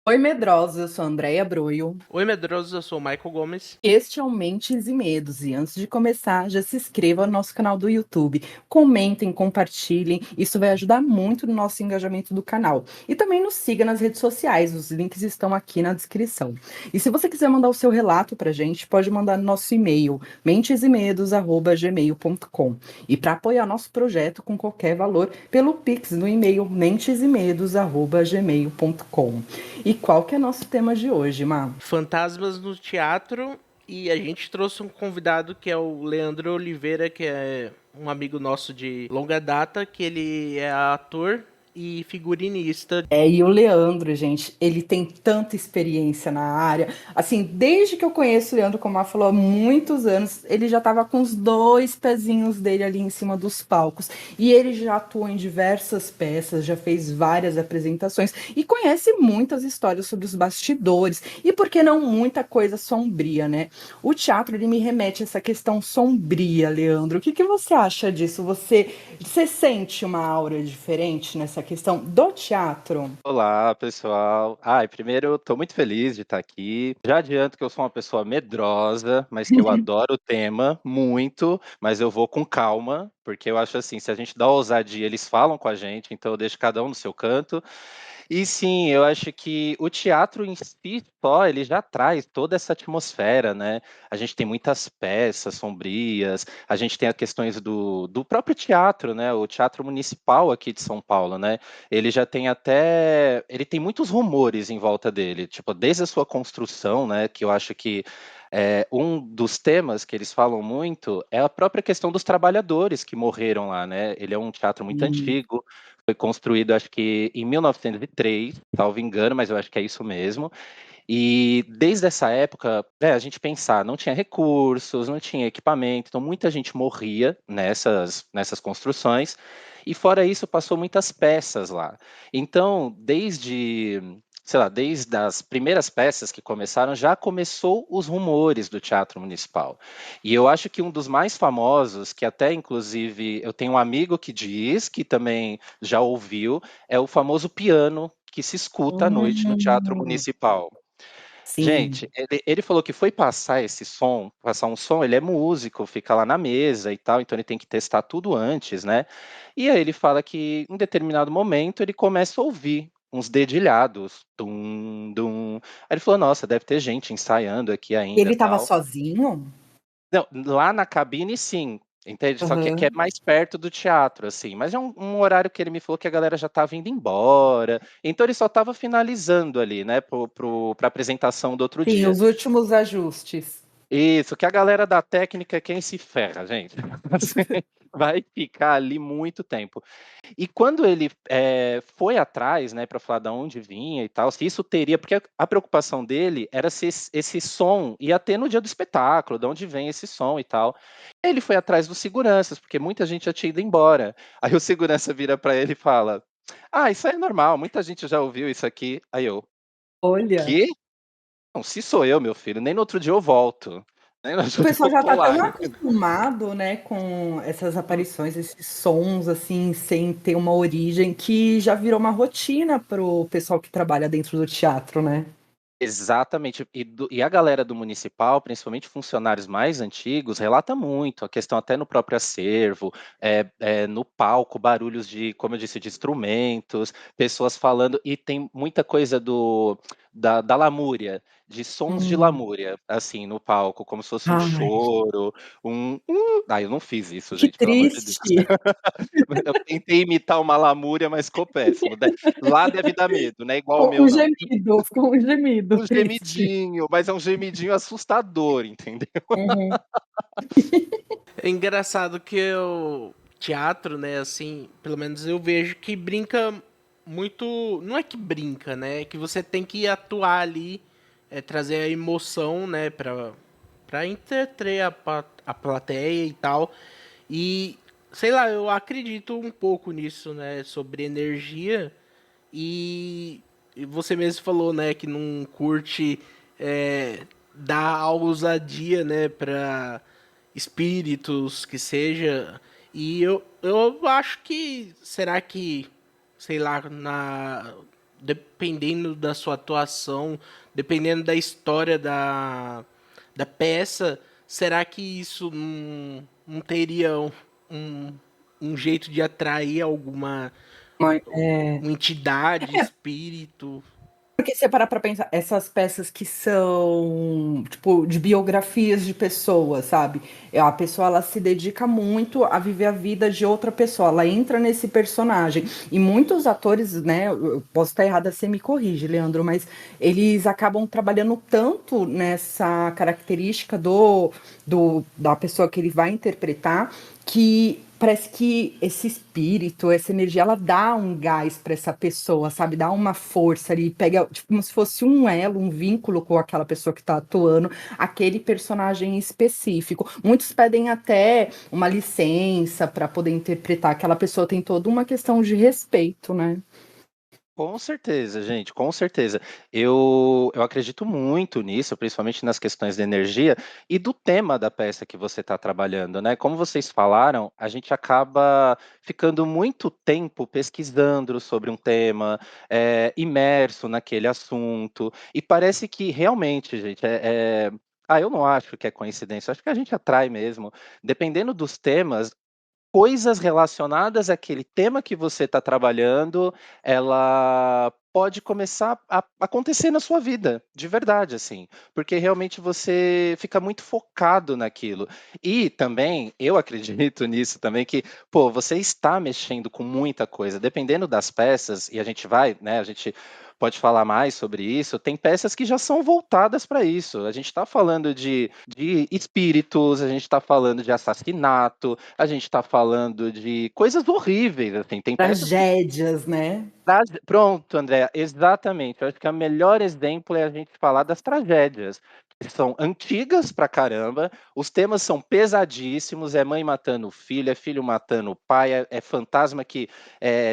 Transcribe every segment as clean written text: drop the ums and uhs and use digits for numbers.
Oi, medrosos, eu sou a Andréia Broio. Oi, medrosos, eu sou o Michael Gomes. Este é o Mentes e Medos. E antes de começar, já se inscreva no nosso canal do YouTube. Comentem, compartilhem. Isso vai ajudar muito no nosso engajamento do canal. E também nos siga nas redes sociais. Os links estão aqui na descrição. E se você quiser mandar o seu relato pra gente, pode mandar no nosso e-mail, mentesemedos@gmail.com. E para apoiar nosso projeto com qualquer valor, pelo Pix no e-mail mentesemedos@gmail.com. E qual que é nosso tema de hoje, Má? Fantasmas no teatro. E a gente trouxe um convidado que é o Leandro Oliveira, que é um amigo nosso de longa data, que ele é ator e figurinista. E o Leandro, gente, ele tem tanta experiência na área. Assim, desde que eu conheço o Leandro, como a falou, há muitos anos, ele já estava com os dois pezinhos dele ali em cima dos palcos. E ele já atuou em diversas peças, já fez várias apresentações e conhece muitas histórias sobre os bastidores. E por que não muita coisa sombria, né? O teatro, ele me remete a essa questão sombria, Leandro. O que que você acha disso? Você sente uma aura diferente nessa questão do teatro? Olá, pessoal. Primeiro, eu tô muito feliz de estar aqui. Já adianto que eu sou uma pessoa medrosa, mas que eu adoro o tema muito, mas eu vou com calma, porque eu acho assim, se a gente dá ousadia, eles falam com a gente, então eu deixo cada um no seu canto. E sim, eu acho que o teatro em si só, ele já traz toda essa atmosfera, né? A gente tem muitas peças sombrias, a gente tem as questões do próprio teatro, né? O Teatro Municipal aqui de São Paulo, né? Ele tem muitos rumores em volta dele, tipo, desde a sua construção, né? Que eu acho que um dos temas que eles falam muito é a própria questão dos trabalhadores que morreram lá, né? Ele é um teatro muito Sim. antigo, foi construído, acho que em 1903, salvo engano, mas eu acho que é isso mesmo. E desde essa época, a gente pensar, não tinha recursos, não tinha equipamento, então muita gente morria nessas construções. E fora isso, passou muitas peças lá. Então, desde as primeiras peças que começaram, já começou os rumores do Teatro Municipal. E eu acho que um dos mais famosos, que até inclusive eu tenho um amigo que diz, que também já ouviu, é o famoso piano que se escuta à noite no Teatro Hum, Municipal. sim. Gente, ele falou que foi passar esse som, passar um som, ele é músico, fica lá na mesa e tal, então ele tem que testar tudo antes, né? E aí ele fala que em determinado momento ele começa a ouvir uns dedilhados, dum, dum. Aí ele falou, nossa, deve ter gente ensaiando aqui ainda, Ele estava tal. sozinho? Não, lá na cabine sim, entende? Só que é Aham. mais perto do teatro, assim. Mas é um horário que ele me falou que a galera já estava indo embora. Então ele só estava finalizando ali, né, pra apresentação do outro Sim, dia. os últimos ajustes. Isso, que a galera da técnica é quem se ferra, gente. Assim, vai ficar ali muito tempo. E quando ele foi atrás, né, para falar de onde vinha e tal, se isso teria, porque a preocupação dele era se esse som ia ter no dia do espetáculo, de onde vem esse som e tal. Ele foi atrás dos seguranças, porque muita gente já tinha ido embora. Aí o segurança vira para ele e fala: Ah, isso aí é normal, muita gente já ouviu isso aqui. Aí eu, o Olha, quê? Não, se sou eu, meu filho, nem no outro dia eu volto. Nem no o outro dia pessoal eu já tô está lá. tão acostumado, né, com essas aparições, esses sons, assim, sem ter uma origem, que já virou uma rotina pro pessoal que trabalha dentro do teatro, né? Exatamente. E a galera do municipal, principalmente funcionários mais antigos, relata muito a questão até no próprio acervo, no palco, barulhos de, como eu disse, de instrumentos, pessoas falando, e tem muita coisa da lamúria, de sons de Hum. lamúria, assim, no palco, como se fosse um Ai, choro, eu não fiz isso, que gente, pelo amor de Deus. triste. Eu tentei imitar uma lamúria, mas ficou péssimo. Lá deve dar medo, não é igual o Ficou um meu, não. gemido, ficou um gemido Um triste. gemidinho, mas é um gemidinho assustador, entendeu? Uhum. É engraçado que o teatro, né, assim, pelo menos eu vejo que brinca muito. Não é que brinca, né? É que você tem que atuar ali, trazer a emoção, né, pra entreter a plateia e tal. E, sei lá, eu acredito um pouco nisso, né, sobre energia. E você mesmo falou, né, que não curte dar a ousadia, né, para espíritos que seja. E eu acho que será que sei lá dependendo da sua atuação, dependendo da história da peça, será que isso não teria um, um jeito de atrair alguma É, uma entidade, espírito? porque se você parar pra pensar, essas peças que são, tipo, de biografias de pessoas, sabe? A pessoa, ela se dedica muito a viver a vida de outra pessoa, ela entra nesse personagem. E muitos atores, né, eu posso estar errada, você me corrige, Leandro, mas eles acabam trabalhando tanto nessa característica da pessoa que ele vai interpretar, que parece que esse espírito, essa energia, ela dá um gás para essa pessoa, sabe? Dá uma força ali, pega tipo, como se fosse um elo, um vínculo com aquela pessoa que está atuando, aquele personagem específico. Muitos pedem até uma licença para poder interpretar. Aquela pessoa tem toda uma questão de respeito, né? Com certeza, gente, com certeza. Eu acredito muito nisso, principalmente nas questões de energia e do tema da peça que você está trabalhando, né? Como vocês falaram, a gente acaba ficando muito tempo pesquisando sobre um tema, imerso naquele assunto, e parece que realmente, gente, eu não acho que é coincidência, acho que a gente atrai mesmo. Dependendo dos temas, coisas relacionadas àquele tema que você está trabalhando, ela pode começar a acontecer na sua vida, de verdade, assim, porque realmente você fica muito focado naquilo. E também, eu acredito nisso também, que, pô, você está mexendo com muita coisa, dependendo das peças, e a gente vai, né, a gente pode falar mais sobre isso, tem peças que já são voltadas para isso. A gente está falando de espíritos, a gente está falando de assassinato, a gente está falando de coisas horríveis, assim, tem peças que Tragédias, né? pronto, Andréa, exatamente. Eu acho que o melhor exemplo é a gente falar das tragédias, que são antigas pra caramba, os temas são pesadíssimos, é mãe matando o filho, é filho matando o pai, é fantasma que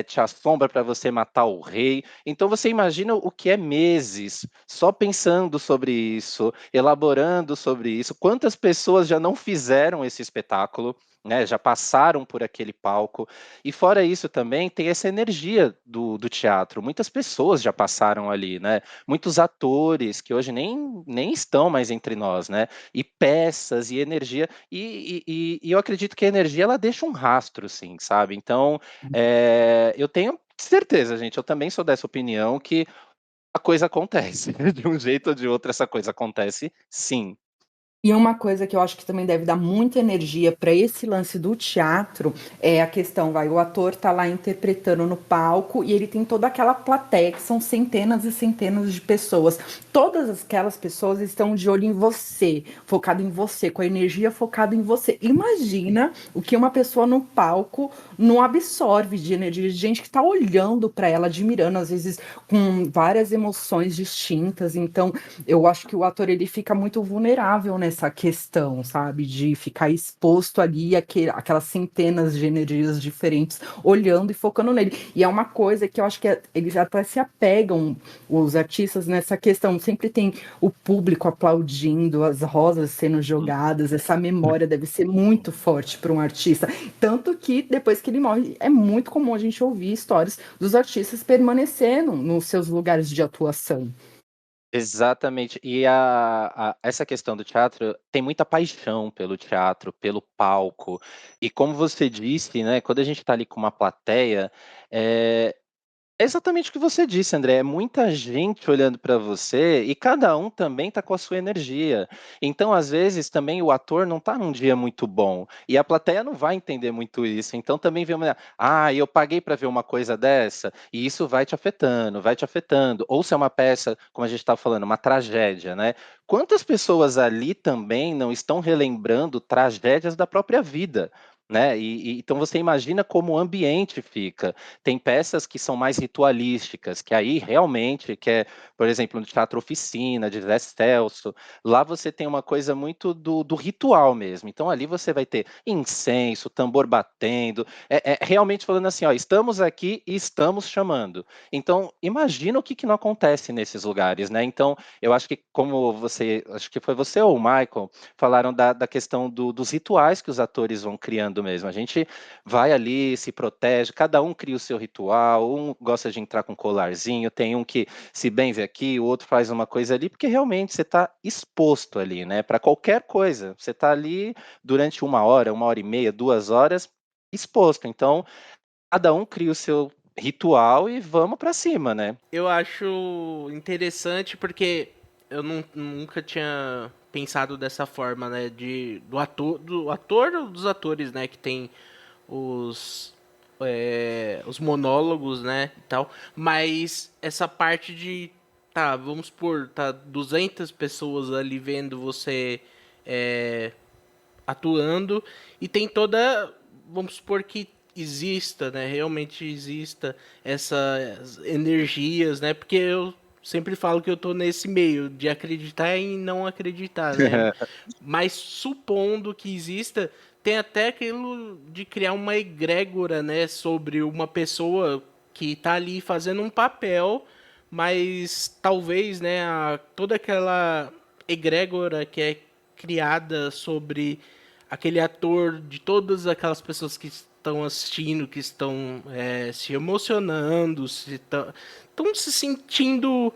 te assombra para você matar o rei. Então você imagina o que é meses só pensando sobre isso, elaborando sobre isso. Quantas pessoas já não fizeram esse espetáculo, né? Já passaram por aquele palco. E fora isso também tem essa energia do teatro. Muitas pessoas já passaram ali, né? Muitos atores que hoje nem estão mais entre nós, né? E peças e energia. E eu acredito que a energia ela deixa um rastro, sim, sabe? Então, eu tenho certeza, gente. Eu também sou dessa opinião que a coisa acontece. De um jeito ou de outro, essa coisa acontece, sim. E uma coisa que eu acho que também deve dar muita energia para esse lance do teatro é a questão, vai, o ator tá lá interpretando no palco e ele tem toda aquela plateia, que são centenas e centenas de pessoas. Todas aquelas pessoas estão de olho em você, focado em você, com a energia focada em você. Imagina o que uma pessoa no palco não absorve de energia, de gente que tá olhando para ela, admirando, às vezes com várias emoções distintas. Então, eu acho que o ator ele fica muito vulnerável nessa questão, sabe? De ficar exposto ali aquelas centenas de energias diferentes, olhando e focando nele. E é uma coisa que eu acho que eles até se apegam, os artistas, nessa questão. Sempre tem o público aplaudindo, as rosas sendo jogadas, essa memória deve ser muito forte para um artista. Tanto que depois que ele morre, é muito comum a gente ouvir histórias dos artistas permanecendo nos seus lugares de atuação. Exatamente. E essa questão do teatro tem muita paixão pelo teatro, pelo palco. E como você disse, né, quando a gente está ali com uma plateia, é, é exatamente o que você disse, André. É muita gente olhando para você e cada um também está com a sua energia. Então, às vezes, também o ator não está num dia muito bom e a plateia não vai entender muito isso. Então, também vê uma, eu paguei para ver uma coisa dessa e isso vai te afetando, vai te afetando. Ou se é uma peça, como a gente estava falando, uma tragédia, né? Quantas pessoas ali também não estão relembrando tragédias da própria vida? Né? Então você imagina como o ambiente fica. Tem peças que são mais ritualísticas, que aí realmente, que é, por exemplo, no Teatro Oficina, de Zé Celso, lá você tem uma coisa muito do ritual mesmo. Então ali você vai ter incenso, tambor batendo, realmente falando assim, ó, estamos aqui e estamos chamando. Então, imagina o que não acontece nesses lugares, né? Então, eu acho que como você, acho que foi você ou o Michael, falaram da questão dos rituais que os atores vão criando brincando mesmo. A gente vai ali, se protege, cada um cria o seu ritual, um gosta de entrar com colarzinho, tem um que se benze aqui, o outro faz uma coisa ali, porque realmente você está exposto ali, né? Para qualquer coisa. Você está ali durante 1 hora e meia, 2 horas, exposto. Então, cada um cria o seu ritual e vamos para cima, né? Eu acho interessante porque eu nunca tinha pensado dessa forma, né? Do ator ou dos atores, né? Que tem os monólogos, né? E tal. Mas essa parte de, tá, vamos supor, tá 200 pessoas ali vendo você é, atuando e tem toda, vamos supor que exista, né, realmente exista essas energias, né, porque eu sempre falo que eu tô nesse meio de acreditar e não acreditar, né, mas supondo que exista, tem até aquilo de criar uma egrégora, né, sobre uma pessoa que tá ali fazendo um papel, mas talvez, né, toda aquela egrégora que é criada sobre aquele ator, de todas aquelas pessoas que estão assistindo, que estão se emocionando, estão se sentindo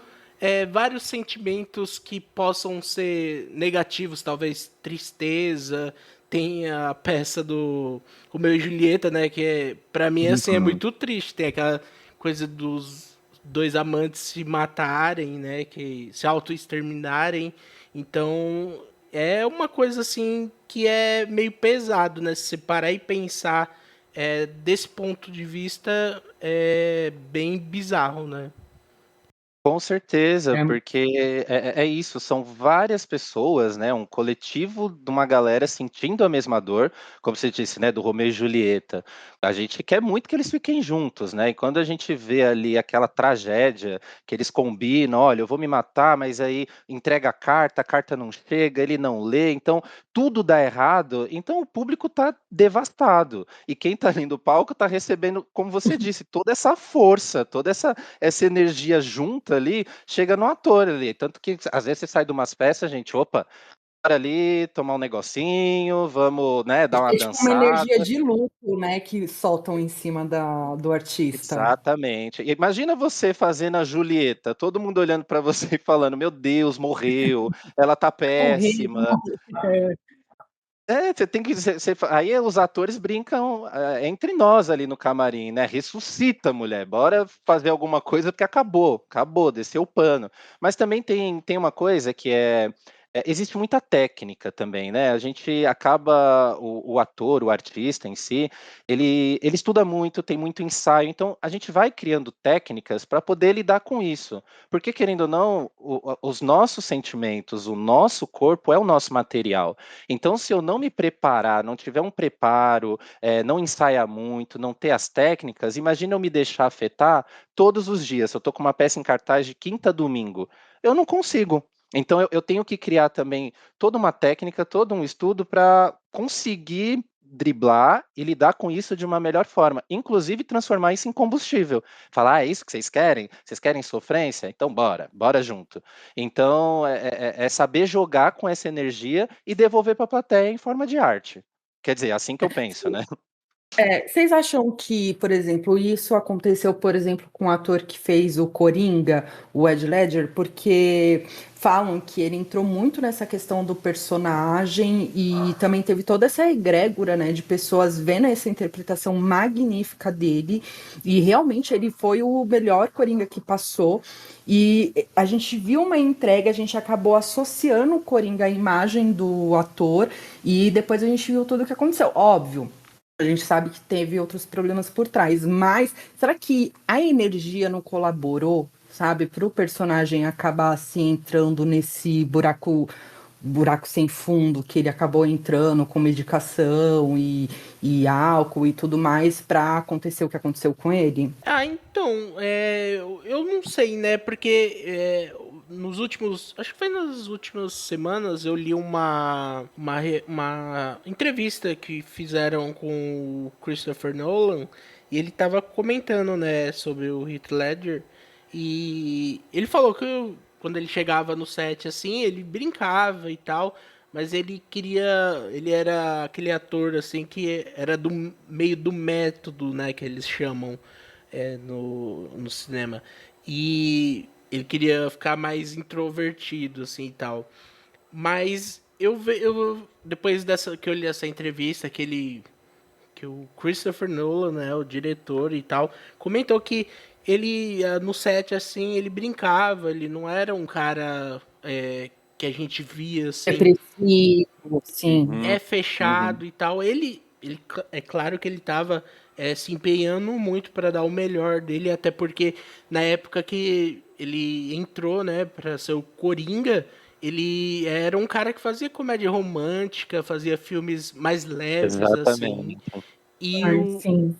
vários sentimentos que possam ser negativos, talvez tristeza. Tem a peça do Romeu e Julieta, né, que para mim assim é Uhum. muito triste. Tem aquela coisa dos dois amantes se matarem, né, que se auto-exterminarem. Então, é uma coisa assim que é meio pesado, né? Se você parar e pensar desse ponto de vista, é bem bizarro, né? Com certeza, É, porque é isso, são várias pessoas, né, um coletivo de uma galera sentindo a mesma dor, como você disse, né, do Romeu e Julieta. A gente quer muito que eles fiquem juntos, né, e quando a gente vê ali aquela tragédia, que eles combinam, olha, eu vou me matar, mas aí entrega a carta não chega, ele não lê, então tudo dá errado, então o público tá devastado. E quem tá ali no palco tá recebendo, como você disse, toda essa força, toda essa energia junta ali, chega no ator ali. Tanto que às vezes você sai de umas peças, gente, opa, para ali, tomar um negocinho, vamos, né, dar uma é tipo uma dançada. energia de luto, né, que soltam em cima do artista. Exatamente. E imagina você fazendo a Julieta, todo mundo olhando para você e falando: "Meu Deus, morreu, ela tá Morrer, péssima". É, você tem que aí os atores brincam, entre nós ali no camarim, né, ressuscita mulher, bora fazer alguma coisa porque acabou, desceu o pano. Mas também tem uma coisa que existe muita técnica também, né, a gente acaba o ator, o artista em si, ele estuda muito, tem muito ensaio, então a gente vai criando técnicas para poder lidar com isso, porque querendo ou não, os nossos sentimentos, o nosso corpo é o nosso material. Então, se eu não me preparar, não tiver um preparo, não ensaiar muito, não ter as técnicas, imagina eu me deixar afetar todos os dias. Se eu estou com uma peça em cartaz de quinta a domingo, eu não consigo. Então, eu tenho que criar também toda uma técnica, todo um estudo para conseguir driblar e lidar com isso de uma melhor forma, inclusive transformar isso em combustível. Falar, é isso que vocês querem? Vocês querem sofrência? Então bora junto. Então, é saber jogar com essa energia e devolver para a plateia em forma de arte. Quer dizer, é assim que eu penso, né. Vocês acham que, por exemplo, isso aconteceu, por exemplo, com o ator que fez o Coringa, o Heath Ledger, porque falam que ele entrou muito nessa questão do personagem e também teve toda essa egrégora, né, de pessoas vendo essa interpretação magnífica dele e realmente ele foi o melhor Coringa que passou e a gente viu uma entrega, a gente acabou associando o Coringa à imagem do ator e depois a gente viu tudo o que aconteceu. Óbvio, a gente sabe que teve outros problemas por trás, mas será que a energia não colaborou, sabe, para o personagem acabar se entrando nesse buraco sem fundo que ele acabou entrando com medicação e álcool e tudo mais para acontecer o que aconteceu com ele? Ah, então, eu não sei, né? Porque acho que foi nas últimas semanas, eu li uma entrevista que fizeram com o Christopher Nolan e ele tava comentando, né, sobre o Heath Ledger e ele falou que quando ele chegava no set, assim, ele brincava e tal, mas ele queria, ele era aquele ator assim que era do meio do método, né, que eles chamam no cinema. E ele queria ficar mais introvertido assim e tal. Mas eu depois dessa que eu li essa entrevista que o Christopher Nolan, né, o diretor e tal, comentou que ele no set assim, ele brincava, ele não era um cara que a gente via assim, Depressivo, sim. Uhum, é uhum. fechado e tal. Ele é claro que ele estava se empenhando muito para dar o melhor dele, até porque na época que ele entrou, né, para ser o Coringa, ele era um cara que fazia comédia romântica, fazia filmes mais leves assim. Exatamente. E Ai, o, sim.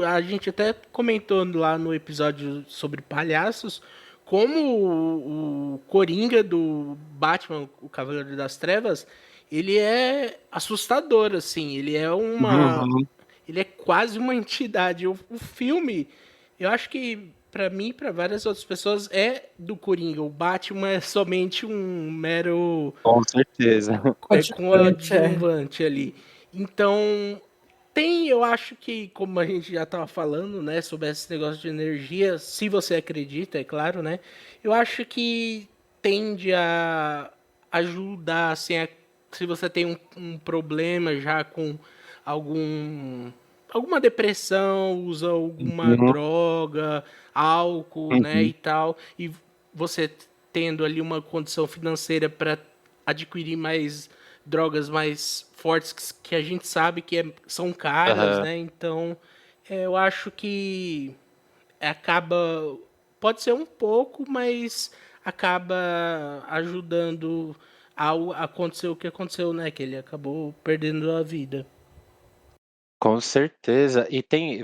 a gente até comentou lá no episódio sobre palhaços, como o Coringa do Batman, o Cavaleiro das Trevas, ele é assustador, assim, Uhum. ele é quase uma entidade. O filme, eu acho que pra mim e pra várias outras pessoas é do Coringa. O Batman é somente um mero Com certeza. Coadjuvante, é. coadjuvante ali. Então, tem, eu acho que, como a gente já estava falando, né, sobre esse negócio de energia, se você acredita, é claro, né, eu acho que tende a ajudar, assim, se você tem um problema já com algum, alguma depressão, usa alguma Uhum, droga, álcool, né, uhum. e tal, e você tendo ali uma condição financeira para adquirir mais drogas mais fortes que a gente sabe que são caras, Aham. né? Então, eu acho que acaba. Pode ser um pouco, mas acaba ajudando a acontecer o que aconteceu, né? Que ele acabou perdendo a vida. Com certeza. E tem,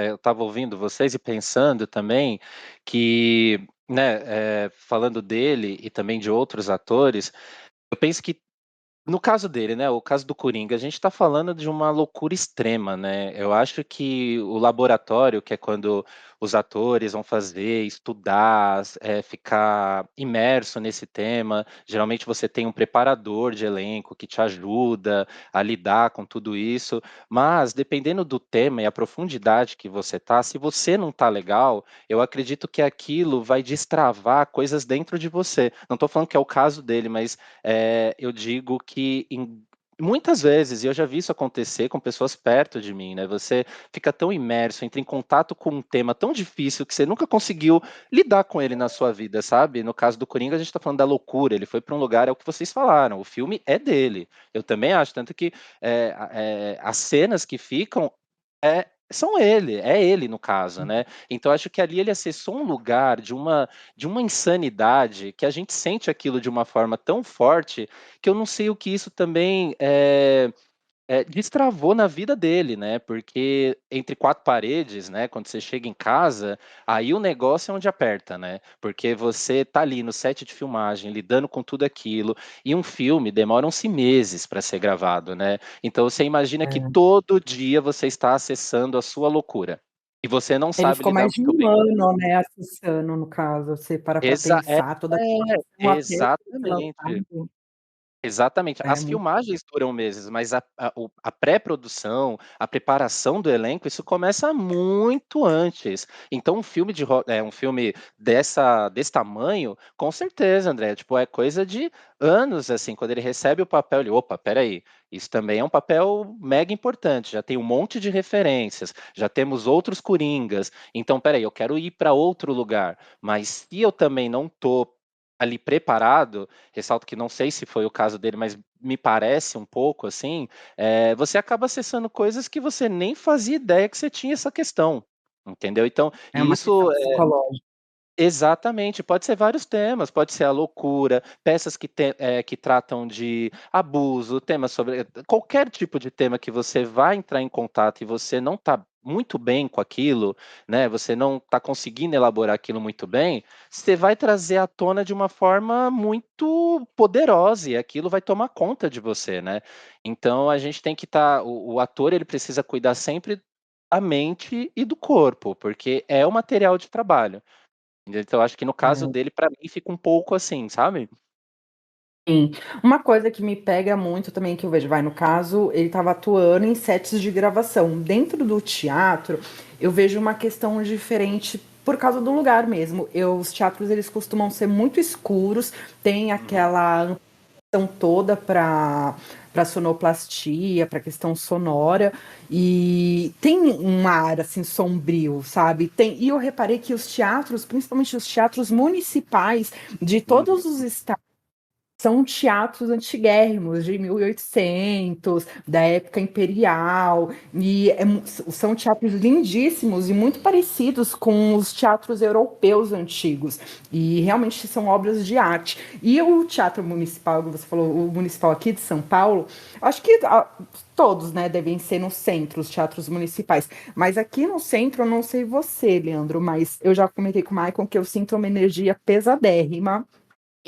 eu estava ouvindo vocês e pensando também que, né, falando dele e também de outros atores, eu penso que no caso dele, né, o caso do Coringa, a gente está falando de uma loucura extrema, né? Eu acho que o laboratório, que é quando os atores vão fazer, estudar, ficar imerso nesse tema, geralmente você tem um preparador de elenco que te ajuda a lidar com tudo isso, mas dependendo do tema e a profundidade que você tá, se você não tá legal, eu acredito que aquilo vai destravar coisas dentro de você. Não estou falando que é o caso dele, mas eu digo que muitas vezes, e eu já vi isso acontecer com pessoas perto de mim, né? Você fica tão imerso, entra em contato com um tema tão difícil que você nunca conseguiu lidar com ele na sua vida, sabe? No caso do Coringa, a gente tá falando da loucura, ele foi para um lugar, é o que vocês falaram, o filme é dele. Eu também acho, tanto que as cenas que ficam são ele, é ele no caso, né? Então acho que ali ele acessou um lugar de uma insanidade que a gente sente aquilo de uma forma tão forte que eu não sei o que isso também destravou na vida dele, né? Porque entre quatro paredes, né? Quando você chega em casa, aí o negócio é onde aperta, né? Porque você tá ali no set de filmagem, lidando com tudo aquilo, e um filme demoram-se meses para ser gravado, né? Então você imagina que É. todo dia você está acessando a sua loucura. E você não Ele sabe ficou lidar mais de muito um bem com ano, aquilo. né, acessando, no caso, você para Exa é, pensar, toda aquela ação até o filme ser exatamente. lançado, Exatamente. é As muito filmagens duram meses, mas a pré-produção, a preparação do elenco, isso começa muito antes. Então, um filme desse tamanho, com certeza, André, tipo, é coisa de anos, assim, quando ele recebe o papel, ele, opa, peraí, isso também é um papel mega importante, já tem um monte de referências, já temos outros Coringas, então, peraí, eu quero ir para outro lugar, mas se eu também não tô ali preparado, ressalto que não sei se foi o caso dele, mas me parece um pouco assim, você acaba acessando coisas que você nem fazia ideia que você tinha essa questão, entendeu? Então, é e uma questão isso psicológica. exatamente, pode ser vários temas, pode ser a loucura, peças que tratam de abuso, temas sobre qualquer tipo de tema que você vai entrar em contato e você não está muito bem com aquilo, né? Você não está conseguindo elaborar aquilo muito bem, você vai trazer à tona de uma forma muito poderosa e aquilo vai tomar conta de você, né? Então a gente tem que estar, o ator ele precisa cuidar sempre da mente e do corpo, porque é o material de trabalho. Então, eu acho que no caso É. dele, pra mim, fica um pouco assim, sabe? Sim. Uma coisa que me pega muito também, que eu vejo, vai, no caso, ele estava atuando em sets de gravação. Dentro do teatro, eu vejo uma questão diferente por causa do lugar mesmo. Os teatros, eles costumam ser muito escuros, tem Uhum. aquela ambientação toda para sonoplastia, para questão sonora, e tem um ar assim sombrio, sabe? E eu reparei que os teatros, principalmente os teatros municipais de Uhum. todos os estados, são teatros antiguérrimos, de 1800, da época imperial, e são teatros lindíssimos e muito parecidos com os teatros europeus antigos, e realmente são obras de arte. E o teatro municipal, que você falou, o municipal aqui de São Paulo, acho que todos, né, devem ser no centro, os teatros municipais, mas aqui no centro, eu não sei você, Leandro, mas eu já comentei com o Maicon que eu sinto uma energia pesadérrima,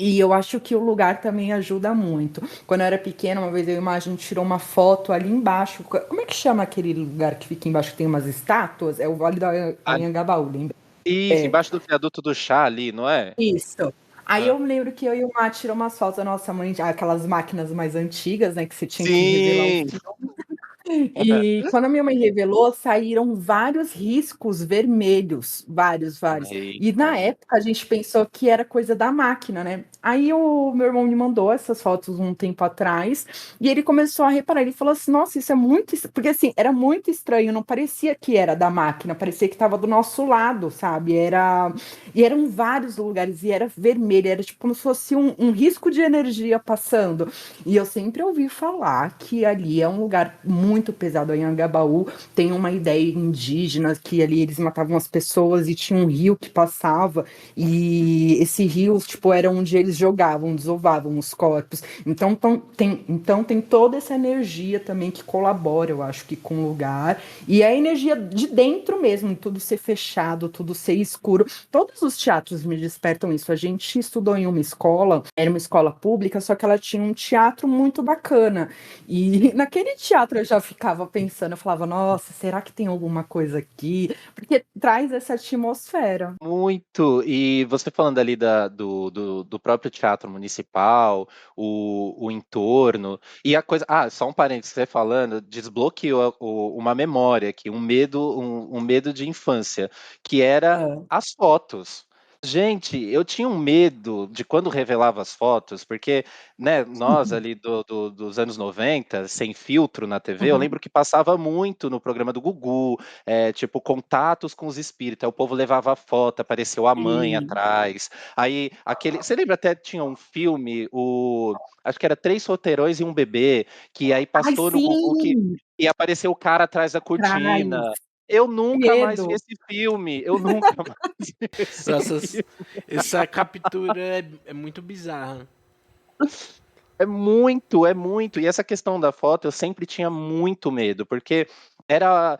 e eu acho que o lugar também ajuda muito. Quando eu era pequena, uma vez eu e a gente tirou uma foto ali embaixo. Como é que chama aquele lugar que fica embaixo que tem umas estátuas? É o Vale do Ah, Anhangabaú, lembra? isso, É, embaixo do viaduto do chá ali, não é? isso. Aí Ah. eu me lembro que eu e o Má tirou umas fotos da nossa mãe, aquelas máquinas mais antigas, né, que você tinha que revelar o Sim! filme. E quando a minha mãe revelou, saíram vários riscos vermelhos, vários, vários. E na Eita. época a gente pensou que era coisa da máquina, né? Aí o meu irmão me mandou essas fotos um tempo atrás e ele começou a reparar. Ele falou assim: Nossa, isso é muito. Porque assim, era muito estranho, não parecia que era da máquina, parecia que estava do nosso lado, sabe? E eram vários lugares e era vermelho, era tipo como se fosse um risco de energia passando. E eu sempre ouvi falar que ali é um lugar muito pesado. Em Anhangabaú tem uma ideia indígena que ali eles matavam as pessoas e tinha um rio que passava, e esse rio, tipo, era onde eles jogavam, desovavam os corpos. Então tem toda essa energia também que colabora, eu acho que com o lugar. E a energia de dentro mesmo, tudo ser fechado, tudo ser escuro. Todos os teatros me despertam isso. A gente estudou em uma escola, era uma escola pública, só que ela tinha um teatro muito bacana. E naquele teatro eu já ficava pensando, eu falava, nossa, será que tem alguma coisa aqui? Porque traz essa atmosfera. Muito. E você falando ali do próprio teatro municipal, o entorno, e a coisa. Ah, só um parênteses, você falando, desbloqueou uma memória aqui, um medo de infância, que era Ah, as fotos. Gente, eu tinha um medo de quando revelava as fotos, porque, né, nós ali dos anos 90 sem filtro na TV, eu uhum, lembro que passava muito no programa do Gugu, tipo, contatos com os espíritos. Aí o povo levava foto, apareceu a mãe sim. atrás. Aí aquele. Você lembra até tinha um filme, acho que era Três Solteirões e um Bebê, que aí Ai, passou no Gugu que sim! e apareceu o cara atrás da Traz. cortina. Eu nunca mais vi Medo. esse filme. Eu nunca mais vi esse Nossa, filme. essa captura é muito bizarra. É muito, é muito. E essa questão da foto eu sempre tinha muito medo, porque era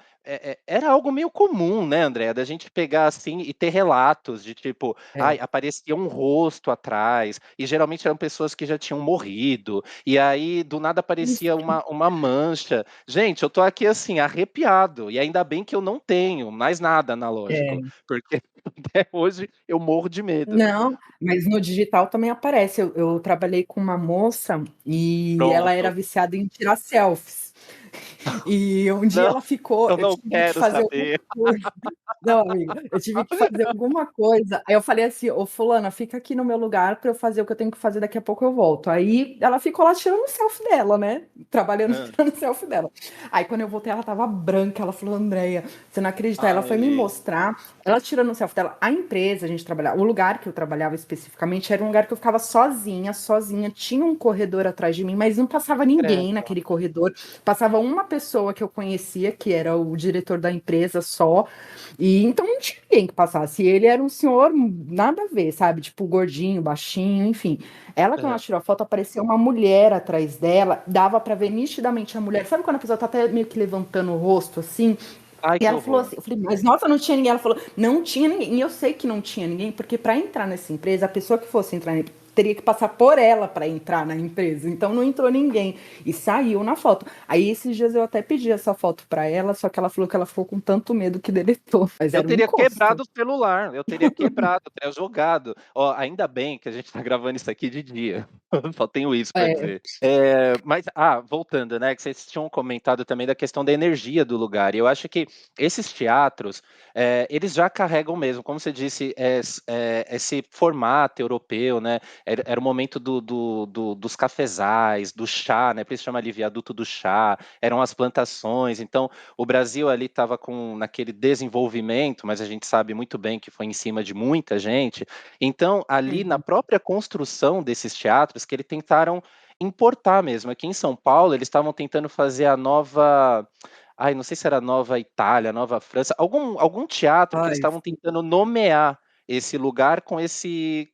algo meio comum, né, André, da gente pegar assim e ter relatos de tipo, ai, É. aparecia um rosto atrás, e geralmente eram pessoas que já tinham morrido, e aí do nada aparecia uma mancha. Gente, eu tô aqui assim, arrepiado, e ainda bem que eu não tenho mais nada analógico, É. porque até hoje eu morro de medo. Não, mas no digital também aparece. Eu trabalhei com uma moça e ela era Pronto. viciada em tirar selfies. E um dia Não, ela ficou, eu eu não tive que quero fazer alguma saber. coisa. Não, amiga, eu tive que fazer alguma coisa. Aí eu falei assim, ô fulana, fica aqui no meu lugar pra eu fazer o que eu tenho que fazer, daqui a pouco eu volto. Aí ela ficou lá tirando selfie dela, né? Trabalhando, Hã. tirando selfie dela. Aí quando eu voltei, ela tava branca. Ela falou, Andréia, você não acredita? Ela foi me Ai, mostrar, ela tirando selfie dela. A empresa, a gente trabalhava, o lugar que eu trabalhava especificamente era um lugar que eu ficava sozinha, sozinha. Tinha um corredor atrás de mim, mas não passava ninguém credo. naquele corredor. Passava uma pessoa que eu conhecia, que era o diretor da empresa só. E então não tinha ninguém que passasse. E ele era um senhor nada a ver, sabe? Tipo, gordinho, baixinho, enfim. Ela, quando ela Aham. tirou a foto, apareceu uma mulher atrás dela, dava pra ver nitidamente a mulher. Sabe quando a pessoa tá até meio que levantando o rosto assim? Ai, E que ela falou horror. assim, eu falei, mas nossa, não tinha ninguém. Ela falou, não tinha ninguém. E eu sei que não tinha ninguém, porque para entrar nessa empresa, a pessoa que fosse entrar teria que passar por ela para entrar na empresa. Então não entrou ninguém e saiu na foto. Aí esses dias eu até pedi essa foto para ela, só que ela falou que ela ficou com tanto medo que deletou. Mas Eu era um teria encosto. quebrado o celular, eu teria quebrado, eu teria jogado. Ó, ainda bem que a gente tá gravando isso aqui de dia. Só tenho isso para É. dizer. Mas, voltando, né, que vocês tinham comentado também da questão da energia do lugar. E eu acho que esses teatros, eles já carregam mesmo, como você disse, esse formato europeu, né? Era o momento dos cafezais, do chá, né? Por isso chama ali viaduto do chá, eram as plantações. Então, o Brasil ali estava naquele desenvolvimento, mas a gente sabe muito bem que foi em cima de muita gente. Então, ali na Uhum. própria construção desses teatros, que eles tentaram importar mesmo. Aqui em São Paulo, eles estavam tentando fazer a nova. Ai, não sei se era a Nova Itália, Nova França, algum teatro que eles Ai, estavam tentando nomear esse lugar com esse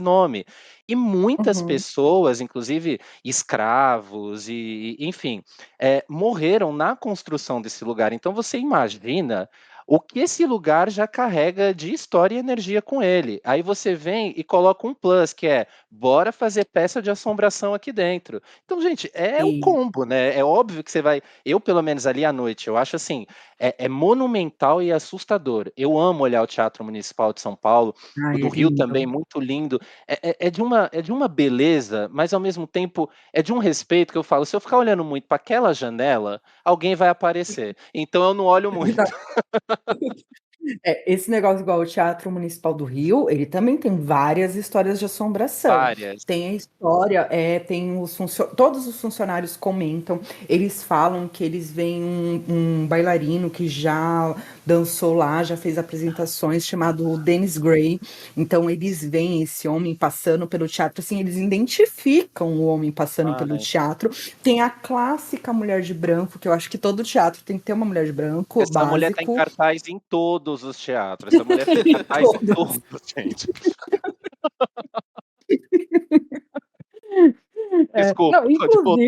nome. E muitas uhum. pessoas, inclusive escravos e enfim, morreram na construção desse lugar. Então você imagina o que esse lugar já carrega de história e energia com ele. Aí você vem e coloca um plus, que é bora fazer peça de assombração aqui dentro. Então, gente, é o Sim. combo, né? É óbvio que você vai. Eu, pelo menos ali à noite, eu acho assim, é monumental e assustador. Eu amo olhar o Teatro Municipal de São Paulo, o Ai, do é Rio lindo. também, muito lindo. É de uma beleza, mas ao mesmo tempo é de um respeito que eu falo. Se eu ficar olhando muito para aquela janela, alguém vai aparecer. Então eu não olho muito. Esse negócio igual o Teatro Municipal do Rio, ele também tem várias histórias de assombração. Várias. Tem a história, tem todos os funcionários comentam, eles falam que eles veem um bailarino que já dançou lá, já fez apresentações, chamado Dennis Gray. Então eles veem esse homem passando pelo teatro, assim, eles identificam o homem passando pelo Ai, teatro. Tem a clássica mulher de branco, que eu acho que todo teatro tem que ter uma mulher de branco, essa mulher tá em básico. cartaz em todos os teatros. Essa mulher tá em cartaz em Todos. todos, gente. Desculpa, Não, pode voltar.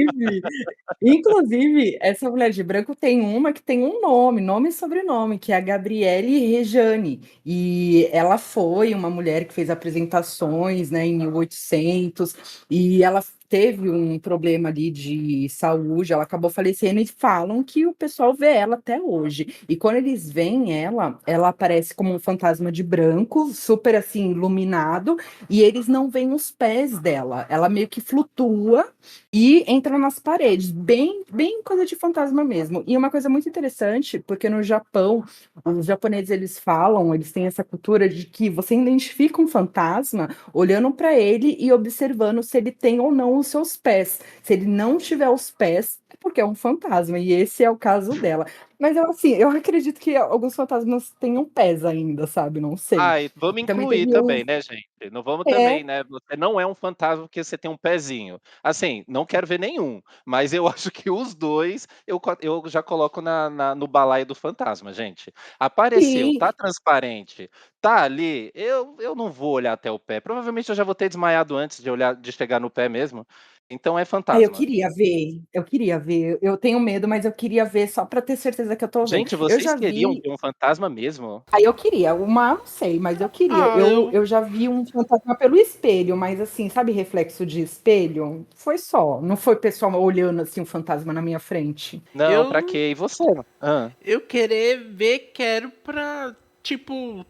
inclusive, essa mulher de branco tem uma que tem um nome e sobrenome, que é a Gabriele Rejane. E ela foi uma mulher que fez apresentações, né, em 1800, e ela teve um problema ali de saúde, ela acabou falecendo e falam que o pessoal vê ela até hoje. E quando eles veem ela aparece como um fantasma de branco, super assim, iluminado, e eles não veem os pés dela. Ela meio que flutua e entra nas paredes, bem coisa de fantasma mesmo. E uma coisa muito interessante, porque no Japão, os japoneses eles falam, eles têm essa cultura de que você identifica um fantasma olhando para ele e observando se ele tem ou não os seus pés. Se ele não tiver os pés, é porque é um fantasma, e esse é o caso dela. Mas eu assim, eu acredito que alguns fantasmas tenham pés ainda, sabe? Não sei. E vamos Também incluir teve também, os. né, gente? Não vamos também, É, né? Você não é um fantasma porque você tem um pezinho. Assim, não quero ver nenhum, mas eu acho que os dois eu já coloco no balaio do fantasma, gente. Apareceu, sim. tá transparente, tá ali, eu não vou olhar até o pé. Provavelmente eu já vou ter desmaiado antes de olhar, de chegar no pé mesmo. Então é Eu fantasma. queria ver, eu queria ver. Eu tenho medo, mas eu queria ver só para ter certeza que eu tô vendo. Gente, Eu vocês já queriam vi, ver um fantasma mesmo? aí eu queria, uma, não sei, mas eu queria. Ah, Eu já vi um fantasma pelo espelho, mas assim, sabe reflexo de espelho? Foi só, não foi pessoal olhando assim um fantasma na minha frente. Não, pra eu, quê? E você? Hã? eu querer ver, quero pra, tipo,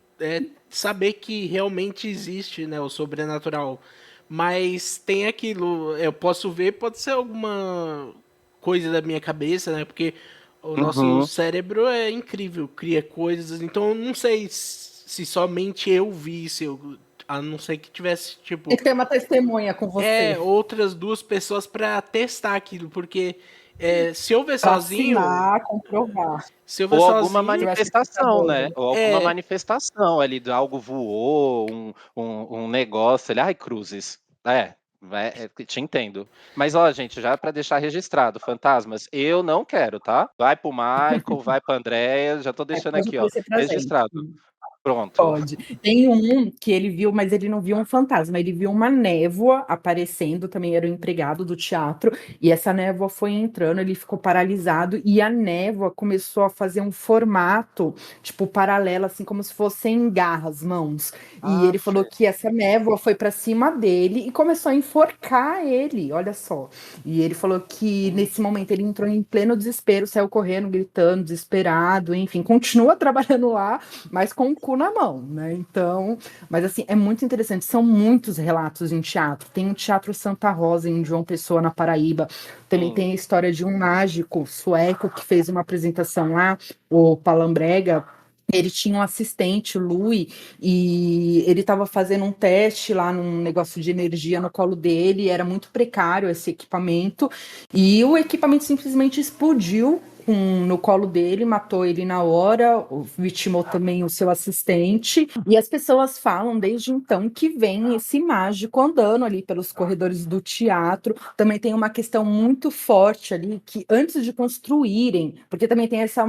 saber que realmente existe, né, o sobrenatural. Mas tem aquilo, eu posso ver, pode ser alguma coisa da minha cabeça, né? Porque o nosso Uhum. cérebro é incrível, cria coisas. Então eu não sei se somente eu vi, a não ser que tivesse, Tem tipo, que ter uma testemunha com você outras duas pessoas pra testar aquilo. Porque se eu ver para sozinho, assinar, comprovar. se eu ver Ou alguma Você sozinho, vai ficar manifestação, né, doido. ou alguma é. manifestação ali de algo voou, um negócio ali, ai cruzes. Te entendo. Mas ó, gente, já para deixar registrado, fantasmas, eu não quero, tá. Vai para o Michael, vai pra Andréia, já tô deixando Pode aqui, ó, aparecer pra gente. registrado. Pronto. Pode. Tem um que ele viu, mas ele não viu um fantasma, ele viu uma névoa aparecendo, também era o empregado do teatro, e essa névoa foi entrando, ele ficou paralisado, e a névoa começou a fazer um formato, tipo, paralelo, assim, como se fossem garras, mãos. E ele falou Aff. que essa névoa foi para cima dele e começou a enforcar ele, olha só. E ele falou que nesse momento ele entrou em pleno desespero, saiu correndo, gritando, desesperado, enfim, continua trabalhando lá, mas com o cu na mão, né? Então, mas assim, é muito interessante. São muitos relatos em teatro. Tem o Teatro Santa Rosa, em João Pessoa, na Paraíba. Também Sim. tem a história de um mágico sueco que fez uma apresentação lá, o Palambrega. Ele tinha um assistente, o Louis, e ele estava fazendo um teste lá num negócio de energia no colo dele, era muito precário esse equipamento, e o equipamento simplesmente explodiu no colo dele, matou ele na hora, vitimou também o seu assistente, e as pessoas falam desde então que vem esse mágico andando ali pelos corredores do teatro. Também tem uma questão muito forte ali, que antes de construírem, porque também tem essa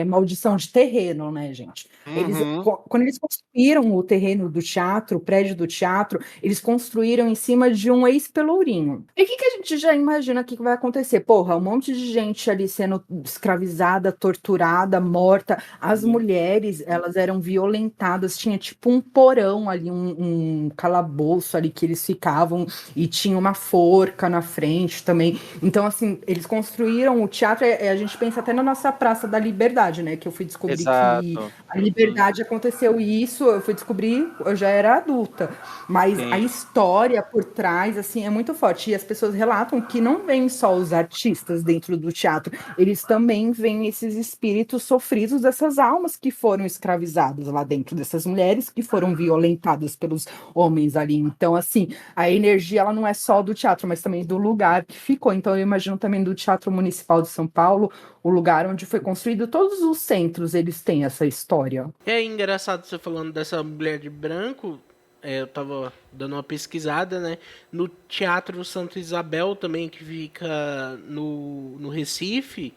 maldição de terreno, né, gente? Uhum. Quando eles construíram o terreno do teatro, o prédio do teatro, eles construíram em cima de um ex-pelourinho. E o que a gente já imagina que vai acontecer? Porra, um monte de gente ali sendo escravizada, torturada, morta. As mulheres, elas eram violentadas. Tinha tipo um porão ali, um calabouço ali que eles ficavam e tinha uma forca na frente também. Então, assim, eles construíram o teatro. A gente pensa até na nossa Praça da Liberdade, né? Que eu fui descobrir que Exato. a Liberdade aconteceu isso. Eu fui descobrir, eu já era adulta. Mas a Sim. história por trás, assim, é muito forte. E as pessoas relatam que não vêm só os artistas dentro do teatro, eles também veem esses espíritos sofridos dessas almas que foram escravizadas lá dentro, dessas mulheres que foram violentadas pelos homens ali. Então, assim, a energia ela não é só do teatro, mas também do lugar que ficou. Então, eu imagino também do Teatro Municipal de São Paulo, o lugar onde foi construído, todos os centros eles têm essa história. É engraçado você falando dessa mulher de branco. Eu tava dando uma pesquisada, né? No Teatro Santa Isabel também, que fica no Recife,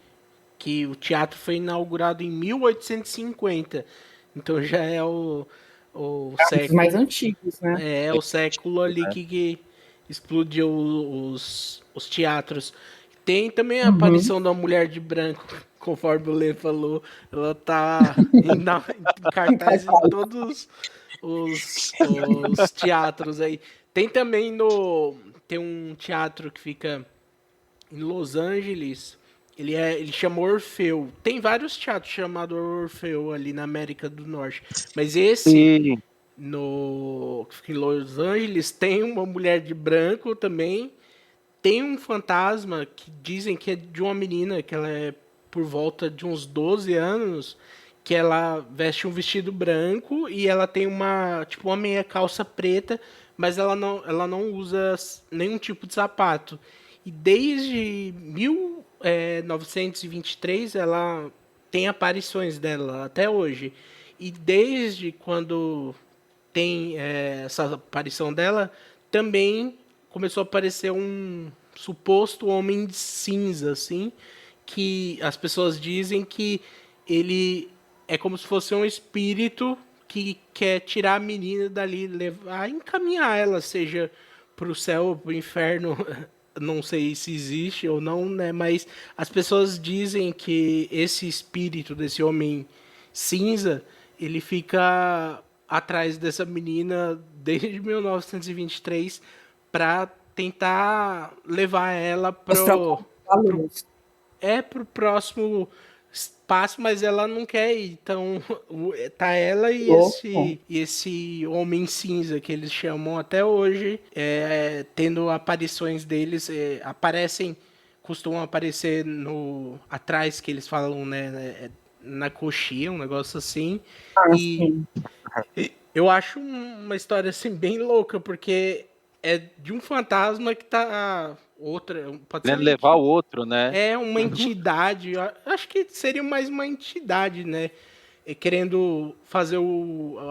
que o teatro foi inaugurado em 1850. Então já é o Os mais século. antigos, né? É o século ali que explodiu os teatros. Tem também a Uhum. aparição da mulher de branco, conforme o Lê falou. Ela tá em Vai, cartaz em fala. todos os teatros aí. Tem também no. Tem um teatro que fica em Los Angeles. Ele chama Orfeu. Tem vários teatros chamados Orfeu ali na América do Norte. Mas esse Sim. no que fica em Los Angeles tem uma mulher de branco também. Tem um fantasma que dizem que é de uma menina, que ela é por volta de uns 12 anos, que ela veste um vestido branco e ela tem tipo uma meia calça preta, mas ela não usa nenhum tipo de sapato. E desde 1923 ela tem aparições dela até hoje. E desde quando tem essa aparição dela, também começou a aparecer um suposto homem de cinza, assim, que as pessoas dizem que ele é como se fosse um espírito que quer tirar a menina dali, levar, encaminhar ela, seja pro céu ou pro inferno. Não sei se existe ou não, né? Mas as pessoas dizem que esse espírito desse homem cinza, ele fica atrás dessa menina desde 1923 para tentar levar ela Mostrar o pro, cavalo. pro próximo passo, mas ela não quer ir. Então, tá ela e Louco. esse homem cinza que eles chamam até hoje, tendo aparições deles, costumam aparecer no atrás que eles falam, né, na coxinha, um negócio assim. Ah, E sim. eu acho uma história assim bem louca, porque é de um fantasma que tá outra, pode ser Querendo levar o outro, né? uma entidade, eu acho que seria mais uma entidade, né? Querendo fazer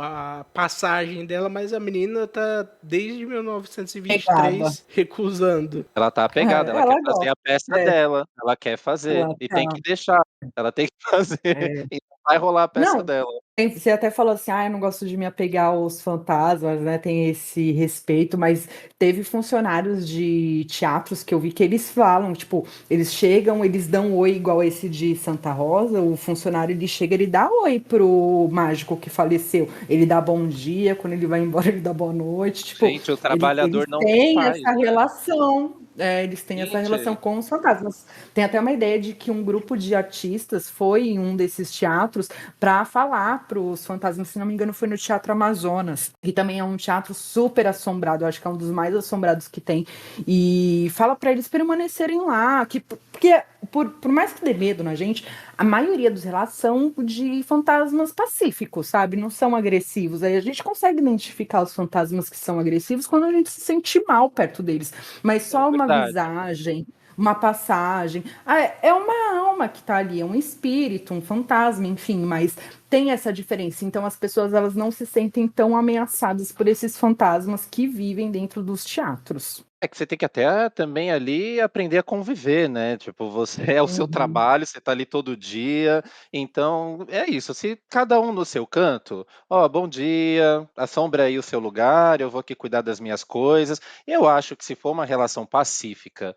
a passagem dela, mas a menina tá desde Pegada. 1923 recusando. Ela tá apegada, ela quer Ela fazer gosta. a peça É, dela, ela quer fazer ela e tem tá. que deixar, ela tem que fazer. É. vai rolar a peça Não, dela. você até falou assim, ah, eu não gosto de me apegar aos fantasmas, né? Tem esse respeito, mas teve funcionários de teatros que eu vi que eles falam, tipo, eles chegam, eles dão oi igual esse de Santa Rosa, o funcionário ele chega, ele dá oi pro mágico que faleceu, ele dá bom dia, quando ele vai embora ele dá boa noite, tipo, Gente, o eles trabalhador não tem têm paz, essa né? relação. Eles têm essa relação Gente, com os fantasmas. Tem até uma ideia de que um grupo de artistas foi em um desses teatros para falar para os fantasmas, se não me engano, foi no Teatro Amazonas, que também é um teatro super assombrado, eu acho que é um dos mais assombrados que tem, e fala para eles permanecerem lá, porque por mais que dê medo na gente, a maioria dos relatos são de fantasmas pacíficos, sabe? Não são agressivos. Aí a gente consegue identificar os fantasmas que são agressivos quando a gente se sente mal perto deles, mas é só uma verdade. visagem, uma passagem. Ah, é uma alma que está ali, é um espírito, um fantasma, enfim, mas tem essa diferença. Então as pessoas elas não se sentem tão ameaçadas por esses fantasmas que vivem dentro dos teatros. É que você tem que até também ali aprender a conviver, né? Tipo, você é o seu Uhum. trabalho, você tá ali todo dia. Então, é isso. Se cada um no seu canto, ó, bom dia, assombra aí o seu lugar, eu vou aqui cuidar das minhas coisas. Eu acho que se for uma relação pacífica,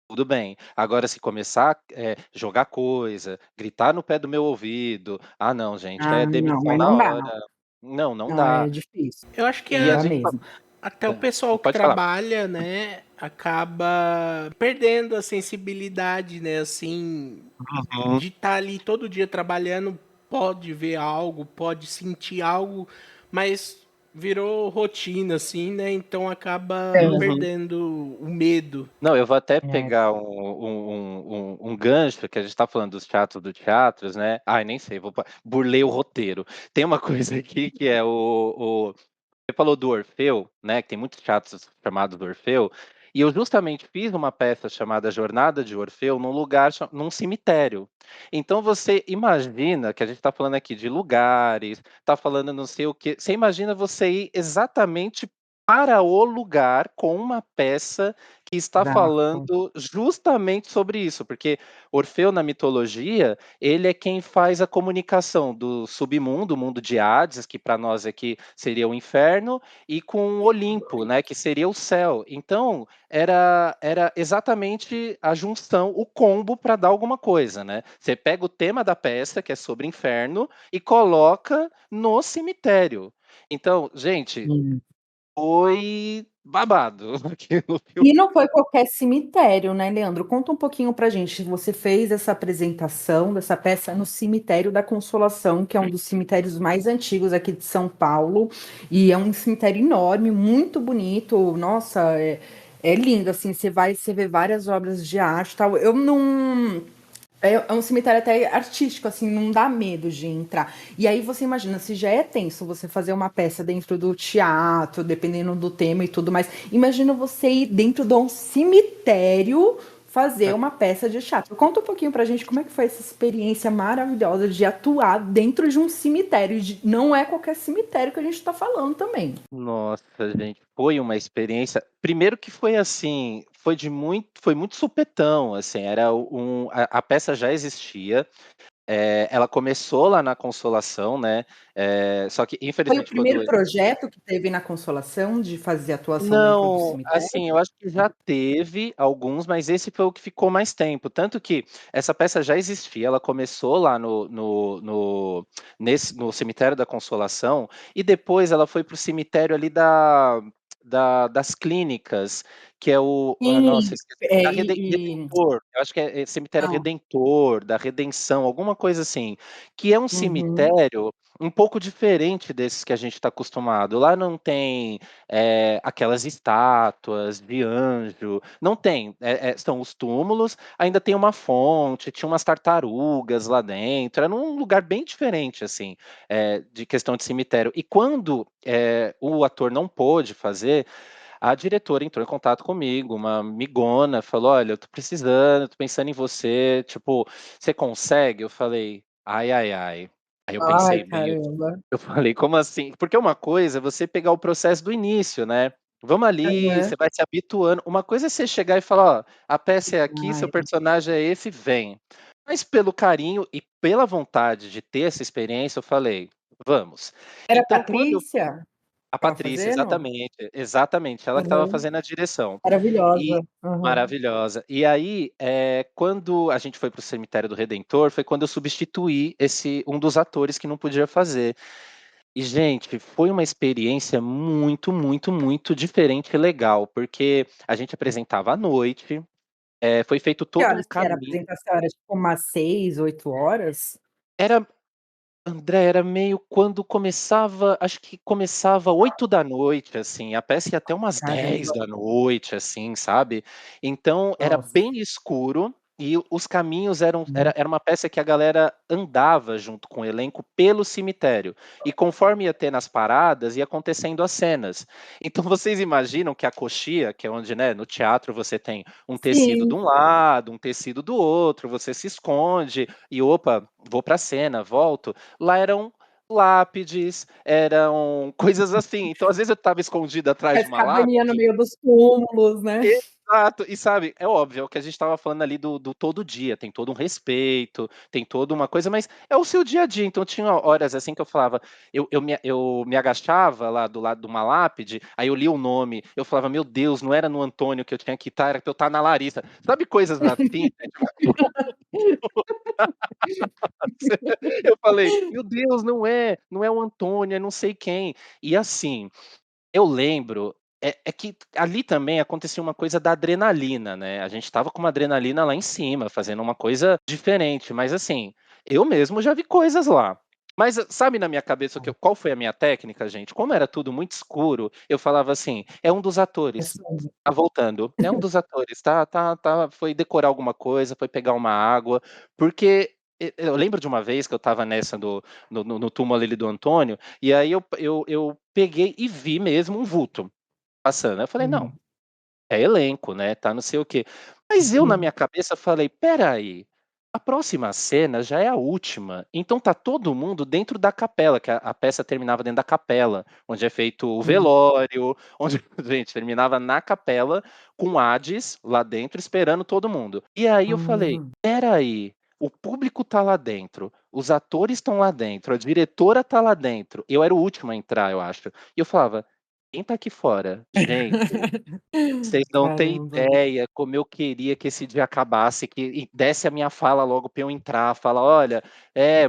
tudo bem. Agora, se começar jogar coisa, gritar no pé do meu ouvido, ah, não, gente, Ah, é não, demissão aí na não dá. hora. Não, não Não, dá. é difícil. Eu acho que Não E a dá gente. mesmo. até o pessoal que Pode falar. trabalha, né, acaba perdendo a sensibilidade, né, assim, Uhum. de estar ali todo dia trabalhando, pode ver algo, pode sentir algo, mas virou rotina, assim, né? Então acaba É, Uhum. perdendo o medo. Não, eu vou até é. pegar um gancho, que a gente está falando dos teatros do teatros, né? Ai, nem sei, burlei o roteiro. Tem uma coisa aqui que é você falou do Orfeu, né? Que tem muitos teatros chamados do Orfeu. E eu justamente fiz uma peça chamada Jornada de Orfeu num lugar, num cemitério. Então você imagina que a gente está falando aqui de lugares, está falando não sei o quê. Você imagina você ir exatamente para o lugar com uma peça que está Exato. falando justamente sobre isso, porque Orfeu na mitologia, ele é quem faz a comunicação do submundo, o mundo de Hades, que para nós aqui seria o inferno, e com o Olimpo, né, que seria o céu. Então, era exatamente a junção, o combo para dar alguma coisa, né? Você pega o tema da peça, que é sobre inferno, e coloca no cemitério. Então, gente, Hum. foi babado aquilo, viu? E não foi qualquer cemitério, né, Leandro? Conta um pouquinho pra gente. Você fez essa apresentação dessa peça no Cemitério da Consolação, que é um dos cemitérios mais antigos aqui de São Paulo, e é um cemitério enorme, muito bonito. Nossa, é lindo, assim, você vê várias obras de arte e tal. Eu não. É um cemitério até artístico, assim, não dá medo de entrar. E aí você imagina, se já é tenso você fazer uma peça dentro do teatro, dependendo do tema e tudo mais, imagina você ir dentro de um cemitério fazer uma peça de teatro. Conta um pouquinho pra gente como é que foi essa experiência maravilhosa de atuar dentro de um cemitério. Não é qualquer cemitério que a gente tá falando também. Nossa, gente, foi uma experiência. Primeiro que foi assim, foi muito supetão, assim, a peça já existia, ela começou lá na Consolação, né? Só que Foi o infelizmente primeiro quando projeto que teve na Consolação de fazer atuação dentro do não, cemitério? assim, eu acho que já teve alguns, mas esse foi o que ficou mais tempo. Tanto que essa peça já existia, ela começou lá no Cemitério da Consolação, e depois ela foi para o cemitério ali das Clínicas, que é nossa, Sim, esqueci, Redentor, eu acho que é Cemitério ah, Redentor, da Redenção, alguma coisa assim, que é um uhum. cemitério um pouco diferente desses que a gente está acostumado. Lá não tem aquelas estátuas de anjo, não tem, são os túmulos, ainda tem uma fonte, tinha umas tartarugas lá dentro, era um lugar bem diferente, assim, de questão de cemitério. E quando o ator não pôde fazer, a diretora entrou em contato comigo, uma amigona, falou: olha, eu tô precisando, tô pensando em você, tipo, você consegue? Eu falei, ai, ai, ai. Aí eu Ai, pensei bem, caramba. eu falei: "Como assim?" Porque uma coisa é você pegar o processo do início, né. Vamos ali, Aham. você vai se habituando. Uma coisa é você chegar e falar: "Ó, a peça é aqui, seu Ai, personagem é esse, vem". Mas pelo carinho e pela vontade de ter essa experiência, eu falei: "Vamos". Era a Então quando eu Patrícia a que estava Patrícia, fazendo? exatamente, exatamente, ela que estava Aham. fazendo a direção. E Maravilhosa. Aham. maravilhosa. E aí, quando a gente foi para o Cemitério do Redentor, foi quando eu substituí um dos atores que não podia fazer. E, gente, foi uma experiência muito, muito, muito diferente e legal, porque a gente apresentava à noite, foi feito Que todo um horas que era a caminho. apresentação? Era tipo umas 6, 8 horas? Era André, era meio quando começava, acho que começava 8 da noite, assim, a peça ia até umas dez Caramba, da noite, assim, sabe. Então era nossa. bem escuro e os caminhos eram Hum. era uma peça que a galera andava junto com o elenco pelo cemitério, e conforme ia ter nas paradas, ia acontecendo as cenas. Então vocês imaginam que a coxia, que é onde, né, no teatro você tem um tecido de Sim. um lado, um tecido do outro, você se esconde e: "Opa, vou pra cena, volto". Lá eram lápides, eram coisas assim. Então, às vezes, eu estava escondido atrás de Faz uma cabaninha no lápide. meio dos túmulos, né. Exato. E sabe, é óbvio, é o que a gente estava falando ali do todo dia, tem todo um respeito, tem toda uma coisa, mas é o seu dia a dia. Então tinha horas, assim, que eu falava, eu me agachava lá do lado de uma lápide, aí eu lia o nome, eu falava: "Meu Deus, não era no Antônio que eu tinha que estar, era pra eu estar na Larissa". Sabe coisas assim? Eu falei: "Meu Deus, não é o Antônio, é não sei quem". E assim, eu lembro, é que ali também acontecia uma coisa da adrenalina, né, a gente estava com uma adrenalina lá em cima, fazendo uma coisa diferente, mas assim, eu mesmo já vi coisas lá. Mas sabe, na minha cabeça qual foi a minha técnica, gente? Como era tudo muito escuro, eu falava assim: "É um dos É atores, sonho. tá voltando, é um dos atores, foi decorar alguma coisa, foi pegar uma água", porque eu lembro de uma vez que eu estava nessa no túmulo ali do Antônio, e aí eu peguei e vi mesmo um vulto passando. Aí eu falei: "Não, Uhum. é elenco, né, tá não sei o quê". Mas eu na minha Sim. cabeça falei: "Espera aí, a próxima cena já é a última, então tá todo mundo dentro da capela", que a peça terminava dentro da capela, onde é feito o Hum. velório, onde gente, terminava na capela, com Hades lá dentro esperando todo mundo. E aí eu falei: Hum. "Espera aí, o público tá lá dentro, os atores estão lá dentro, a diretora tá lá dentro", eu era o último a entrar, eu acho. E eu falava: "Quem tá aqui fora?". Gente, vocês não têm Caramba. ideia como eu queria que esse dia acabasse, que e desse a minha fala logo pra eu entrar, falar: "Olha,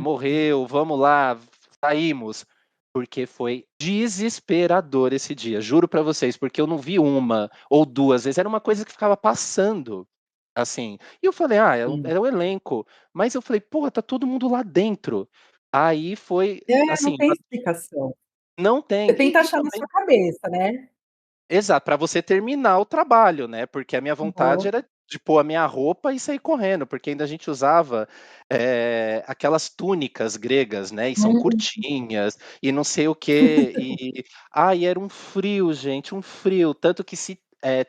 morreu, vamos lá, saímos". Porque foi desesperador esse dia, juro pra vocês, porque eu não vi uma ou 2 vezes, era uma coisa que ficava passando, assim. E eu falei: "Ah, Sim. é o elenco", mas eu falei: "Pô, tá todo mundo lá dentro". Aí foi, É, não assim, tem explicação. não tem. Você tenta E achar na também sua cabeça, né. exato, pra você terminar o trabalho, né, porque a minha vontade Aham. era de pôr a minha roupa e sair correndo, porque ainda a gente usava, aquelas túnicas gregas, né, e são Hum. curtinhas, e não sei o quê, ai, era um frio, gente, um frio, tanto que se,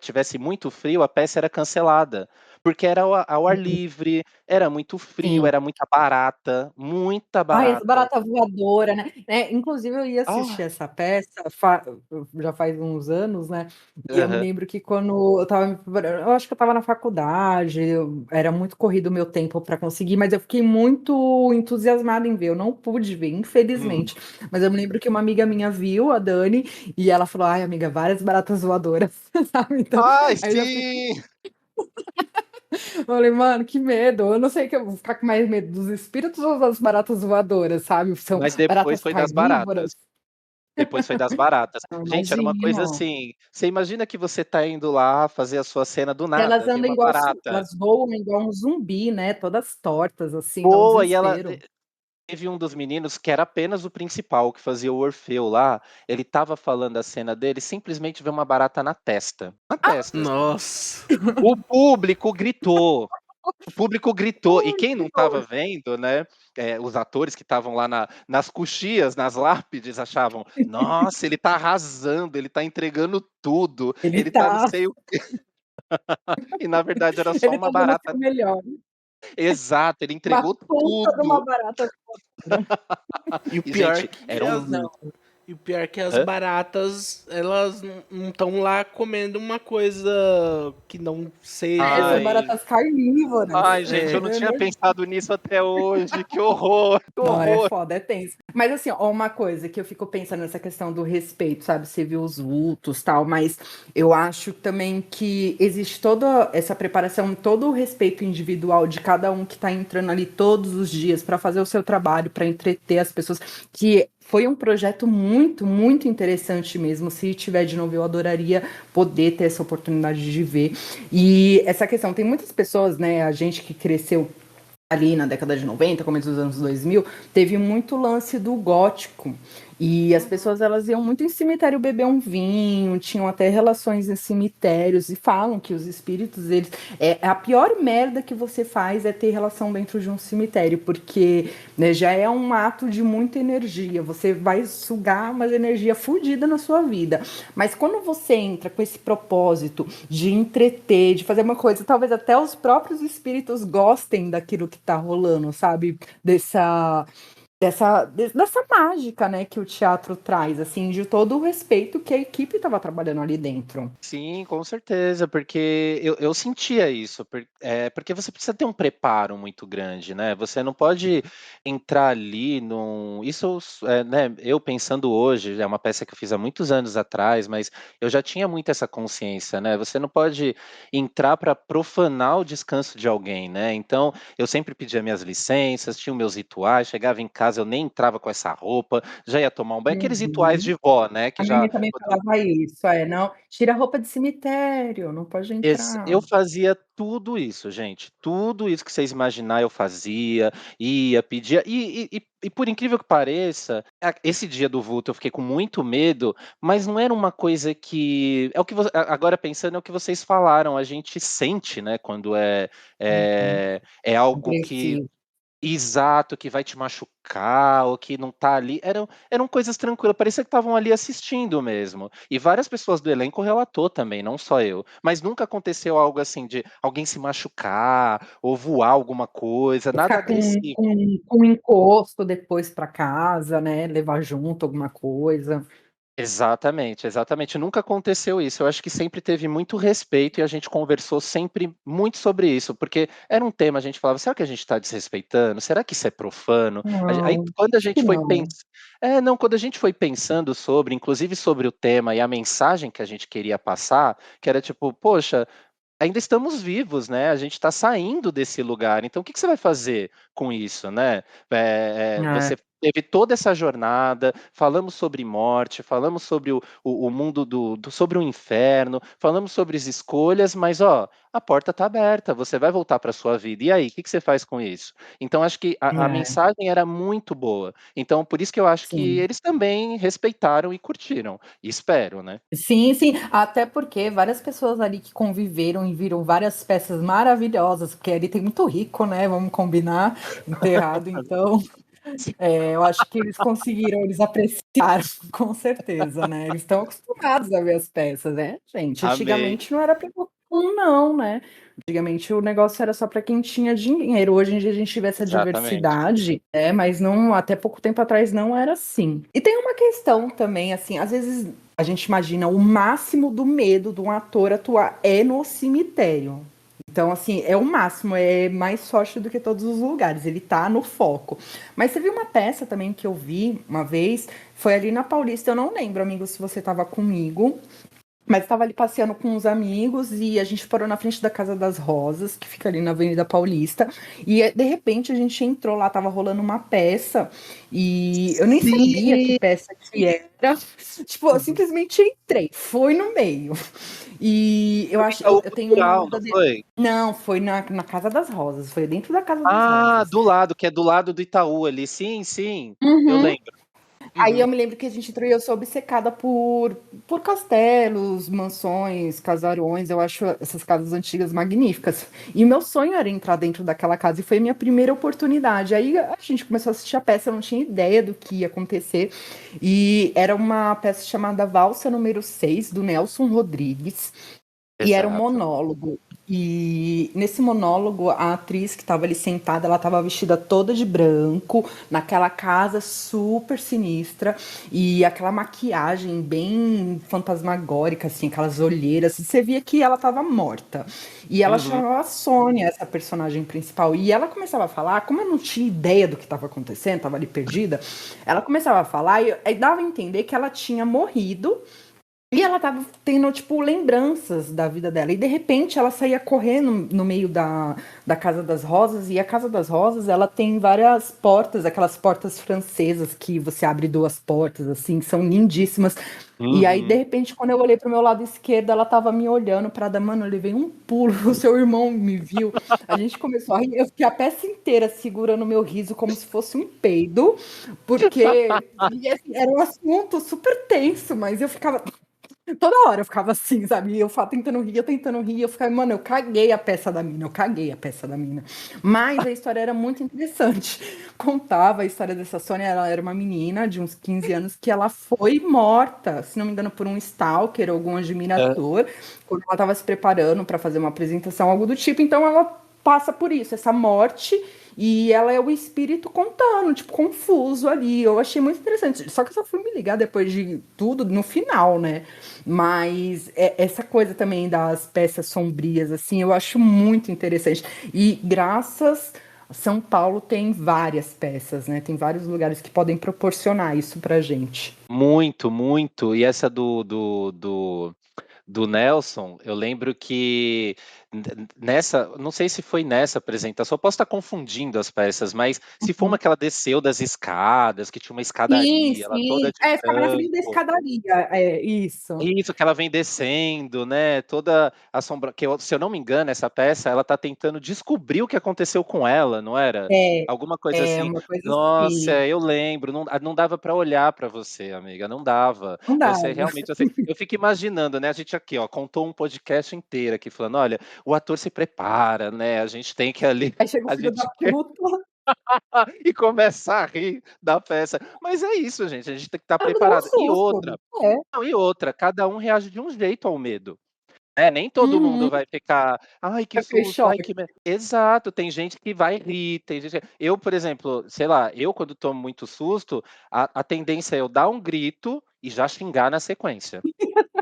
tivesse muito frio, a peça era cancelada, porque era ao ar livre, era muito frio, Sim. era muita barata, muita Ai, as barata. barata voadora, né, inclusive eu ia assistir Ah, essa peça já faz uns anos, né, e eu me aham. lembro que quando eu estava me preparando eu acho que eu estava na faculdade, era muito corrido o meu tempo para conseguir, mas eu fiquei muito entusiasmada em ver, eu não pude ver, Uhum. infelizmente, mas eu me lembro que uma amiga minha viu, a Dani, e ela falou: "Ai amiga, várias baratas voadoras", sabe, então, Ai, aí eu já fiquei sim! eu falei: "Mano, que medo, eu não sei que eu vou ficar com mais medo dos espíritos ou das baratas voadoras, sabe, são Mas depois baratas foi das carnívoras". baratas. Depois foi das baratas. Eu Gente, era uma coisa imagino. assim, você imagina que você tá indo lá fazer a sua cena, do Elas nada vem andam uma igual barata. elas voam igual um zumbi, né, todas tortas, assim, dá um Boa, e ela desespero. teve um dos meninos que era apenas o principal, que fazia o Orfeu lá, ele estava falando a cena dele, simplesmente veio uma barata na testa, assim. Nossa. O público gritou. O público gritou, e Ai, quem que não estava nojo. vendo, né, os atores que estavam lá nas coxias, nas lápides, achavam: "Nossa, ele tá arrasando, ele tá entregando tudo, Ele ele tá não tá sei o" e na verdade era só ele uma tá dando o barata. seu melhor. Exato, ele Uma entregou puta de uma tudo. barata voadora. E o E pior gente, que era as um Não. E o pior é que as baratas, elas não estão lá comendo uma coisa que não seja. São Ai, baratas carnívoras. ai, gente, eu não É, tinha pensado nisso até hoje. Que horror, que não, é horror. foda, é tenso. Mas assim, ó, uma coisa que eu fico pensando nessa questão do respeito, sabe? Você viu os vultos e tal, mas eu acho também que existe toda essa preparação, todo o respeito individual de cada um que tá entrando ali todos os dias para fazer o seu trabalho, para entreter as pessoas, que foi um projeto muito, muito interessante mesmo. Se tiver de novo, eu adoraria poder ter essa oportunidade de ver. E essa questão, tem muitas pessoas, né? A gente que cresceu ali na década de 90, começo dos anos 2000, teve muito lance do gótico. E as pessoas elas iam muito em cemitério beber um vinho, tinham até relações em cemitérios e falam que os espíritos, eles a pior merda que você faz é ter relação dentro de um cemitério, porque né, já é um ato de muita energia. Você vai sugar uma energia fodida na sua vida. Mas quando você entra com esse propósito de entreter, de fazer uma coisa, talvez até os próprios espíritos gostem daquilo que tá rolando, sabe? Dessa mágica, né, que o teatro traz, assim, de todo o respeito que a equipe estava trabalhando ali dentro. Sim, com certeza, porque eu sentia isso, porque você precisa ter um preparo muito grande, né? Você não pode entrar ali num. Isso, né? Eu pensando hoje, é uma peça que eu fiz há muitos anos atrás, mas eu já tinha muito essa consciência, né? Você não pode entrar para profanar o descanso de alguém, né? Então, eu sempre pedia minhas licenças, tinha os meus rituais, chegava em casa, eu nem entrava com essa roupa, já ia tomar um banho, aqueles rituais Uhum. de vó, né? A Que minha já mãe também falava isso, não, tira a roupa de cemitério, não pode Eu entrar. fazia tudo isso, gente. Tudo isso que vocês imaginar eu fazia, ia, pedia. E por incrível que pareça, esse dia do vulto eu fiquei com muito medo, mas não era uma coisa que. É o que agora pensando, é o que vocês falaram, a gente sente, né, quando Uhum. é algo que Agressivo. exato, que vai te machucar ou que não tá ali. Eram coisas tranquilas, parecia que estavam ali assistindo mesmo. E várias pessoas do elenco relatou também, não só eu. Mas nunca aconteceu algo assim de alguém se machucar ou voar alguma coisa, nada Ficar agressivo. com encosto depois para casa, né? Levar junto alguma coisa. Exatamente, exatamente. Nunca aconteceu isso. Eu acho que sempre teve muito respeito e a gente conversou sempre muito sobre isso, porque era um tema, a gente falava, será que a gente está desrespeitando? Será que isso é profano? Aí Não, quando a acho que gente foi não. pensando, não, quando a gente foi pensando sobre, inclusive sobre o tema e a mensagem que a gente queria passar, que era tipo, poxa, ainda estamos vivos, né? A gente está saindo desse lugar. Então, o que que você vai fazer com isso, né? É, Você teve toda essa jornada, falamos sobre morte, falamos sobre o mundo sobre o inferno, falamos sobre as escolhas, mas ó, a porta está aberta, você vai voltar para a sua vida. E aí, o que que você faz com isso? Então, acho que a é, mensagem era muito boa. Então, por isso que eu acho que sim. eles também respeitaram e curtiram. Espero, né? Sim, sim, até porque várias pessoas ali que conviveram e viram várias peças maravilhosas, porque ali tem muito rico, né? Vamos combinar, enterrado, então eu acho que eles conseguiram, eles apreciaram, com certeza, né? Eles estão acostumados a ver as peças, né, gente? Amei. Antigamente não era para qualquer um, não, né? Antigamente o negócio era só para quem tinha dinheiro. Hoje em dia a gente tiver essa Exatamente. diversidade, né? Mas não, até pouco tempo atrás não era assim. E tem uma questão também, assim, às vezes a gente imagina o máximo do medo de um ator atuar é no cemitério. Então, assim, é o máximo, é mais forte do que todos os lugares, ele tá no foco. Mas teve uma peça também que eu vi uma vez, foi ali na Paulista, eu não lembro, amigo, se você tava comigo, mas estava ali passeando com uns amigos e a gente parou na frente da Casa das Rosas, que fica ali na Avenida Paulista, e de repente a gente entrou lá, tava rolando uma peça, e eu nem sabia que Sim. peça que era. Tipo, eu simplesmente entrei, foi no meio. E eu Foi no acho, Itaú eu tenho uma Cultural, não verdadeira. foi? Não, foi na Casa das Rosas, foi dentro da Casa das Ah, Rosas. do lado, que é do lado do Itaú ali. Sim, sim, eu Uhum. lembro. Aí Uhum. eu me lembro que a gente entrou e eu sou obcecada por castelos, mansões, casarões. Eu acho essas casas antigas magníficas. E o meu sonho era entrar dentro daquela casa e foi a minha primeira oportunidade. Aí a gente começou a assistir a peça, eu não tinha ideia do que ia acontecer. E era uma peça chamada Valsa número 6 do Nelson Rodrigues. E era um Exato. monólogo. E nesse monólogo, a atriz que estava ali sentada, ela estava vestida toda de branco, naquela casa super sinistra, e aquela maquiagem bem fantasmagórica, assim, aquelas olheiras. Você via que ela estava morta. E ela Uhum. chamava Sônia, essa personagem principal. E ela começava a falar, como eu não tinha ideia do que estava acontecendo, estava ali perdida, ela começava a falar e aí dava a entender que ela tinha morrido e ela tava tendo, tipo, lembranças da vida dela. E de repente ela saía correndo no meio da Casa das Rosas. E a Casa das Rosas, ela tem várias portas, aquelas portas francesas que você abre duas portas, assim, que são lindíssimas. E aí, de Uhum. repente, quando eu olhei pro meu lado esquerdo, ela tava me olhando pra dar, mano, eu levei um pulo, o seu irmão me viu. A gente começou a rir, eu fiquei a peça inteira segurando o meu riso como se fosse um peido, porque e, assim, era um assunto super tenso, mas eu ficava toda hora eu ficava assim, sabe? Eu ficava tentando rir, eu ficava, mano, eu caguei a peça da mina, eu caguei a peça da mina. Mas a história era muito interessante. Contava a história dessa Sônia, ela era uma menina de uns 15 anos que ela foi morta, se não me engano, por um stalker ou algum É, admirador, quando ela estava se preparando para fazer uma apresentação, algo do tipo. Então ela passa por isso, essa morte, e ela é o espírito contando, tipo, confuso ali. Eu achei muito interessante. Só que eu só fui me ligar depois de tudo no final, né? Mas essa coisa também das peças sombrias, assim, eu acho muito interessante. E graças a São Paulo tem várias peças, né? Tem vários lugares que podem proporcionar isso pra gente. muito, muito. E essa do Nelson, eu lembro que nessa, não sei se foi nessa apresentação, eu posso estar confundindo as peças, mas se for uma Uhum. que ela desceu das escadas, que tinha uma Sim, escadaria, ela toda sim. de Ficava na frente da branco. escadaria. É, isso. Isso, que ela vem descendo, né, toda assombra que eu se eu não me engano, essa peça, ela tá tentando descobrir o que aconteceu com ela, não era? É, Alguma coisa é assim. uma coisa assim. Nossa, eu lembro, não dava pra olhar pra você, amiga, não dava. Não dá. Você realmente, assim, eu fico imaginando, né, a gente aqui, ó, contou um podcast inteiro aqui falando: "Olha, o ator se prepara, né, a gente tem que ali Aí chega o a filho da gente quer", puta. e começa a rir da peça. Mas é isso, gente, a gente tem que estar Ela deu um preparado. E susto. outra É. não, e outra, cada um reage de um jeito ao medo. É, nem todo mundo Uhum. vai ficar: "Ai, que Eu fiquei em susto, ai, choque. que me", exato, tem gente que vai rir, tem gente eu, por exemplo, sei lá, eu quando tomo muito susto, a tendência é eu dar um grito e já xingar na sequência.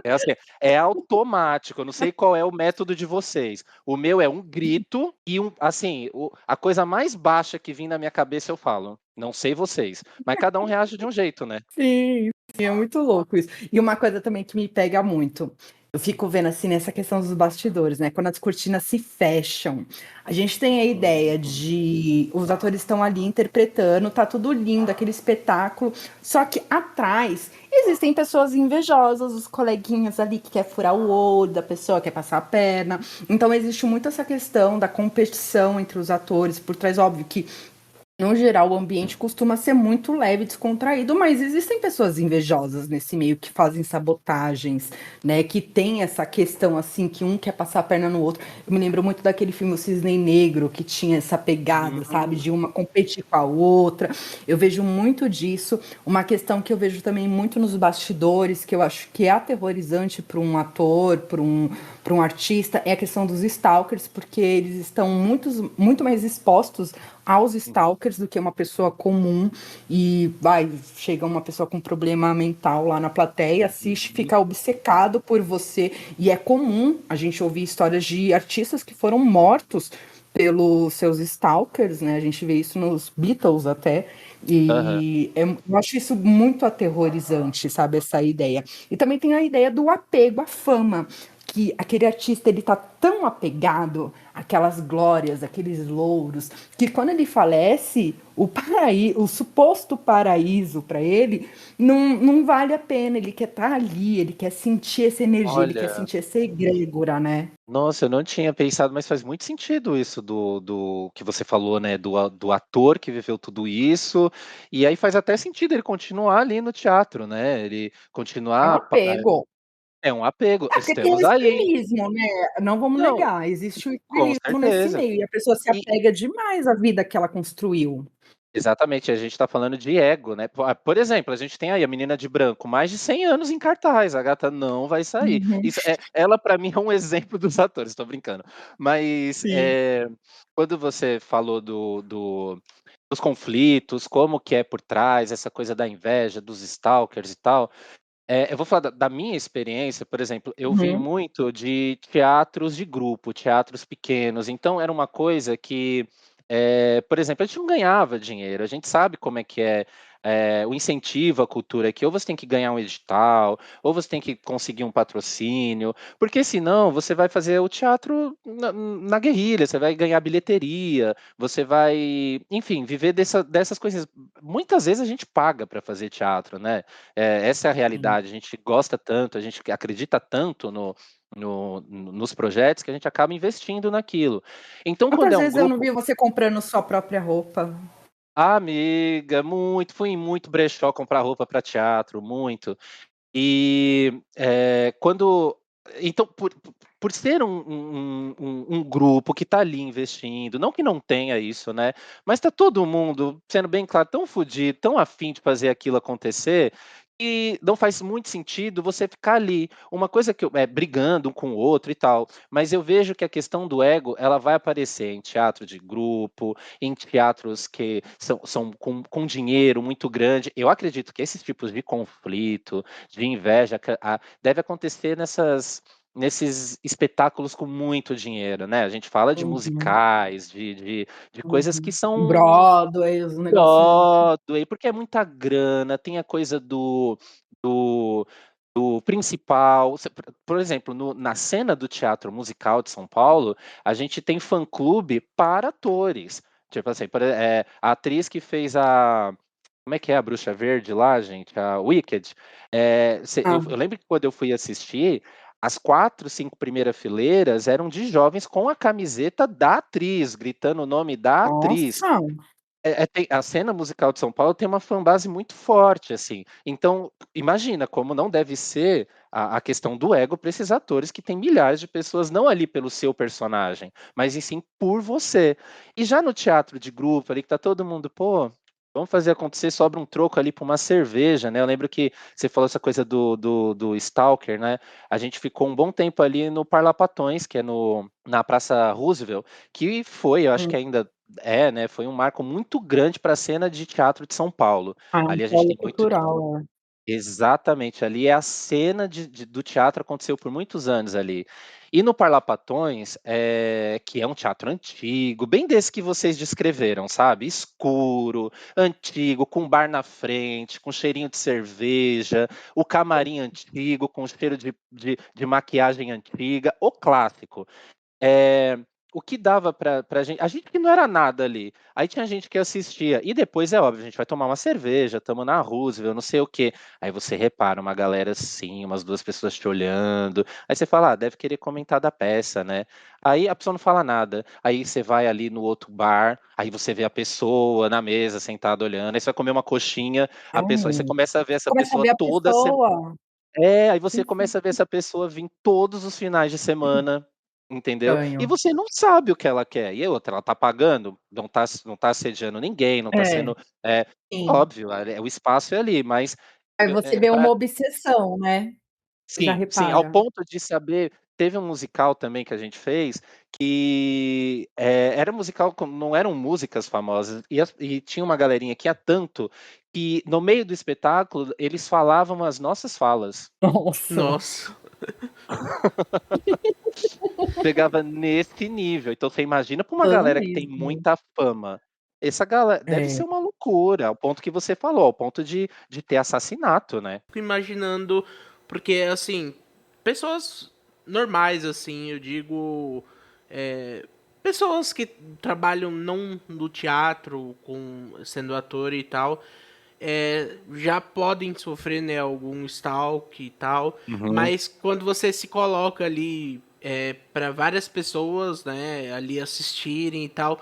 É assim, é automático, eu não sei qual é o método de vocês. O meu é um grito e assim, a coisa mais baixa que vem na minha cabeça eu falo. Não sei vocês, mas cada um reage de um jeito, né. Sim, sim, é muito louco isso. E uma coisa também que me pega muito, eu fico vendo assim nessa questão dos bastidores, né? Quando as cortinas se fecham, a gente tem a ideia de os atores estão ali interpretando, tá tudo lindo, aquele espetáculo, só que atrás existem pessoas invejosas, os coleguinhas ali que quer furar o olho da pessoa, quer passar a perna. Então existe muito essa questão da competição entre os atores, por trás, óbvio que no geral, o ambiente costuma ser muito leve, descontraído, mas existem pessoas invejosas nesse meio que fazem sabotagens, né? Que tem essa questão assim que um quer passar a perna no outro. Eu me lembro muito daquele filme O Cisne Negro, que tinha essa pegada, sabe, Hum. de uma competir com a outra. Eu vejo muito disso. Uma questão que eu vejo também muito nos bastidores, que eu acho que é aterrorizante para um ator, para um artista, é a questão dos stalkers, porque eles estão muito mais expostos aos stalkers do que uma pessoa comum e vai, chega uma pessoa com problema mental lá na plateia, assiste, Uhum. fica obcecado por você e é comum a gente ouvir histórias de artistas que foram mortos pelos seus stalkers, né? A gente vê isso nos Beatles até. Aham. Eu acho isso muito aterrorizante, sabe, essa ideia. E também tem a ideia do apego à fama, que aquele artista ele tá tão apegado àquelas glórias, aqueles louros, que quando ele falece, o suposto paraíso para ele não vale a pena. Ele quer estar ali, ele quer sentir essa energia, ele quer Olha, sentir essa egrégora, né? nossa, eu não tinha pensado, mas faz muito sentido isso do que você falou, né, do ator que viveu tudo isso, e aí faz até sentido ele continuar ali no teatro, né, ele É um continuar apego. é um apego, É porque tem o estamos aí. extremismo, né? Não vamos Não, negar, existe o com extremismo nesse certeza. meio e a pessoa se E apega demais à vida que ela construiu. Exatamente, a gente tá falando de ego, né. Por exemplo, a gente tem aí a Menina de Branco, mais de 100 anos em cartaz, a gata não vai sair. Uhum, Isso ela para mim é um exemplo dos atores, tô brincando. Mas, sim. quando você falou dos conflitos, como que é por trás, essa coisa da inveja, dos stalkers e tal, eu vou falar da minha experiência, por exemplo, eu vim Uhum, muito de teatros de grupo, teatros pequenos, então era uma coisa que, por exemplo, a gente não ganhava dinheiro, a gente sabe como é que é, o incentivo à cultura aqui, ou você tem que ganhar um edital, ou você tem que conseguir um patrocínio, porque senão você vai fazer o teatro na guerrilha, você vai ganhar bilheteria, você vai, enfim, viver dessas coisas. Muitas vezes a gente paga para fazer teatro, né? Essa é a sim. realidade. A gente gosta tanto, a gente acredita tanto nos projetos que a gente acaba investindo naquilo. Então, quando Quantas é um vezes eu não grupo, vi você comprando sua própria roupa? amiga, muito, fui em muito brechó comprar roupa para teatro, muito. E quando. Então, por ser um grupo que está ali investindo, não que não tenha isso, né? Mas está todo mundo, sendo bem claro, tão fodido, tão afim de fazer aquilo acontecer, que não faz muito sentido você ficar ali. Uma coisa que brigando um com o outro e tal. Mas eu vejo que a questão do ego ela vai aparecer em teatro de grupo, em teatros que são com dinheiro muito grande. Eu acredito que esses tipos de conflito de inveja, deve acontecer nesses espetáculos com muito dinheiro, né? A gente fala de Uhum, musicais, de coisas que uhum. são Broadway, os negocinhos. Broadway, porque é muita grana, tem a coisa do, do principal. Por exemplo, na cena do teatro musical de São Paulo, a gente tem fã-clube para atores. Tipo assim, a atriz que fez a. Como é que é a Bruxa Verde lá, gente? A Wicked. Ah, Eu lembro que quando eu fui assistir, as 4, 5 primeiras fileiras eram de jovens com a camiseta da atriz, gritando o nome da atriz. nossa! A cena musical de São Paulo tem uma fanbase muito forte, assim. Então, imagina como não deve ser a questão do ego para esses atores que têm milhares de pessoas, não ali pelo seu personagem, mas e sim por você. E já no teatro de grupo, ali que tá todo mundo, pô, vamos fazer acontecer, sobra um troco ali para uma cerveja, né? Eu lembro que você falou essa coisa do Stalker, né? A gente ficou um bom tempo ali no Parlapatões, que é na Praça Roosevelt, que foi, eu acho que Hum. ainda né, foi um marco muito grande para a cena de teatro de São Paulo. Ah, um Ali a gente polo tem muito cultural, é. exatamente, ali é a cena do teatro, aconteceu por muitos anos ali. E no Parlapatões, que é um teatro antigo, bem desse que vocês descreveram, sabe? Escuro, antigo, com bar na frente, com cheirinho de cerveja, o camarim antigo, com cheiro de maquiagem antiga, o clássico. Eh, o que dava pra gente, a gente que não era nada ali, aí tinha gente que assistia, e depois é óbvio, a gente vai tomar uma cerveja, estamos na Roosevelt, não sei o quê, aí você repara uma galera assim, umas 2 pessoas te olhando, aí você fala: "Ah, deve querer comentar da peça, né". Aí a pessoa não fala nada, aí você vai ali no outro bar, aí você vê a pessoa na mesa sentada olhando, aí você vai comer uma coxinha, a pessoa aí você Ai, começa a ver essa começa a pessoa ver a toda se pessoa. aí você Que começa a ver essa pessoa vir todos os finais de semana, entendeu? E estranho. você não sabe o que ela quer. E outra, ela tá pagando, não tá assediando ninguém, não tá É, sendo, é sim. óbvio, o espaço é ali, mas, Aí você vê uma pra obsessão, né, já sim, sim, ao repara. ponto de saber teve um musical também que a gente fez, que, era musical não eram músicas famosas, e tinha uma galerinha que ia tanto, que no meio do espetáculo eles falavam as nossas falas. Nossa, Nossa. Chegava nesse nível. Então você imagina para uma fã galera que tem mesmo. muita fama. Essa galera deve É. ser uma loucura, ao ponto que você falou, ao ponto de ter assassinato, né. Fico imaginando, porque assim, pessoas normais, assim, eu digo, é, pessoas que trabalham não no teatro, sendo ator e tal, já podem sofrer, né, algum stalk e tal, Uhum. mas quando você se coloca ali para várias pessoas, né, ali assistirem e tal,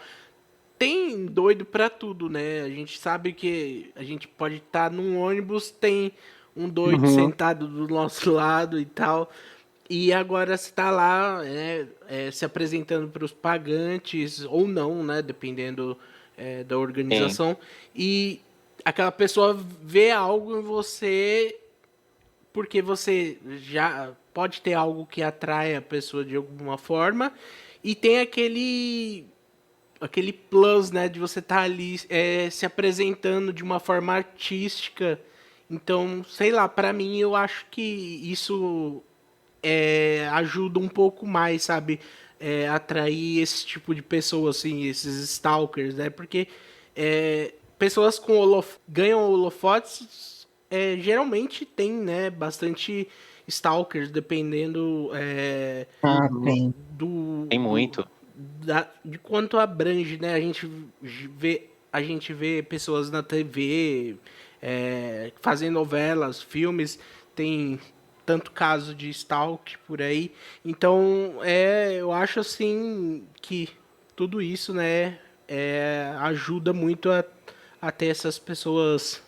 tem doido pra tudo, né? A gente sabe que a gente pode estar num ônibus, tem um doido Uhum. sentado do nosso lado e tal. E agora você tá lá, se apresentando para os pagantes, ou não, né? Dependendo da Sim. organização, e aquela pessoa vê algo em você porque você já pode ter algo que atrai a pessoa de alguma forma, e tem aquele plus, né, de você estar ali se apresentando de uma forma artística. Então, sei lá, pra mim eu acho que isso ajuda um pouco mais, sabe? Atrair esse tipo de pessoa, assim, esses stalkers, né? Porque pessoas com ganham holofotes geralmente tem, né? Bastante stalkers, dependendo Ah, Uhum. tem. do, Tem do muito. de quanto abrange, né? A gente vê pessoas na TV fazendo novelas, filmes, tem tanto caso de stalk por aí. Então, eu acho assim que tudo isso, né, ajuda muito a ter essas pessoas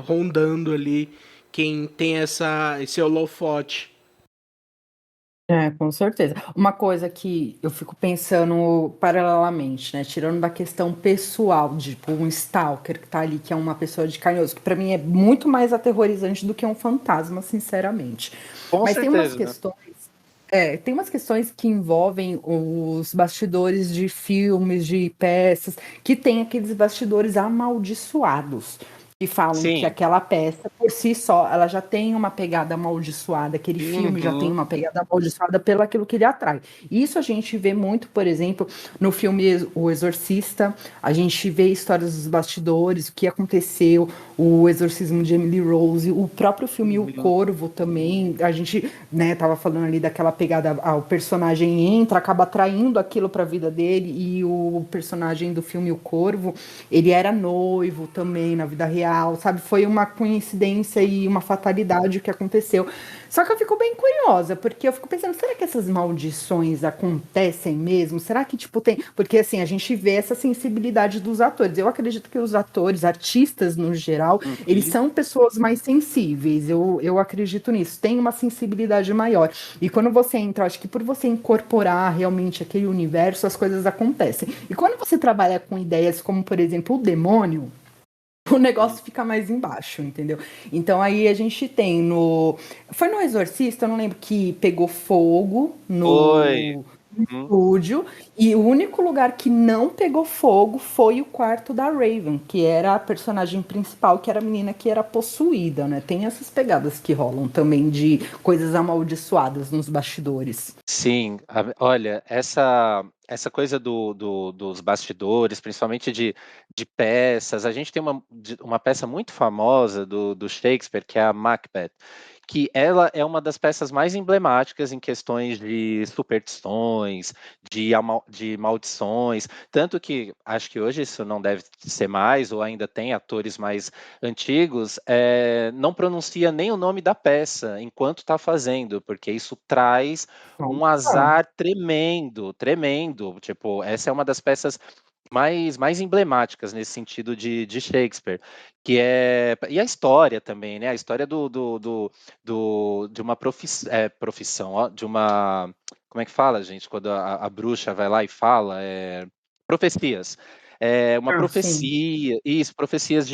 rondando ali quem tem esse holofote. É, com certeza. Uma coisa que eu fico pensando paralelamente, né? Tirando da questão pessoal, de tipo, um stalker que tá ali, que é uma pessoa de carne e osso, que pra mim é muito mais aterrorizante do que um fantasma, sinceramente. Com Mas certeza. tem umas questões que envolvem os bastidores de filmes, de peças, que tem aqueles bastidores amaldiçoados. Que falam que Sim. aquela peça, por si só, ela já tem uma pegada amaldiçoada, aquele filme já tem Uhum. uma pegada amaldiçoada pelo aquilo que ele atrai. Isso a gente vê muito, por exemplo, no filme O Exorcista, a gente vê histórias dos bastidores, o que aconteceu, o exorcismo de Emily Rose, o próprio filme O Uhum. Corvo também, a gente, né, tava falando ali daquela pegada, o personagem entra, acaba atraindo aquilo para a vida dele, e o personagem do filme O Corvo, ele era noivo também na vida real, sabe? Foi uma coincidência e uma fatalidade que aconteceu. Só que eu fico bem curiosa, porque eu fico pensando, será que essas maldições acontecem mesmo? Será que, tipo, tem. Porque, assim, a gente vê essa sensibilidade dos atores. Eu acredito que os atores, artistas no geral, eles Uhum. são pessoas mais sensíveis. Eu acredito nisso. Tem uma sensibilidade maior. E quando você entra, acho que por você incorporar realmente aquele universo, as coisas acontecem. E quando você trabalha com ideias como, por exemplo, o demônio, o negócio fica mais embaixo, entendeu? Então aí a gente tem no. Foi no Exorcista, eu não lembro, que pegou fogo Foi. no Uhum. estúdio, e o único lugar que não pegou fogo foi o quarto da Raven, que era a personagem principal, que era a menina que era possuída, né? Tem essas pegadas que rolam também de coisas amaldiçoadas nos bastidores. Sim, olha, essa coisa dos bastidores, principalmente de peças, a gente tem uma peça muito famosa do Shakespeare, que é a Macbeth, que ela é uma das peças mais emblemáticas em questões de superstições, de maldições, tanto que acho que hoje isso não deve ser mais, ou ainda tem atores mais antigos, não pronuncia nem o nome da peça enquanto está fazendo, porque isso traz um Nossa, azar tremendo, tremendo. Tipo, essa é uma das peças mais emblemáticas nesse sentido de Shakespeare, que é e a história também, né? A história de uma profissão, ó, de uma como é que fala, gente, quando a bruxa vai lá e fala, profecias. É uma sim. profecia, isso, profecias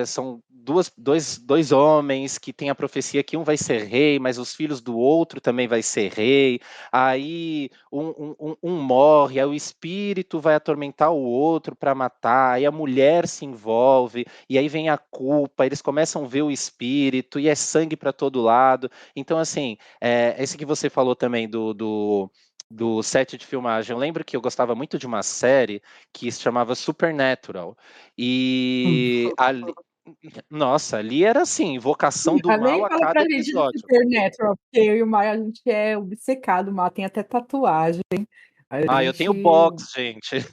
são dois homens que têm a profecia que um vai ser rei, mas os filhos do outro também vai ser rei. Aí um morre, aí o espírito vai atormentar o outro para matar, aí a mulher se envolve, e aí vem a culpa, eles começam a ver o espírito, e é sangue para todo lado. Então, assim, esse que você falou também do set de filmagem, eu lembro que eu gostava muito de uma série que se chamava Supernatural, e ali, nossa, ali era assim, invocação do mal Nem a fala pra cada gente de episódio. Supernatural, porque eu e o Maia, a gente é obcecado, o Maia tem até tatuagem. A Ah, eu tenho gente. box, gente,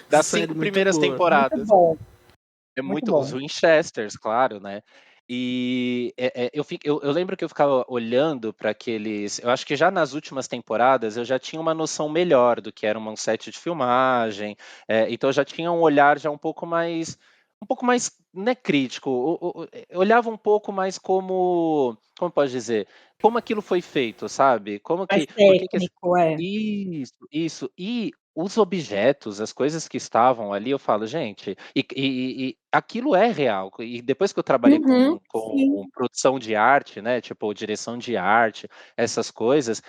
das Série 5 muito primeiras boa. Muito temporadas. bom, É muito muito os bom. Winchesters, claro, né. E, eu lembro que eu ficava olhando para aqueles, eu acho que já nas últimas temporadas eu já tinha uma noção melhor do que era um set de filmagem, então eu já tinha um olhar já um pouco mais, né, crítico, eu olhava um pouco mais como pode dizer, como aquilo foi feito, sabe, como Mais que por que que esse técnico, é. isso, isso. E os objetos, as coisas que estavam ali, eu falo: "Gente", e aquilo é real. E depois que eu trabalhei Uhum, com sim. produção de arte, né, tipo direção de arte, essas coisas,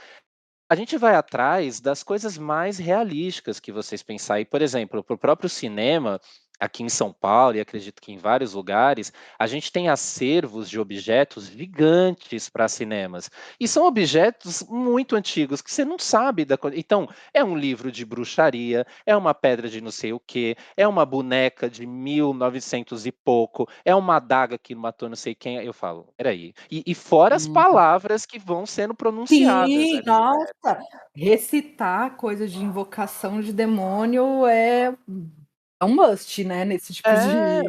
a gente vai atrás das coisas mais realísticas que vocês pensarem. Por exemplo, para o próprio cinema, aqui em São Paulo, e acredito que em vários lugares, a gente tem acervos de objetos gigantes para cinemas. E são objetos muito antigos que você não sabe da coisa. Então, é um livro de bruxaria, é uma pedra de não sei o quê, é uma boneca de 1900 e pouco, é uma adaga que matou não sei quem. Eu falo, peraí. E fora as Hum. palavras que vão sendo pronunciadas Sim, ali, né? nossa, recitar coisas de invocação de demônio é um must, né, nesse tipo É,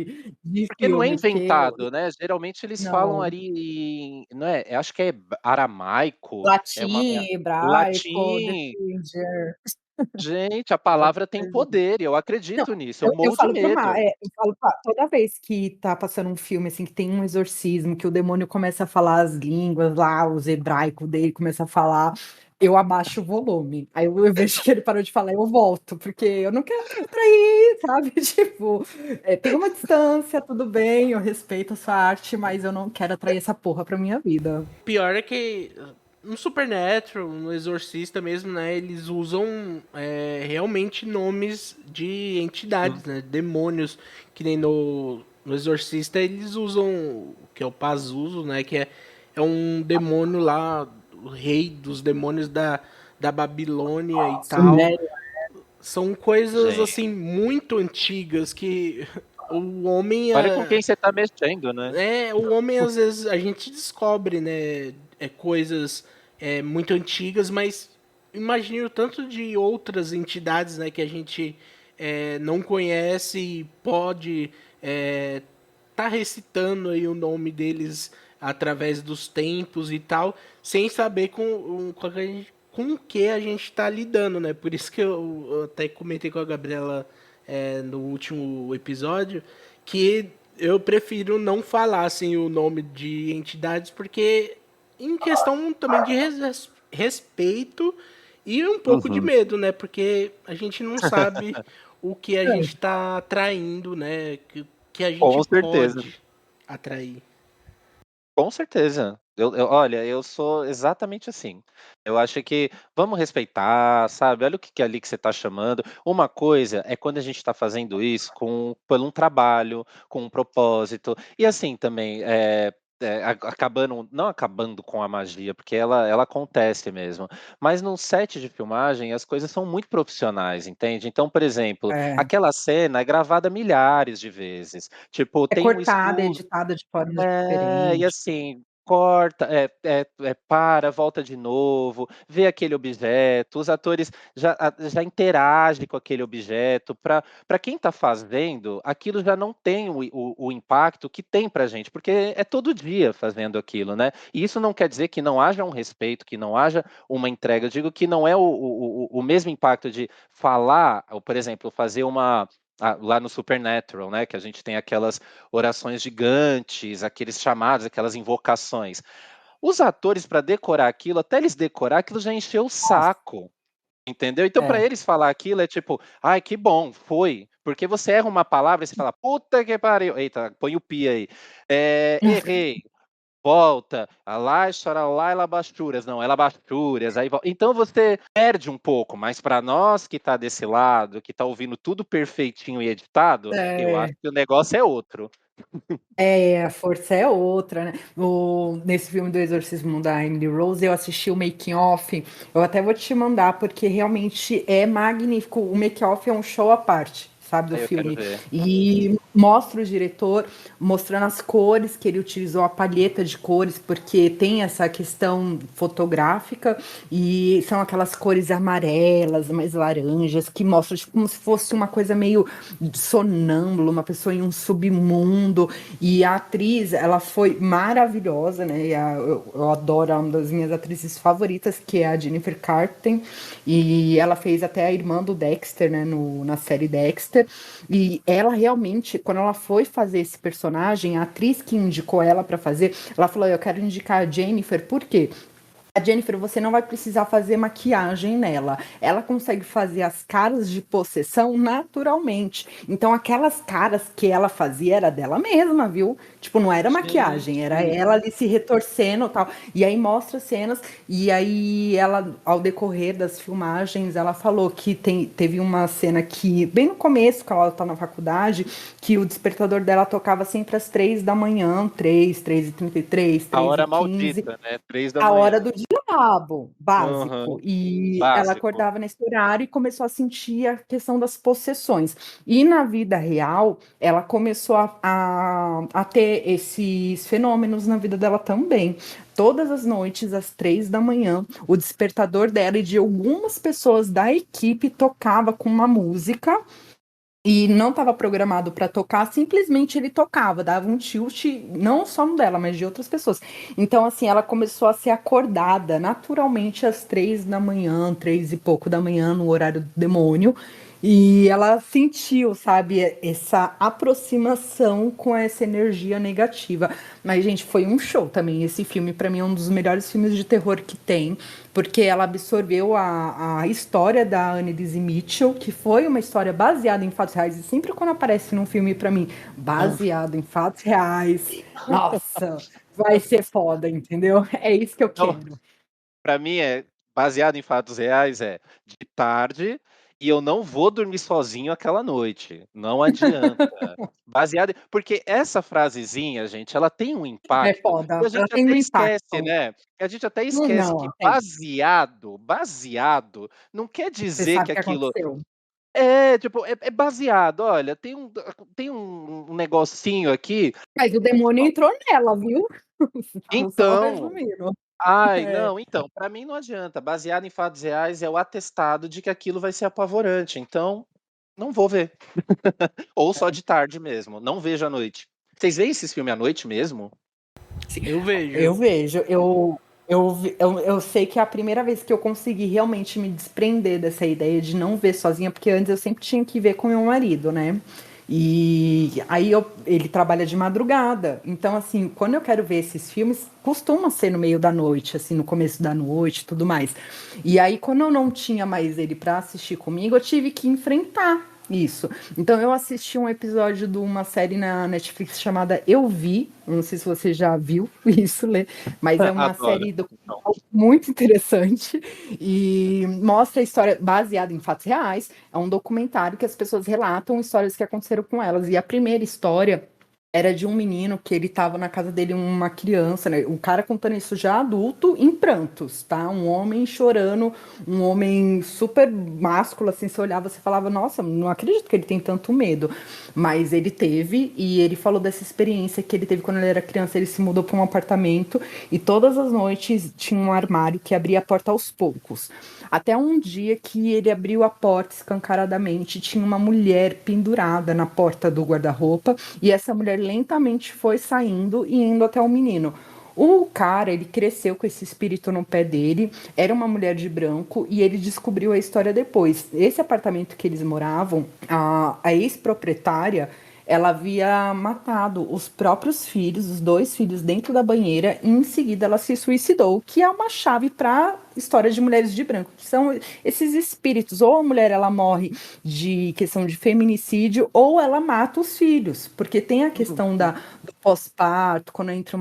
de porque não é filme, porque inventado, né? Geralmente eles falam não, ali não é, eu acho que é aramaico, é uma latim, hebraico, latim. Defender, Gente, a essas palavra tem coisas. poder e eu Não, acredito nisso, eu eu morro de falo para o medo. eu falo pra toda vez que tá passando um filme, assim, que tem um exorcismo, que o demônio começa a falar as línguas lá, os hebraico dele começa a falar, eu abaixo o volume. Aí eu vejo que ele parou de falar, eu volto, porque eu não quero trair, sabe, tipo, tem uma distância, tudo bem, eu respeito a sua arte, mas eu não quero atrair essa porra pra minha vida. Pior é que no Supernatural, no Exorcista mesmo, né? Eles usam realmente nomes de entidades, né? Demônios, que nem no Exorcista eles usam o que é o Pazuzu, né? Que é um demônio lá, o rei dos demônios da Babilônia e tal. Suméria, São coisas Gente, assim muito antigas que o homem olha com quem você tá mexendo, né? o homem às vezes a gente descobre, né, coisas muito antigas, mas imagine o tanto de outras entidades, né, que a gente não conhece e pode tá recitando aí o nome deles através dos tempos e tal, sem saber com o que a gente está lidando, né? Por isso que eu até comentei com a Gabriela no último episódio que eu prefiro não falar assim o nome de entidades porque em questão também de respeito e um pouco de Uhum. medo, né? Porque a gente não sabe o que a gente está atraindo, né? Que a gente Com certeza. pode atrair. Com certeza. Olha, eu sou exatamente assim. Eu acho que vamos respeitar, sabe? Olha o que que é ali que você está chamando. Uma coisa é quando a gente está fazendo isso por um trabalho, com um propósito. E assim também, acabando, não acabando com a magia, porque ela acontece mesmo. Mas num set de filmagem, as coisas são muito profissionais, entende? Então, por exemplo, é. aquela cena é gravada milhares de vezes. Tipo, É tem um cortada, estudo. editada de formas E diferentes. assim, corta, para, volta de novo, vê aquele objeto, os atores já interagem com aquele objeto, para quem está fazendo, aquilo já não tem o impacto que tem pra gente, porque é todo dia fazendo aquilo, né. E isso não quer dizer que não haja um respeito, que não haja uma entrega, eu digo que não é o mesmo impacto de falar, ou por exemplo, fazer lá no Supernatural, né, que a gente tem aquelas orações gigantes, aqueles chamados, aquelas invocações. Os atores, para decorar aquilo, até eles decorar, aquilo já encheu o Nossa, saco, entendeu? Então, para é. eles falar aquilo é tipo, ai, que bom, foi. Porque você erra uma palavra e você fala, puta que pariu. Eita, põe o pi aí. Errei. Volta, alá, xaralá, elabasturas, não, elabasturas, aí então você perde um pouco, mas para nós que tá desse lado, que tá ouvindo tudo perfeitinho e editado, eu acho É, que o negócio é outro. a força é outra, né. Nesse filme do Exorcismo da Emily Rose, eu assisti o making of, eu até vou te mandar, porque realmente é magnífico. O make off é um show à parte, sabe, do Aí eu quero filme. ver. E mostra o diretor mostrando as cores que ele utilizou, a palheta de cores, porque tem essa questão fotográfica, e são aquelas cores amarelas, mais laranjas, que mostram tipo, como se fosse uma coisa meio sonâmbula, uma pessoa em um submundo. E a atriz, ela foi maravilhosa, né? Eu adoro, é uma das minhas atrizes favoritas, que é a Jennifer Carpenter. E ela fez até a irmã do Dexter, né? Na série Dexter. E ela realmente, quando ela foi fazer esse personagem, a atriz que indicou ela para fazer, ela falou: Eu quero indicar a Jennifer, por quê? A Jennifer, você não vai precisar fazer maquiagem nela. Ela consegue fazer as caras de possessão naturalmente. Então, aquelas caras que ela fazia era dela mesma, viu? Tipo, não era maquiagem, era Gente. ela ali se retorcendo e tal. E aí mostra cenas, e aí ela, ao decorrer das filmagens, ela falou que teve uma cena que, bem no começo, que ela tá na faculdade, que o despertador dela tocava sempre às 3 da manhã, 3h33, A hora 3h15. maldita, né? 3 da A hora manhã. do diabo, básico. Aham. E ela Básico. acordava nesse horário e começou a sentir a questão das possessões. E na vida real, ela começou a ter esses fenômenos na vida dela também. Todas as noites, às 3 da manhã, o despertador dela e de algumas pessoas da equipe tocava com uma música e não estava programado para tocar, simplesmente ele tocava, dava um tilt, não só no dela, mas de outras pessoas. Então, assim, ela começou a ser acordada naturalmente às 3 da manhã, 3 e pouco da manhã, no horário do demônio. E ela sentiu, sabe, essa aproximação com essa energia negativa. Mas, gente, foi um show também. Esse filme, para mim, é um dos melhores filmes de terror que tem, porque ela absorveu a história da Annelise Mitchell, que foi uma história baseada em fatos reais. E sempre quando aparece num filme, para mim, baseado em fatos reais, nossa, vai ser foda, entendeu? É isso que eu Então, quero. pra mim baseado em fatos reais, de tarde, e eu não vou dormir sozinho aquela noite, não adianta. Porque essa frasezinha, gente, ela tem um É impacto, e foda. a Ela gente tem até um esquece, impacto. né, a gente até Não, esquece que não, tem. baseado não quer Você dizer sabe que o que aquilo aconteceu. tipo, é baseado, olha, tem um negocinho aqui, Mas o demônio entrou nela, viu? Só então. resumindo. Ai, É. não, então, pra mim não adianta. Baseado em fatos reais é o atestado de que aquilo vai ser apavorante. Então, não vou ver. Ou só de tarde mesmo. Não vejo à noite. Vocês veem esses filmes à noite mesmo? Eu Eu vejo. vejo, eu sei que é a primeira vez que eu consegui realmente me desprender dessa ideia de não ver sozinha, porque antes eu sempre tinha que ver com meu marido, né? E aí ele trabalha de madrugada, então assim, quando eu quero ver esses filmes, costuma ser no meio da noite, assim, no começo da noite, e tudo mais. E aí quando eu não tinha mais ele para assistir comigo, eu tive que enfrentar isso. Então eu assisti um episódio de uma série na Netflix chamada Eu Vi. Não sei se você já viu isso, Lê, mas é uma Adoro. série Não. documental muito interessante e mostra a história baseada em fatos reais. É um documentário que as pessoas relatam histórias que aconteceram com elas. E a primeira história era de um menino que ele estava na casa dele, uma criança, né? O cara contando isso já adulto, em prantos, tá? Um homem chorando, um homem super másculo, assim, você olhava, você falava, nossa, não acredito que ele tem tanto medo. Mas ele teve, e ele falou dessa experiência que ele teve quando ele era criança, ele se mudou para um apartamento, e todas as noites tinha um armário que abria a porta aos poucos. Até um dia que ele abriu a porta escancaradamente, tinha uma mulher pendurada na porta do guarda-roupa, e essa mulher lentamente foi saindo e indo até o menino. O cara, ele cresceu com esse espírito no pé dele, era uma mulher de branco e ele descobriu a história depois. Esse apartamento que eles moravam, a ex-proprietária, ela havia matado os próprios filhos, os dois filhos, dentro da banheira, e em seguida ela se suicidou, que é uma chave para histórias de mulheres de branco, que são esses espíritos. Ou a mulher ela morre de questão de feminicídio, ou ela mata os filhos, porque tem a questão do pós-parto, quando entra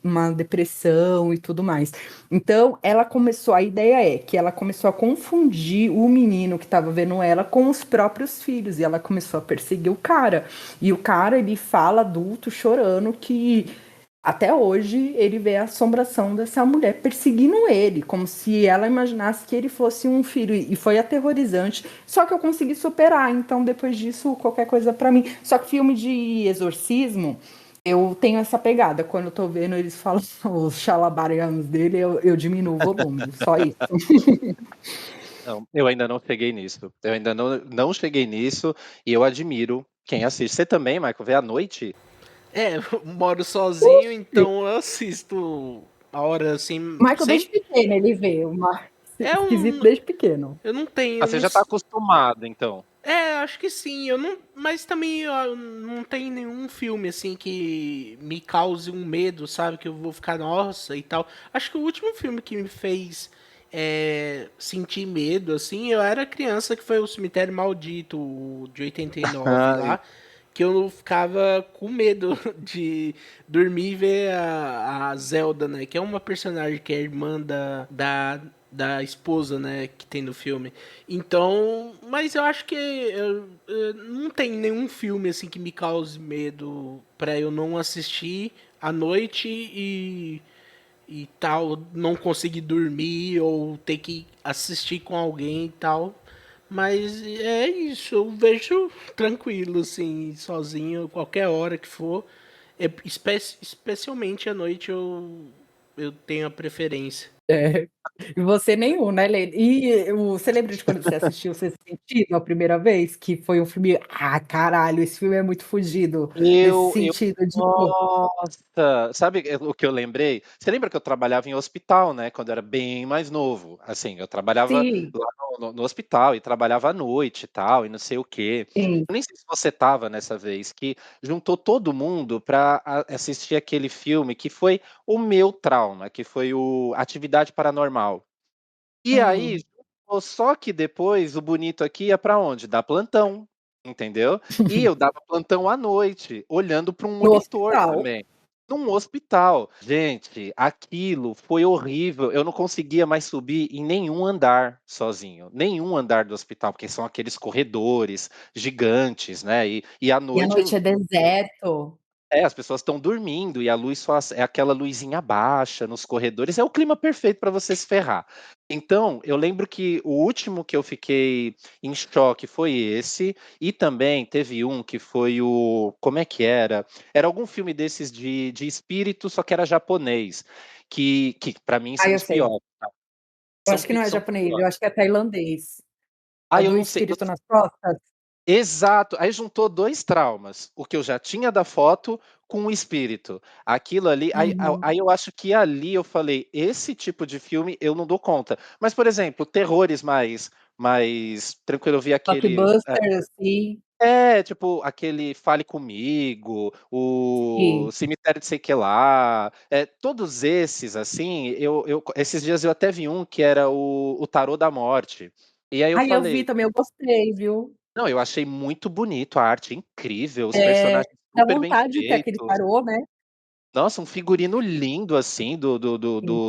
uma depressão e tudo mais. Então, ela começou, a ideia é que ela começou a confundir o menino que estava vendo ela com os próprios filhos, e ela começou a perseguir o cara. E o cara, ele fala adulto, chorando, que até hoje ele vê a assombração dessa mulher perseguindo ele, como se ela imaginasse que ele fosse um filho. E foi aterrorizante. Só que eu consegui superar. Então, depois disso, qualquer coisa pra mim. Só que filme de exorcismo, eu tenho essa pegada. Quando eu tô vendo eles falam os xalabarianos dele, eu diminuo o volume. Só isso. Não, eu ainda não cheguei nisso. Eu ainda não cheguei nisso e eu admiro quem assiste. Você também, Michael, vê à noite? Eu moro sozinho, então eu assisto a hora assim, Michael, desde sem. pequeno, ele vê. Uma... É Esquisito um. desde pequeno. Eu não tenho. Ah, você já tá acostumado, então. Acho que sim. Eu não, mas também ó, não tem nenhum filme assim que me cause um medo, sabe? Que eu vou ficar nossa e tal. Acho que o último filme que me fez sentir medo, assim, eu era criança, que foi o Cemitério Maldito, o de 89 Ai, lá, que eu ficava com medo de dormir e ver a Zelda, né? Que é uma personagem que é irmã da esposa, né? Que tem no filme. Então, mas eu acho que não tem nenhum filme assim que me cause medo pra eu não assistir à noite e tal, não conseguir dormir ou ter que assistir com alguém e tal. Mas é isso, eu vejo tranquilo, assim, sozinho, qualquer hora que for. Especialmente à noite eu tenho a preferência. É. E você nenhum, né, Lê? E você lembra de quando você assistiu o Sexto Sentido a primeira vez? Que foi um filme, caralho, esse filme é muito fugido, nesse eu sentido de nossa! Sabe o que eu lembrei? Você lembra que eu trabalhava em hospital, né, quando eu era bem mais novo, assim, eu trabalhava sim, lá no hospital e trabalhava à noite e tal, e não sei o quê. sim. Eu nem sei se você estava nessa vez, que juntou todo mundo pra assistir aquele filme que foi o meu trauma, que foi o Atividade Paranormal. E aí, Hum. só que depois o bonito aqui ia pra onde? Dar plantão, entendeu? E eu dava plantão à noite, olhando para um No monitor hospital. também, num hospital. Gente, aquilo foi horrível, eu não conseguia mais subir em nenhum andar sozinho, nenhum andar do hospital, porque são aqueles corredores gigantes, né, e à E à noite noite é deserto. as pessoas estão dormindo e a luz só é aquela luzinha baixa nos corredores, é o clima perfeito para você se ferrar. Então, eu lembro que o último que eu fiquei em choque foi esse, e também teve um que foi o como é que era? Era algum filme desses de espírito, só que era japonês, que para mim Ah, são eu os sei. piores, tá. Eu São acho que não é são japonês, eu piores. acho que é tailandês. É Eu do não sei, espírito nas costas? exato, aí juntou 2 traumas, o que eu já tinha da foto com o espírito. Aquilo ali, Uhum. aí eu acho que ali eu falei: "Esse tipo de filme eu não dou conta". Mas, por exemplo, terrores mais tranquilo, eu vi aquele Blockbuster, assim. tipo aquele Fale Comigo, o Sim. Cemitério de Sei que Lá, todos esses, assim, eu esses dias eu até vi um que era o Tarô da Morte, e aí eu Ai, eu vi falei também, eu gostei, viu. não, eu achei muito bonito, a arte é incrível, os É, personagens dá super bem vontade de ter aquele feitos. tarô, né. Nossa, um figurino lindo, assim, Sim.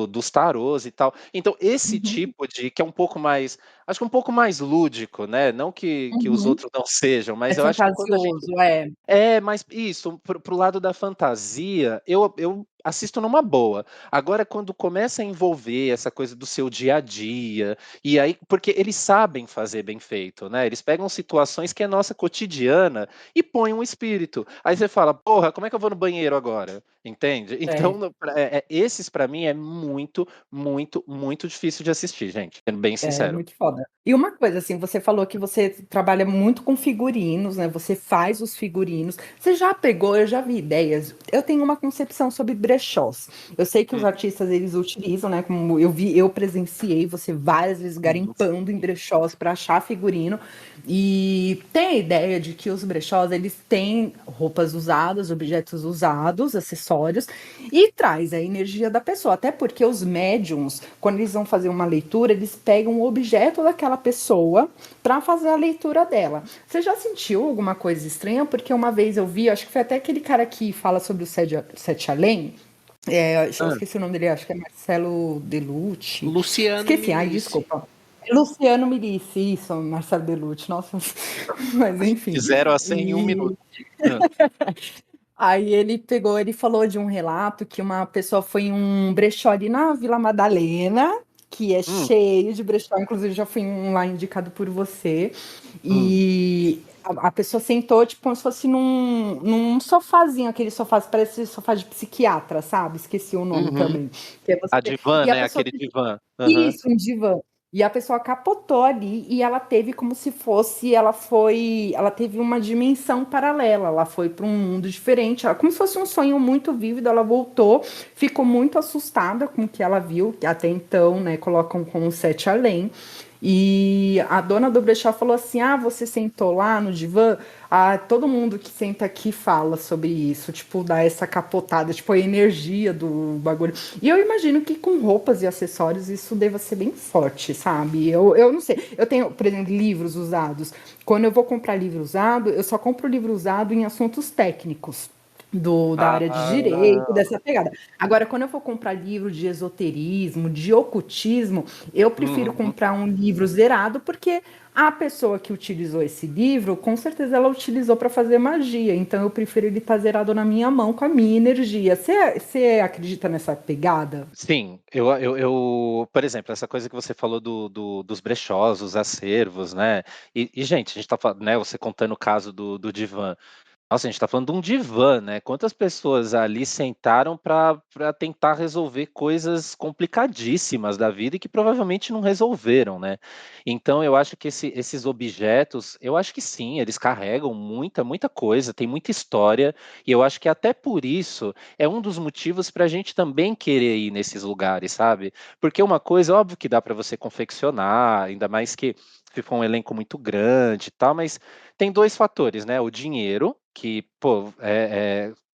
dos tarôs e tal. Então, esse Uhum, tipo de que é um pouco mais acho que um pouco mais lúdico, né, não que os uhum. outros não sejam, É mas eu acho que quando a gente fantasioso, é. mas isso, para o lado da fantasia, eu assisto numa boa. Agora quando começa a envolver essa coisa do seu dia a dia, e aí porque eles sabem fazer bem feito, né, eles pegam situações que é nossa cotidiana e põem um espírito. Aí você fala: "Porra, como é que eu vou no banheiro agora?", entende? Então É. esses pra mim é muito, muito, muito difícil de assistir, gente, sendo bem É sincero. muito foda. E uma coisa, assim, você falou que você trabalha muito com figurinos, né, você faz os figurinos. Você já pegou eu já vi ideias, eu tenho uma concepção sobre brechós. Eu sei que os Hum, artistas eles utilizam, né, como eu presenciei você várias vezes sim, garimpando em sim. brechós para achar figurino, e tem a ideia de que os brechós eles têm roupas usadas, objetos usados, acessórios, e traz a energia da pessoa, até porque os médiums, quando eles vão fazer uma leitura, eles pegam o objeto daquela pessoa para fazer a leitura dela. Você já sentiu alguma coisa estranha? Porque uma vez eu vi, acho que foi até aquele cara que fala sobre o Sete Além. Eu Hã. esqueci o nome dele, acho que é Marcelo Delucci. Luciano Esqueci, ai, Milice. desculpa. Luciano Mirici, isso, Marcelo Delucci, nossa, mas enfim. De 0 a 100 em 1 E minuto. Hã. aí ele pegou, ele falou de um relato que uma pessoa foi em um brechó ali na Vila Madalena, que é Hum, cheio de brechó, inclusive já fui em um lá indicado por você, hum. e a pessoa sentou tipo como se fosse num sofazinho, aquele sofá, parece sofá de psiquiatra, sabe? Esqueci o nome Uhum. também. Que é A você, divã, e a né, pessoa aquele divã. Aham. isso, um divã. E a pessoa capotou ali e ela teve como se fosse, ela teve uma dimensão paralela, ela foi para um mundo diferente, como se fosse um sonho muito vívido, ela voltou, ficou muito assustada com o que ela viu, que até então, né, colocam como sete além. E a dona do brechó falou assim: ah, você sentou lá no divã? Ah, todo mundo que senta aqui fala sobre isso, tipo, dá essa capotada, tipo, a energia do bagulho. E eu imagino que com roupas e acessórios isso deva ser bem forte, sabe? Eu não sei. Eu tenho, por exemplo, livros usados. Quando eu vou comprar livro usado, eu só compro livro usado em assuntos técnicos. Da área de direito, Ah, dessa pegada. Agora, quando eu for comprar livro de esoterismo, de ocultismo, eu prefiro uhum. comprar um livro zerado, porque a pessoa que utilizou esse livro, com certeza ela utilizou para fazer magia. Então eu prefiro ele estar zerado na minha mão com a minha energia. Você acredita nessa pegada? Sim, por exemplo, essa coisa que você falou dos brechós, os acervos, né? Gente, a gente tá falando, né? Você contando o caso do divã. Nossa, a gente está falando de um divã, né? Quantas pessoas ali sentaram para tentar resolver coisas complicadíssimas da vida e que provavelmente não resolveram, né? Então, eu acho que esses objetos, eu acho que sim, eles carregam muita, muita coisa, tem muita história, e eu acho que até por isso é um dos motivos para a gente também querer ir nesses lugares, sabe? Porque uma coisa, óbvio que dá para você confeccionar, ainda mais que se for um elenco muito grande e tal, mas tem 2 fatores, né, o dinheiro, que, pô,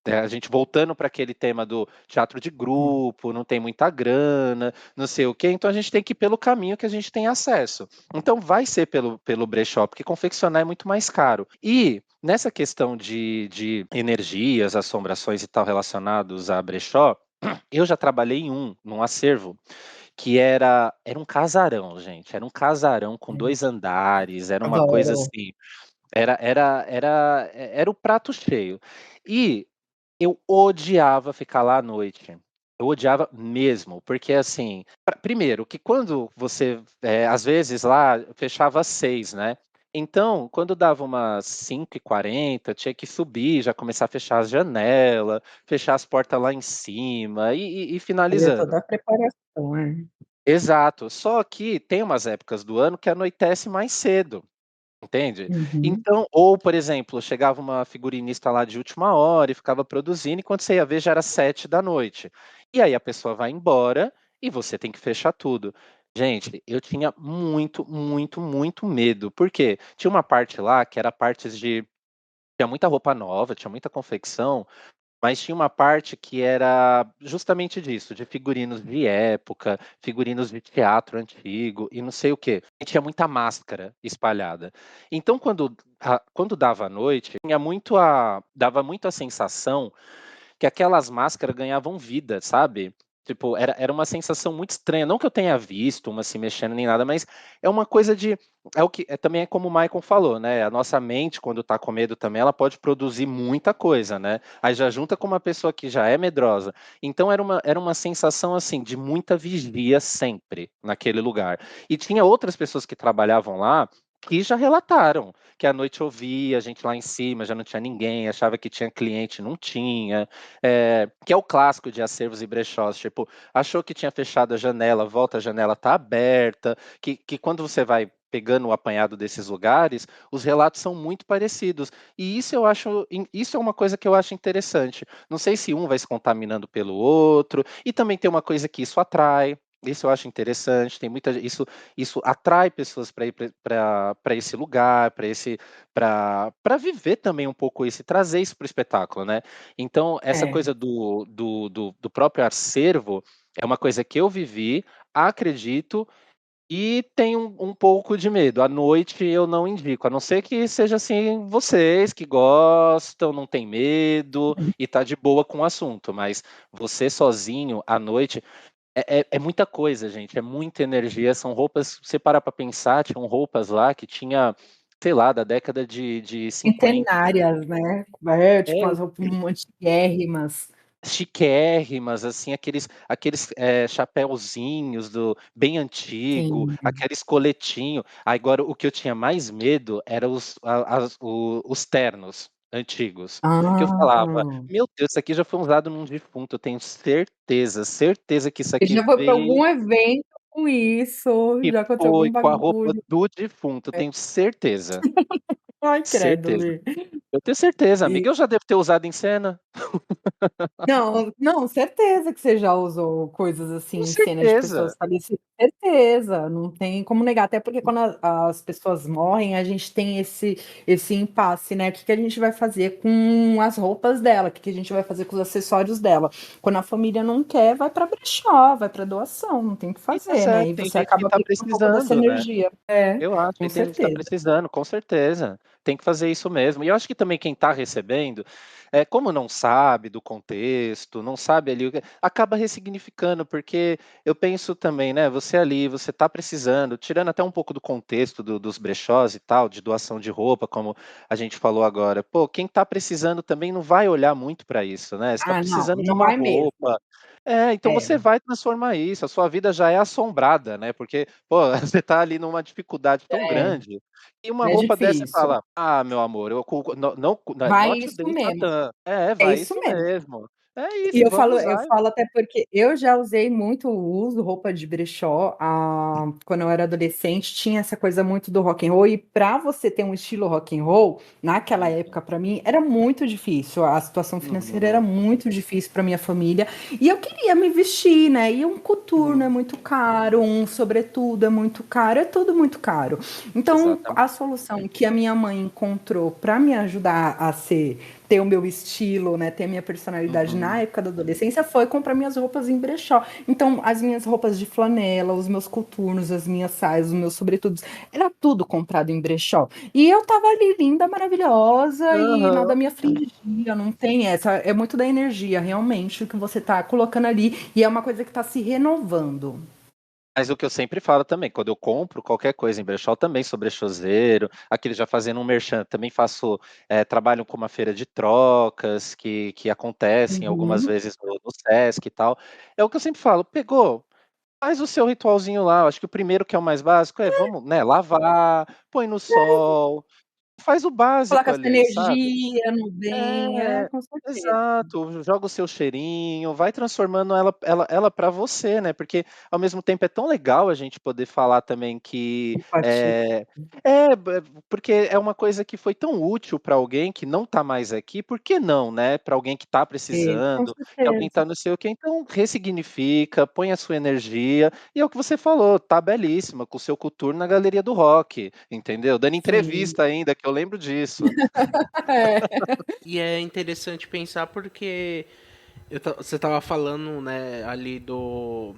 a gente voltando para aquele tema do teatro de grupo, não tem muita grana, não sei o quê, então a gente tem que ir pelo caminho que a gente tem acesso. Então vai ser pelo brechó, porque confeccionar é muito mais caro. E nessa questão de energias, assombrações e tal relacionados a brechó, eu já trabalhei num acervo, que era um casarão, gente, era um casarão com 2 andares, era uma coisa Adoro. assim, era o prato cheio. E eu odiava ficar lá à noite. Eu odiava mesmo, porque assim, primeiro que quando você, às vezes lá fechava às 6, né. Então, quando dava umas 5h40, tinha que subir, já começar a fechar as janela, fechar as portas lá em cima e Fazer finalizando. toda a preparação, é. Exato, só que tem umas épocas do ano que anoitece mais cedo. Entende? Uhum. Então ou, por exemplo, chegava uma figurinista lá de última hora e ficava produzindo, e quando você ia ver já era 7 da noite. E aí a pessoa vai embora e você tem que fechar tudo. Gente, eu tinha muito, muito, muito medo, porque tinha uma parte lá que era partes de tinha muita roupa nova, tinha muita confecção, mas tinha uma parte que era justamente disso, de figurinos de época, figurinos de teatro antigo e não sei o quê. E tinha muita máscara espalhada. Então quando dava a noite, dava muito a sensação que aquelas máscaras ganhavam vida, sabe. Tipo, era uma sensação muito estranha, não que eu tenha visto uma se mexendo nem nada, mas é uma coisa de é o que também é como o Michael falou, né, a nossa mente quando tá com medo também, ela pode produzir muita coisa, né. Aí já junta com uma pessoa que já é medrosa. Então era uma sensação, assim, de muita vigia sempre naquele lugar. E tinha outras pessoas que trabalhavam lá, que já relataram que à noite ouvia a gente lá em cima, já não tinha ninguém, achava que tinha cliente, não tinha. Que é o clássico de acervos e brechós, tipo, achou que tinha fechado a janela, volta, a janela tá aberta, que quando você vai pegando o apanhado desses lugares, os relatos são muito parecidos. E isso é uma coisa que eu acho interessante. Não sei se um vai se contaminando pelo outro, e também tem uma coisa que isso atrai. Isso eu acho interessante, tem muita isso atrai pessoas para ir para esse lugar, para viver também um pouco isso e trazer isso para o espetáculo, né. Então, essa É. coisa do próprio acervo é uma coisa que eu vivi, acredito e tenho um pouco de medo. À noite eu não indico, a não ser que seja, assim, vocês que gostam, não tem medo e tá de boa com o assunto, mas você sozinho à noite é muita coisa, gente, é muita energia, são roupas você parar pra pensar, tinham roupas lá que tinha, sei lá, da década de 50. Centenárias, né. É, tipo, É. umas roupas antiguérrimas. Chiquérrimas, assim, aqueles, chapeuzinhos do bem antigo, Sim. aqueles coletinho. Agora o que eu tinha mais medo era os ternos antigos, que eu falava: Ah. "Meu Deus, isso aqui já foi usado num defunto, eu tenho certeza, certeza que isso Ele aqui já foi pra veio algum evento com isso, e já aconteceu foi algum com a roupa bagulho. do defunto, eu É. tenho certeza, Ai, credo, certeza. Lê. Eu tenho certeza, E amiga, eu já devo ter usado em cena". Não, não, certeza que você já usou coisas Com assim em cenas de pessoas certeza. falecidas, certeza, não tem como negar, até porque quando as pessoas morrem, a gente tem esse impasse, né? O que que a gente vai fazer com as roupas dela? O que que a gente vai fazer com os acessórios dela? Quando a família não quer, vai para brechó, vai para doação, não tem o que E tá fazer, né? certo, E tem você gente que acaba tá perdendo um pouco dessa precisando, né. energia. É, Eu acho, com e tem gente que tá certeza. precisando, com certeza. Tem que fazer isso mesmo. E eu acho que também quem tá recebendo, como não sabe do contexto, não sabe ali o que acaba ressignificando, porque eu penso também, né, você ali, você tá precisando, tirando até um pouco do contexto dos brechós e tal, de doação de roupa, como a gente falou agora, pô, quem tá precisando também não vai olhar muito para isso, né, você tá Ah, não, precisando de não uma vai mesmo. roupa então você É, vai transformar isso, a sua vida já é assombrada, né, porque, pô, você tá ali numa dificuldade tão é, grande, e uma é roupa dessa você difícil. fala: "Ah, meu amor, eu cu não Vai not isso today, mesmo, Satã". é Vai isso isso mesmo. mesmo. É E isso, vamos eu usar. falo até porque eu já usei muito, uso roupa de brechó, quando eu era adolescente, tinha essa coisa muito do rock and roll, e para você ter um estilo rock and roll, naquela Uhum, época para mim era muito difícil, a situação financeira era uhum, muito difícil para minha família, e eu queria me vestir, né? E um coturno é uhum. muito caro, um sobretudo é muito caro, é tudo muito caro. Então, a Exatamente. solução que a minha mãe encontrou para me ajudar a ser ter o meu estilo, né, ter a minha personalidade na Uhum. época da adolescência foi comprar minhas roupas em brechó. Então, as minhas roupas de flanela, os meus coturnos, as minhas saias, os meus sobretudos, era tudo comprado em brechó. E eu tava ali linda, maravilhosa e nada Aham. me afligia, não tem essa, é muito da energia realmente o que você tá colocando ali e é uma coisa que tá se renovando. Mas o que eu sempre falo também, quando eu compro qualquer coisa em brechó, eu também sou brechoseiro, aquele já fazendo um merchan, também faço, trabalho com uma feira de trocas, que acontecem algumas Uhum. vezes no Sesc e tal. É o que eu sempre falo: "Pegou, faz o seu ritualzinho lá", eu acho que o primeiro que é o mais básico vamos, né, lavar, põe no sol, faz o básico Coloca essa ali, sabe. energia no bem, É, com certeza. exato, joga o seu cheirinho, vai transformando ela pra você, né, porque ao mesmo tempo é tão legal a gente poder falar também que, Compartilhar. porque é uma coisa que foi tão útil pra alguém que não tá mais aqui, por que não, né, pra alguém que tá Com precisando, que alguém certeza. tá não sei o quê, então ressignifica, põe a sua energia, e é o que você falou, tá belíssima com o seu coturno na galeria do rock, entendeu, dando Sim. entrevista ainda, que eu lembro disso. É. E é interessante pensar porque você tava falando, né, ali do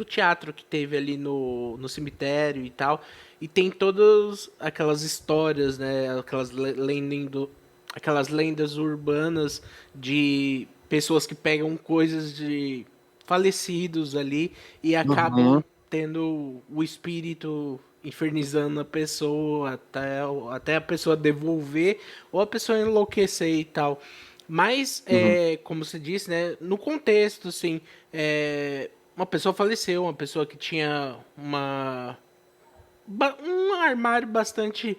teatro que teve ali no cemitério e tal, e tem todas aquelas histórias, né, aquelas lendas urbanas de pessoas que pegam coisas de falecidos ali e acabam Uhum, tendo o espírito infernizando a pessoa até a pessoa devolver ou a pessoa enlouquecer e tal. Mas, uhum. como você disse, né, no contexto, assim, uma pessoa faleceu, uma pessoa que tinha um armário bastante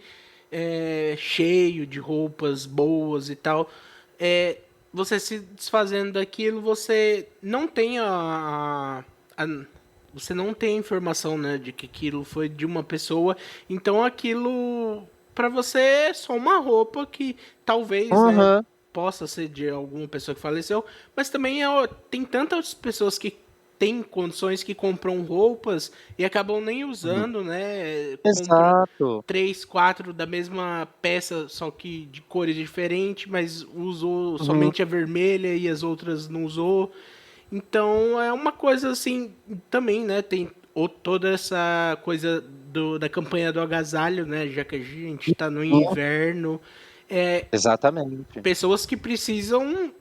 cheio de roupas boas e tal. É, você se desfazendo daquilo, você não tem você não tem a informação, né, de que aquilo foi de uma pessoa. Então aquilo para você é só uma roupa que talvez, né, Aham. possa ser de alguma pessoa que faleceu, mas também tem tantas pessoas que têm condições que compram roupas e acabam nem Uhum. usando, né? Compra Exato. três, quatro da mesma peça, só que de cores diferentes, mas usou Uhum. somente a vermelha e as outras não usou. Então é uma coisa assim, também, né? Tem toda essa coisa da campanha do agasalho, né? Já que a gente está no Uhum. inverno. É, Exatamente. pessoas que precisam.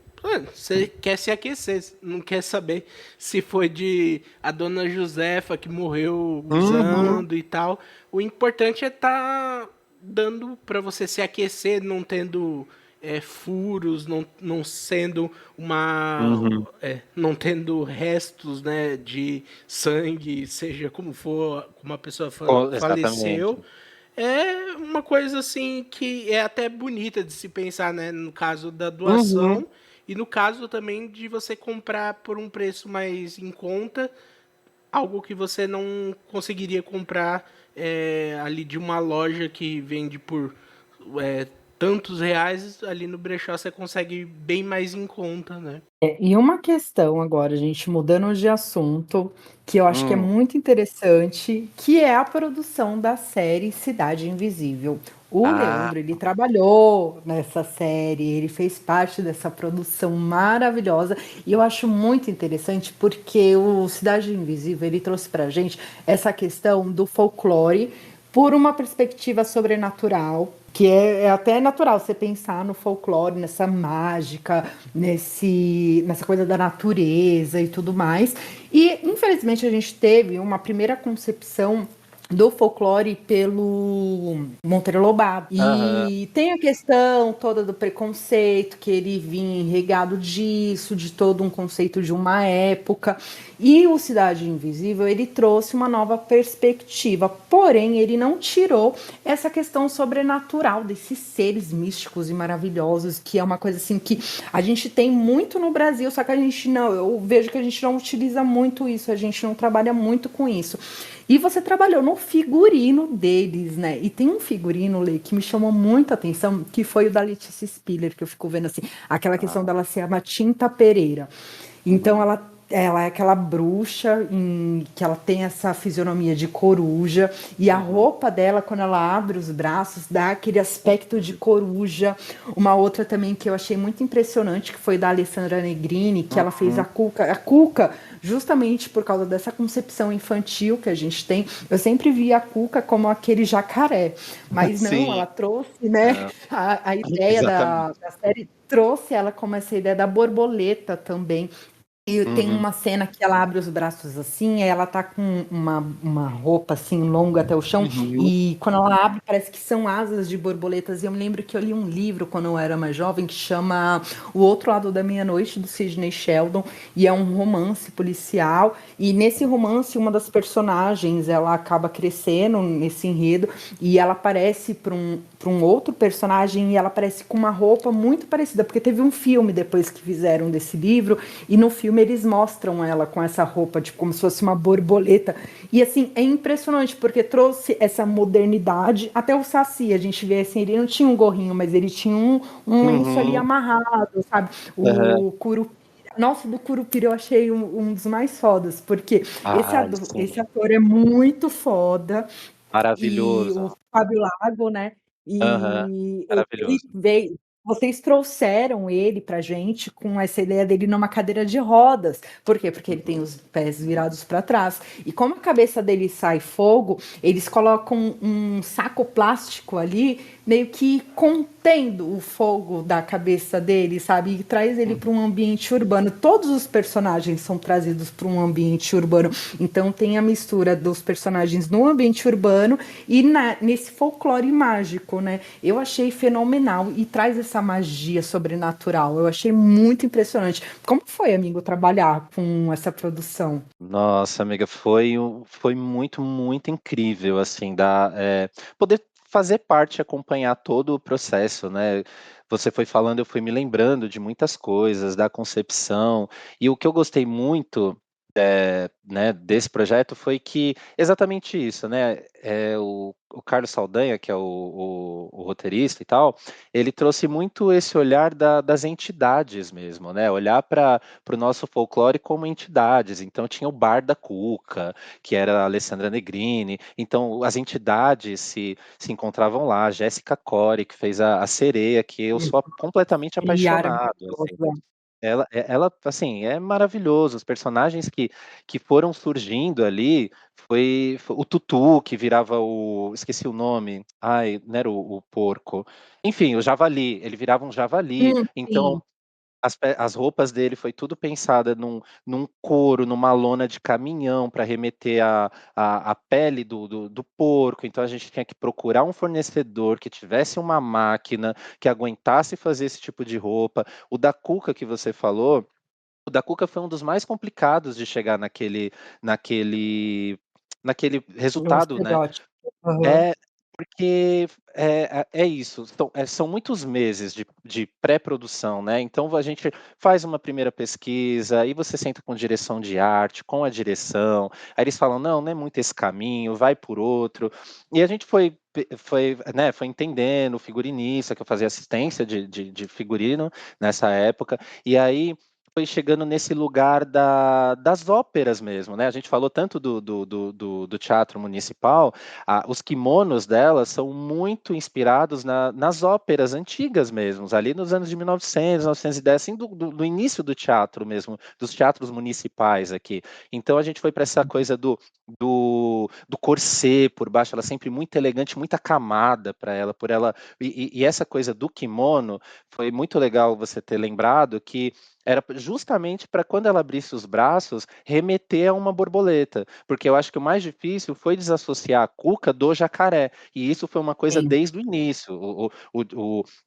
Você quer se aquecer, não quer saber se foi de a dona Josefa que morreu Uhum. usando e tal. O importante é estar dando para você se aquecer, não tendo furos, não sendo uma. Uhum. Não tendo restos, né, de sangue, seja como for, como a pessoa Exatamente. faleceu. É uma coisa assim que é até bonita de se pensar, né? No caso da Uhum. doação e no caso também de você comprar por um preço mais em conta, algo que você não conseguiria comprar ali de uma loja que vende por tantos reais, ali no brechó você consegue bem mais em conta, né? E uma questão agora, gente, mudando de assunto, que eu acho que é Hum. muito interessante, que é a produção da série Cidade Invisível. O Ah, Leandro, ele trabalhou nessa série, ele fez parte dessa produção maravilhosa, e eu acho muito interessante porque o Cidade Invisível, ele trouxe pra gente essa questão do folclore por uma perspectiva sobrenatural, que é até natural você pensar no folclore, nessa mágica, nessa coisa da natureza e tudo mais. E, infelizmente, a gente teve uma primeira concepção do folclore pelo Monteiro Lobato. aham. E tem a questão toda do preconceito, que ele vinha regado disso, de todo um conceito de uma época. E o Cidade Invisível, ele trouxe uma nova perspectiva, porém ele não tirou essa questão sobrenatural desses seres místicos e maravilhosos, que é uma coisa assim que a gente tem muito no Brasil, só que a gente não, eu vejo que a gente não utiliza muito isso, a gente não trabalha muito com isso. E você trabalhou no figurino deles, né? E tem um figurino, Lê, que me chamou muita atenção, que foi o da Letícia Spiller, que eu fico vendo assim, aquela questão Ah, dela ser uma Tinta Pereira. Então uhum. ela é aquela bruxa que ela tem essa fisionomia de coruja e a Uhum. roupa dela, quando ela abre os braços, dá aquele aspecto de coruja. Uma outra também que eu achei muito impressionante, que foi da Alessandra Negrini, que ela fez Uhum. A Cuca, justamente por causa dessa concepção infantil que a gente tem. Eu sempre vi a Cuca como aquele jacaré, mas não, Sim, ela trouxe, né, é, a ideia exatamente. da série trouxe ela como essa ideia da borboleta também. E tem Uhum. uma cena que ela abre os braços assim, aí ela tá com uma roupa assim longa até o chão, Uhum. e quando ela abre parece que são asas de borboletas. E eu me lembro que eu li um livro quando eu era mais jovem que chama O Outro Lado da Meia-Noite, do Sidney Sheldon, e é um romance policial. E nesse romance, uma das personagens ela acaba crescendo nesse enredo e ela aparece para um outro personagem e ela aparece com uma roupa muito parecida, porque teve um filme depois que fizeram desse livro e no filme eles mostram ela com essa roupa, tipo, como se fosse uma borboleta. E assim, é impressionante, porque trouxe essa modernidade. Até o Saci, a gente vê assim, ele não tinha um gorrinho, mas ele tinha um lenço ali Uhum. amarrado, sabe? Aham. O Curupira. Nossa, do Curupira eu achei um dos mais fodas, porque Ai, esse sim. ator é muito foda. E Maravilhoso. o Fábio Lago, né? Aham. E ele Maravilhoso. veio. Vocês trouxeram ele pra gente com essa ideia dele numa cadeira de rodas. Por quê? Porque ele tem Uhum. os pés virados para trás. E como a cabeça dele sai fogo, eles colocam um saco plástico ali, meio que contendo o fogo da cabeça dele, sabe? E traz ele para Uhum. um ambiente urbano. Todos os personagens são trazidos para um ambiente urbano. Então tem a mistura dos personagens no ambiente urbano e nesse folclore mágico, né? Eu achei fenomenal e traz essa magia sobrenatural. Eu achei muito impressionante. Como foi, amigo, trabalhar com essa produção? Nossa, amiga, foi muito, muito incrível, assim, poder fazer parte, acompanhar todo o processo, né? Você foi falando, eu fui me lembrando de muitas coisas, da concepção, e o que eu gostei muito, né, desse projeto foi que exatamente isso, né? O Carlos Saldanha, que é o roteirista e tal, ele trouxe muito esse olhar das entidades mesmo, né? Olhar para o nosso folclore como entidades. Então tinha o Bar da Cuca, que era a Alessandra Negrini. Então as entidades se encontravam lá. A Jéssica Core, que fez a Sereia, que eu sou completamente Yara apaixonado, assim. maravilhosa. Ela, assim, é maravilhoso. Os personagens que foram surgindo ali foi o Tutu, que virava esqueci o nome. Ai, não era o porco. Enfim, o javali. Ele virava um javali. Então, Sim. as roupas dele foi tudo pensada num couro, numa lona de caminhão para remeter a pele do porco. Então a gente tinha que procurar um fornecedor que tivesse uma máquina que aguentasse fazer esse tipo de roupa. O da Cuca que você falou, o da Cuca foi um dos mais complicados de chegar naquele, naquele No resultado, né? estereótipo. Aham. Porque é isso, são muitos meses de pré-produção, né, então a gente faz uma primeira pesquisa, aí você senta com direção de arte, com a direção, aí eles falam: "Não, não é muito esse caminho, vai por outro". E a gente foi entendendo, o figurinista, que eu fazia assistência de figurino nessa época, e aí foi chegando nesse lugar das óperas mesmo, né, a gente falou tanto do teatro municipal, os kimonos dela são muito inspirados nas óperas antigas mesmo, ali nos anos de 1900, 1910, assim, do início do teatro mesmo, dos teatros municipais aqui. Então a gente foi para essa coisa do corset por baixo, ela sempre muito elegante, muita camada para ela, e essa coisa do kimono foi muito legal você ter lembrado que era justamente para quando ela abrisse os braços, remeter a uma borboleta, porque eu acho que o mais difícil foi desassociar a cuca do jacaré, e isso foi uma coisa Sim, desde o início.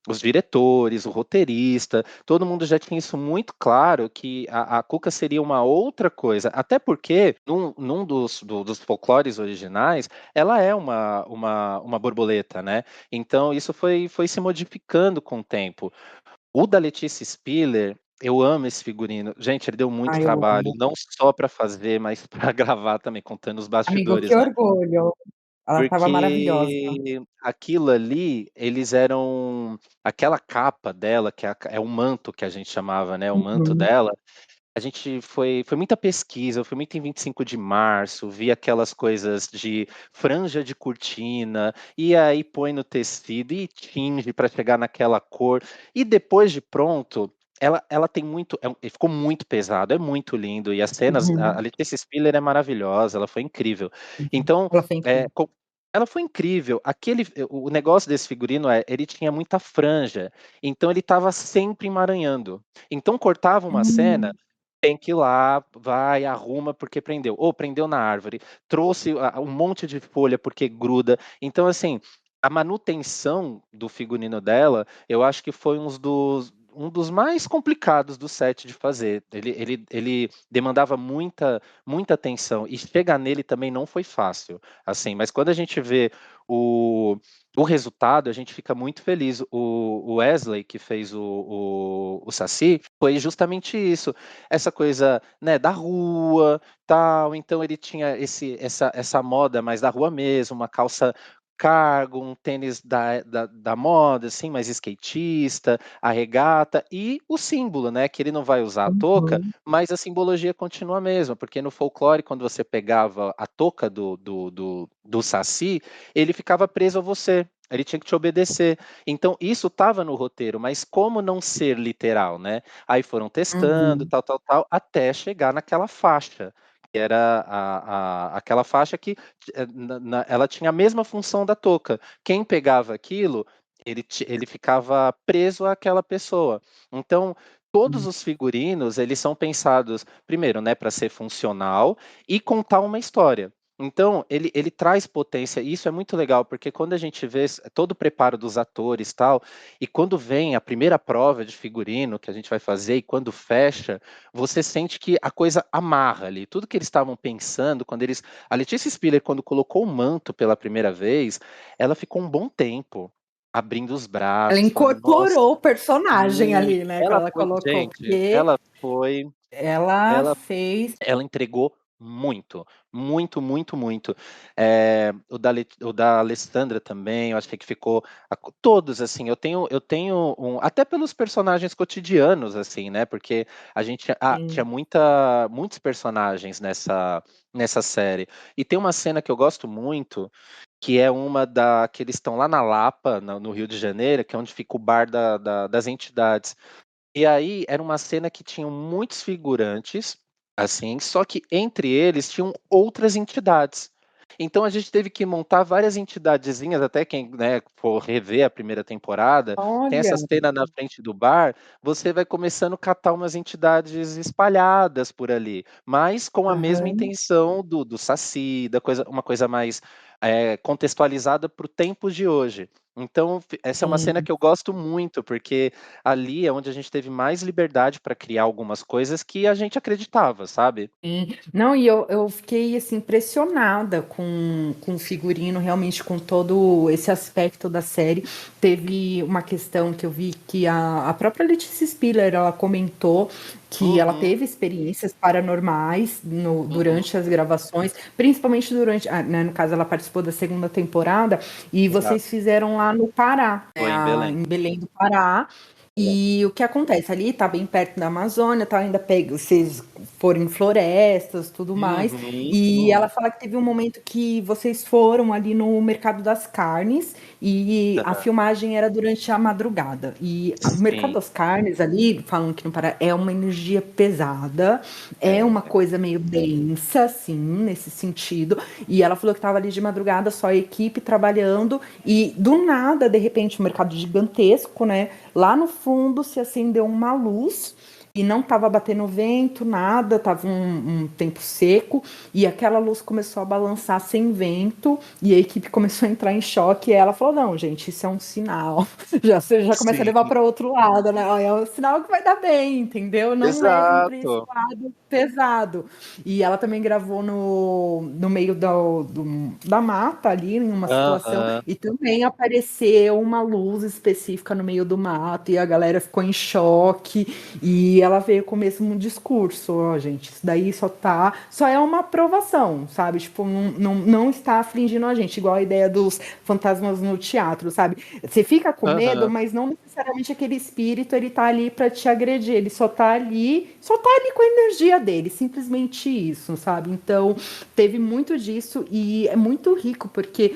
Os diretores, o roteirista, todo mundo já tinha isso muito claro que a cuca seria uma outra coisa, até porque num dos folclores originais, ela é uma borboleta, né? Então isso foi se modificando com o tempo. O da Letícia Spiller, eu amo esse figurino. Gente, ele deu muito ai, eu trabalho, amo. não só para fazer, mas para gravar também, contando os Amigo, bastidores, que né. orgulho. Ela estava maravilhosa. Porque aquilo ali, eles eram aquela capa dela, que é o manto que a gente chamava, né, o manto Uhum, dela, a gente foi muita pesquisa, foi muito em 25 de março, vi aquelas coisas de franja de cortina, e aí põe no tecido e tinge para chegar naquela cor, e depois de pronto, ela tem muito ficou muito pesado, é muito lindo, e as cenas a uhum, Letícia Spiller é maravilhosa, ela foi incrível. uhum. Então, Ela foi eh, incrível. co ela foi incrível, o negócio desse figurino ele tinha muita franja, então ele estava sempre emaranhando. Então cortava uma cena, Hum, tem que ir lá, vai, arruma porque prendeu. Ou prendeu na árvore, trouxe um monte de folha porque gruda. Então, assim, a manutenção do figurino dela, eu acho que foi um dos mais complicados do set de fazer. Ele demandava muita atenção e chegar nele também não foi fácil, assim. Mas quando a gente vê o, o resultado, a gente fica muito feliz. O Wesley, que fez o Saci, foi justamente isso, essa coisa, né, da rua, tal, então ele tinha essa moda mais da rua mesmo, uma calça cargo, um tênis da moda, assim, mais skatista, a regata e o símbolo, né, que ele não vai usar a touca, uhum, mas a simbologia continua a mesma, porque no folclore, quando você pegava a touca do Saci, ele ficava preso a você, ele tinha que te obedecer. Então isso estava no roteiro, mas como não ser literal, né? Aí foram testando, uhum, tal, até chegar naquela faixa, que era aquela faixa que ela tinha a mesma função da touca. Quem pegava aquilo, ele ficava preso àquela pessoa. Então, todos uhum. os figurinos, eles são pensados, primeiro, né, para ser funcional e contar uma história. Então, ele traz potência, e isso é muito legal, porque quando a gente vê todo o preparo dos atores tal, e quando vem a primeira prova de figurino que a gente vai fazer e quando fecha, você sente que a coisa amarra ali. Tudo que eles estavam pensando, a Letícia Spiller, quando colocou o manto pela primeira vez, ela ficou um bom tempo abrindo os Ela braços, falando: "Nossa, incorporou o personagem muito". ali, né, que ela colocou, Gente, porque ela ela fez ela entregou muito, muito. O da Alessandra também, eu achei que ficou todos, assim, eu tenho até pelos personagens cotidianos, assim, né, porque a gente tinha sim. muitos personagens nessa série. E tem uma cena que eu gosto muito, que é uma que eles estão lá na Lapa, no Rio de Janeiro, que é onde fica o bar das entidades. E aí era uma cena que tinham muitos figurantes, assim, só que entre eles tinham outras entidades. Então a gente teve que montar várias entidadezinhas, até quem, né, for rever a primeira temporada, tem essa Olha, cena na frente do bar, você vai começando a catar umas entidades espalhadas por ali, mas com a mesma aham, intenção do Saci, uma coisa mais contextualizada para o tempo de hoje. Então, essa é uma cena Sim. que eu gosto muito, porque ali é onde a gente teve mais liberdade para criar algumas coisas que a gente acreditava, sabe? Sim. Não, e eu fiquei assim impressionada com o figurino, realmente com todo esse aspecto da série. Teve uma questão que eu vi que a própria Letícia Spiller, ela comentou que ela Uhum, teve experiências paranormais uhum. durante as gravações, principalmente durante, né, no caso ela participou da segunda temporada, e Exato. vocês fizeram lá no Pará, né, Foi em Belém. em Belém do Pará. E o que acontece ali, tá bem perto da Amazônia, tá ainda pega, vocês foram em florestas, tudo mais. Uhum, E ela uhum. fala que teve um momento que vocês foram ali no Mercado das Carnes e a Aham. filmagem era durante a madrugada. E o Mercado Sim, das Carnes ali, falam que no Pará, é uma energia pesada, é uma é. coisa meio densa, assim, nesse sentido. E ela falou que estava ali de madrugada, só a equipe trabalhando, e do nada, de repente, um mercado gigantesco, né? Lá no fundo se acendeu uma luz e não estava batendo vento, nada, estava um tempo seco, e aquela luz começou a balançar sem vento, e a equipe começou a entrar em choque, e ela falou, não, gente, isso é um sinal, já, você já começa a levar Sim, para outro lado, né? É um sinal que vai dar bem, entendeu? Não levem para esse exato. lado pesado. E ela também gravou no meio da mata ali, em uma situação, Aham. e também apareceu uma luz específica no meio do mato, e a galera ficou em choque, e ela veio com o mesmo discurso, ó, gente, isso daí só é uma aprovação, sabe? Tipo, não está afligindo a gente, igual a ideia dos fantasmas no teatro, sabe? Você fica com medo, Aham. mas não necessariamente aquele espírito, ele tá ali para te agredir, ele só tá ali com a energia dele, simplesmente isso, sabe? Então, teve muito disso e é muito rico, porque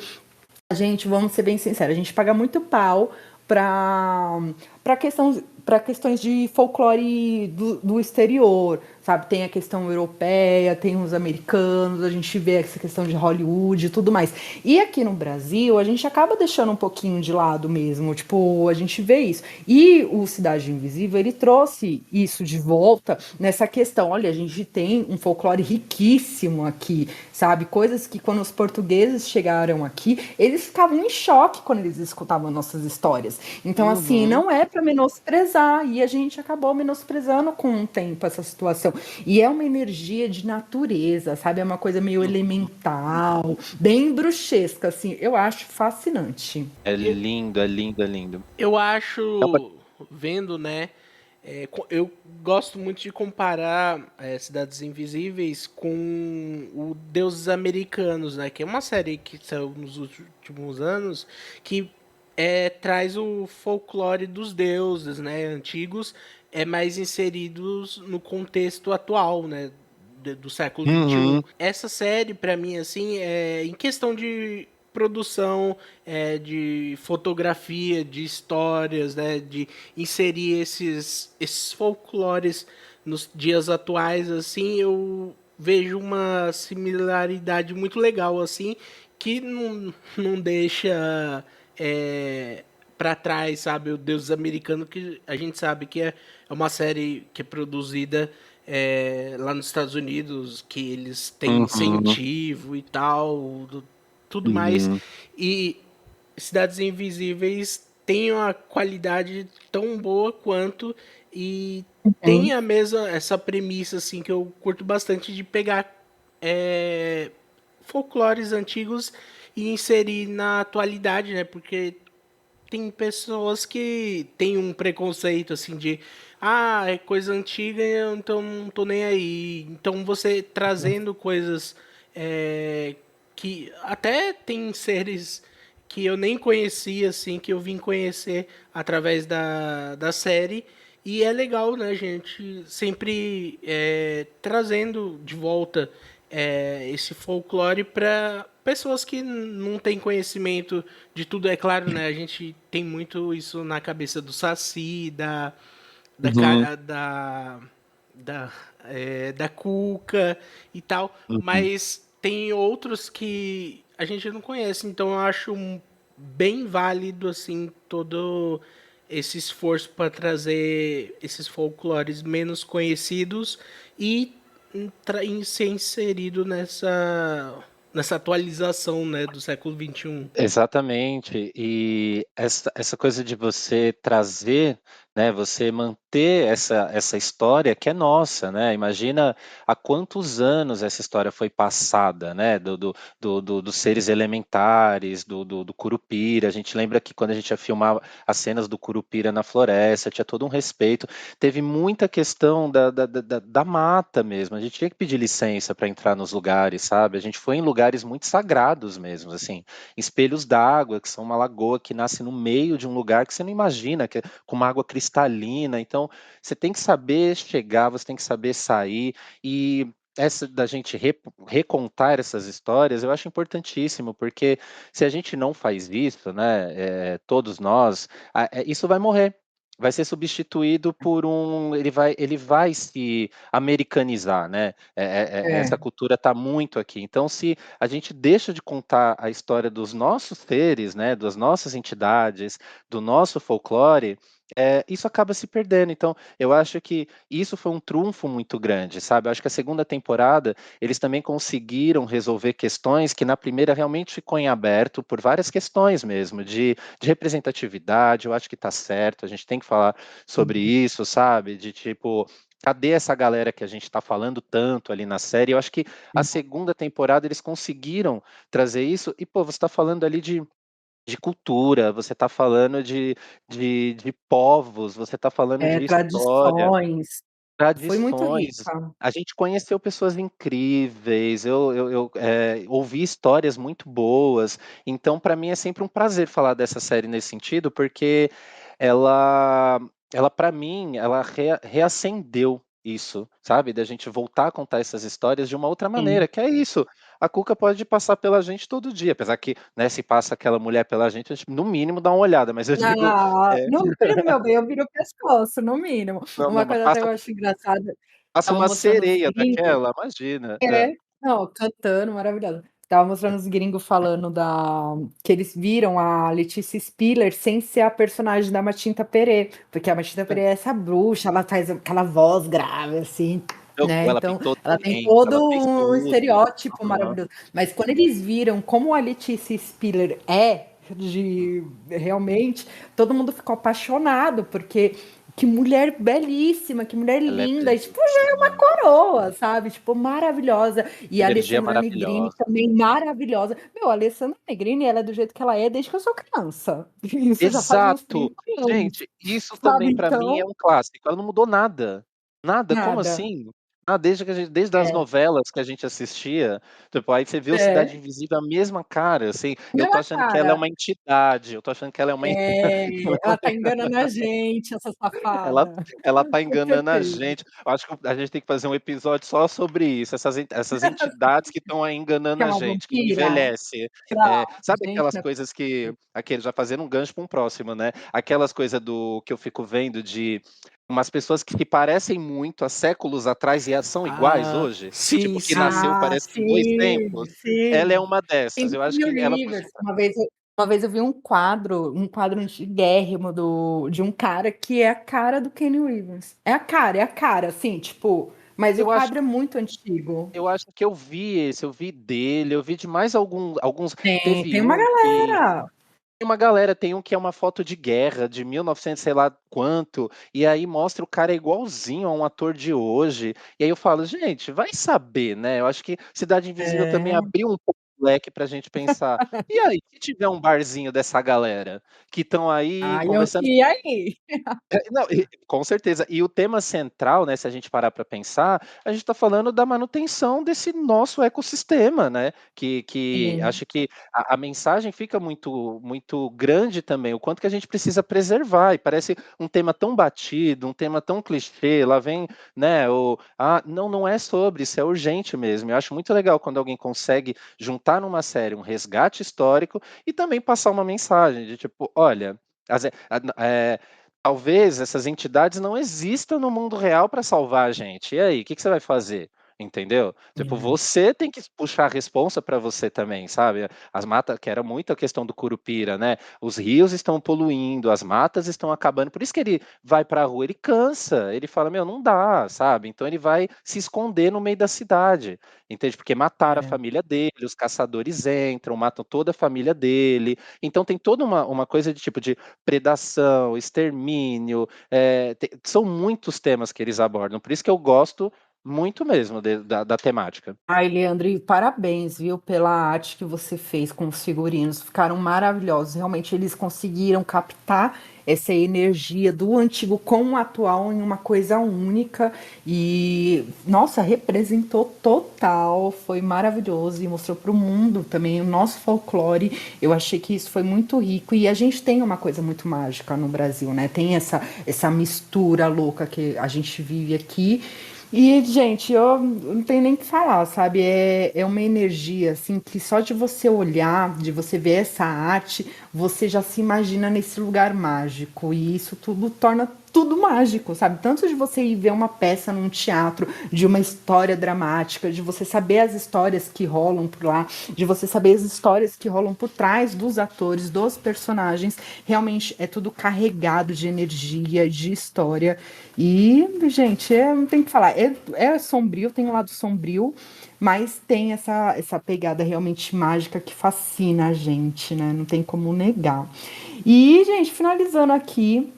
a gente, vamos ser bem sinceros, a gente paga muito pau para questões de folclore do exterior, sabe? Tem a questão europeia, tem os americanos, a gente vê essa questão de Hollywood e tudo mais. E aqui no Brasil, a gente acaba deixando um pouquinho de lado mesmo, tipo, a gente vê isso. E o Cidade Invisível, ele trouxe isso de volta nessa questão. Olha, a gente tem um folclore riquíssimo aqui, sabe? Coisas que quando os portugueses chegaram aqui, eles ficavam em choque quando eles escutavam nossas histórias. Então, assim, Uhum. não é para menosprezar, e a gente acabou menosprezando com o tempo essa situação. E é uma energia de natureza, sabe? É uma coisa meio Uhum. elemental, bem bruxesca, assim. Eu acho fascinante. É lindo, é lindo, é lindo. Eu É uma acho, vendo, né? Eu gosto muito de comparar Cidades Invisíveis com o Deuses Americanos, né? Que é uma série que saiu nos últimos anos que traz o folclore dos deuses, né? Antigos, mais inseridos no contexto atual, né? Do século XXI. Uhum. Essa série, pra mim, assim, em questão de produção, de fotografia, de histórias, né, de inserir esses folclores nos dias atuais, assim, eu vejo uma similaridade muito legal, assim, que não deixa para trás, sabe, o Deus Americano, que a gente sabe que é uma série que é produzida lá nos Estados Unidos, que eles têm Uhum. incentivo e tal, tudo mais. Sim. E Cidades Invisíveis tem uma qualidade tão boa quanto e tem Uhum. a mesma essa premissa assim que eu curto bastante de pegar folclores antigos e inserir na atualidade, né? Porque tem pessoas que têm um preconceito assim de é coisa antiga, então não tô nem aí. Então você trazendo coisas que até tem seres que eu nem conhecia, assim, que eu vim conhecer através da série. E é legal, né, gente? Sempre trazendo de volta esse folclore para pessoas que não têm conhecimento de tudo. É claro, né? A gente tem muito isso na cabeça do Saci, da, Uhum. Ca- da, da Cuca e tal, Uhum. mas tem outros que a gente não conhece, então eu acho bem válido assim todo esse esforço para trazer esses folclores menos conhecidos e ser inserido nessa. nessa atualização, né, do século XXI. Exatamente. E essa coisa de você trazer, né, você manter essa história que é nossa, né? Imagina há quantos anos essa história foi passada, né? Dos seres elementares, do Curupira. A gente lembra que quando a gente ia filmar as cenas do Curupira na floresta, tinha todo um respeito. Teve muita questão da mata mesmo. A gente tinha que pedir licença para entrar nos lugares, sabe? A gente foi em lugares muito sagrados mesmo, assim. Espelhos d'água, que são uma lagoa que nasce no meio de um lugar que você não imagina, que é com uma água cristalina. Então, você tem que saber chegar, você tem que saber sair. E essa da gente recontar essas histórias, eu acho importantíssimo, porque se a gente não faz isso, né, todos nós, isso vai morrer. Vai ser substituído por ele vai se americanizar, né? Essa É. cultura está muito aqui. Então, se a gente deixa de contar a história dos nossos seres, né, das nossas entidades, do nosso folclore, isso acaba se perdendo. Então, eu acho que isso foi um trunfo muito grande, sabe? Eu acho que a segunda temporada eles também conseguiram resolver questões que na primeira realmente ficou em aberto por várias questões mesmo, de representatividade. Eu acho que está certo, a gente tem que falar sobre isso, sabe? De tipo, cadê essa galera que a gente está falando tanto ali na série? Eu acho que a segunda temporada eles conseguiram trazer isso, e pô, você está falando ali de cultura, você está falando de povos, você está falando de história, Tradições. Foi muito tradições. rica. A gente conheceu pessoas incríveis, ouvi histórias muito boas, então para mim é sempre um prazer falar dessa série nesse sentido, porque ela, ela para mim, ela reacendeu isso, sabe? Da gente voltar a contar essas histórias de uma outra Sim. maneira, que é isso. A Cuca pode passar pela gente todo dia, apesar que, né, se passa aquela mulher pela gente, a gente no mínimo dá uma olhada, mas eu digo, Ah, é, no mínimo, meu bem, eu viro o pescoço, no mínimo. não, não, Uma mas coisa até que eu acho engraçada, passa estava uma mostrando os sereia gringos. daquela, imagina. É, não, cantando, maravilhosa. Estava mostrando os gringos falando da que eles viram a Letícia Spiller sem ser a personagem da Matinta Perê, porque a Matinta Perê é essa bruxa, ela faz aquela voz grave, assim, né? Ela Então, pintou ela tem também, todo ela fez um tudo. estereótipo Aham. maravilhoso. Mas quando eles viram como a Letícia Spiller é de realmente, todo mundo ficou apaixonado, porque que mulher belíssima, que mulher Ela é linda, e, tipo, belíssima, coroa, sabe? Tipo, maravilhosa. E a energia Alessandra Negrini maravilhosa. também maravilhosa. Meu, a Alessandra Negrini, ela é do jeito que ela é desde que eu sou criança. Isso já faz uns Exato! 30 anos, Gente, isso sabe? também pra mim Então, é um clássico, ela não mudou nada. Nada, como nada. assim? Ah, desde as É, novelas que a gente assistia, tipo, aí você vê o Cidade é. Invisível, a mesma cara, assim, eu tô Mesma achando que ela é cara. uma entidade, eu tô achando que ela é uma É, ela tá enganando a gente, essa ela safada. ela tá Com enganando a certeza. gente. Eu acho que a gente tem que fazer um episódio só sobre isso, essas entidades que estão aí Que enganando é a uma gente, que não vampira? envelhece. Não, Sabe gente, aquelas não é coisas que aquele já fazendo um gancho para um próximo, né, aquelas coisas do que eu fico vendo de umas pessoas que se parecem muito há séculos atrás e são iguais Ah, hoje, sim, tipo, que nasceu sim. Ah, parece que em 2 sim, tempos. Ela é sim. uma Tem dessas, do eu acho Keanu que ela Reeves. Uma vez eu vi um quadro antiguérrimo de um cara que é a cara do Keanu Reeves. É a cara, assim, tipo, mas o eu acho quadro é muito antigo. eu acho que eu vi esse, eu vi dele, eu vi de mais alguns. Teve Tem uma um que galera. tem uma galera, tem um que é uma foto de guerra de 1900 sei lá quanto, e aí mostra o cara igualzinho a um ator de hoje. E aí eu falo: "Gente, vai saber, né". Eu acho que Cidade Invisível também É. abriu um pouco o leque pra gente pensar: "E aí, se tiver um barzinho dessa galera que estão aí Ai, eu conversando". e aí? Não, com certeza. E o tema central, né, se a gente parar para pensar, a gente está falando da manutenção desse nosso ecossistema, né? Que Sim. acho que a mensagem fica muito grande também, o quanto que a gente precisa preservar. E parece um tema tão batido, um tema tão clichê. Lá vem, né? Não, não é sobre, isso é urgente mesmo. Eu acho muito legal quando alguém consegue juntar numa série um resgate histórico e também passar uma mensagem de tipo, olha. As- Talvez essas entidades não existam no mundo real para salvar a gente. E aí, o que que você vai fazer? entendeu? Tipo, É. você tem que puxar a responsa para você também, sabe? As matas, que era muito a questão do Curupira, né? Os rios estão poluindo, as matas estão acabando, por isso que ele vai para a rua, ele cansa, ele fala, meu, não dá, sabe? Então ele vai se esconder no meio da cidade, entende? Porque mataram a É. família dele, os caçadores entram, matam toda a família dele, então tem toda uma coisa de tipo de predação, extermínio, são muitos temas que eles abordam, por isso que eu gosto muito mesmo da temática. Ai, Leandro, e parabéns, viu, pela arte que você fez com os figurinos. Ficaram maravilhosos. Realmente eles conseguiram captar essa energia do antigo com o atual em uma coisa única. E, nossa, representou total. Foi maravilhoso e mostrou para o mundo também o nosso folclore. Eu achei que isso foi muito rico. E a gente tem uma coisa muito mágica no Brasil, né? Tem essa mistura louca que a gente vive aqui. E, gente, eu não tenho nem o que falar, sabe? É uma energia, assim, que só de você olhar, de você ver essa arte, você já se imagina nesse lugar mágico. E isso tudo torna tudo mágico, sabe? Tanto de você ir ver uma peça num teatro, de uma história dramática, de você saber as histórias que rolam por lá, de você saber as histórias que rolam por trás dos atores, dos personagens. Realmente é tudo carregado de energia, de história. E, gente, não tem o que falar. É sombrio, tem um lado sombrio, mas tem essa pegada realmente mágica que fascina a gente, né? Não tem como negar. E, gente, finalizando aqui,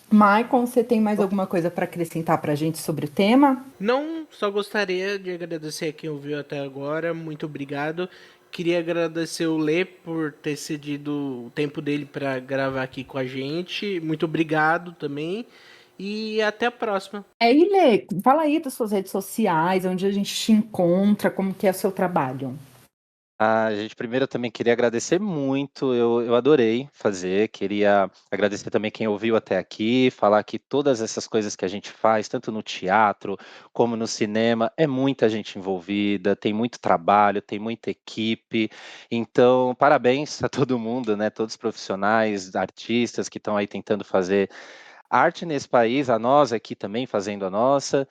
Maicon, você tem mais alguma coisa para acrescentar para a gente sobre o tema? Não, só gostaria de agradecer a quem ouviu até agora. Muito obrigado. Queria agradecer o Lê por ter cedido o tempo dele para gravar aqui com a gente. Muito obrigado também. E até a próxima. E Lê, fala aí das suas redes sociais, onde a gente te encontra, como que é o seu trabalho. Ah, gente, primeiro eu também queria agradecer muito, eu adorei fazer, queria agradecer também quem ouviu até aqui, falar que todas essas coisas que a gente faz, tanto no teatro como no cinema, é muita gente envolvida, tem muito trabalho, tem muita equipe, então parabéns a todo mundo, né, todos os profissionais, artistas que estão aí tentando fazer arte nesse país, a nós aqui também fazendo a nossa,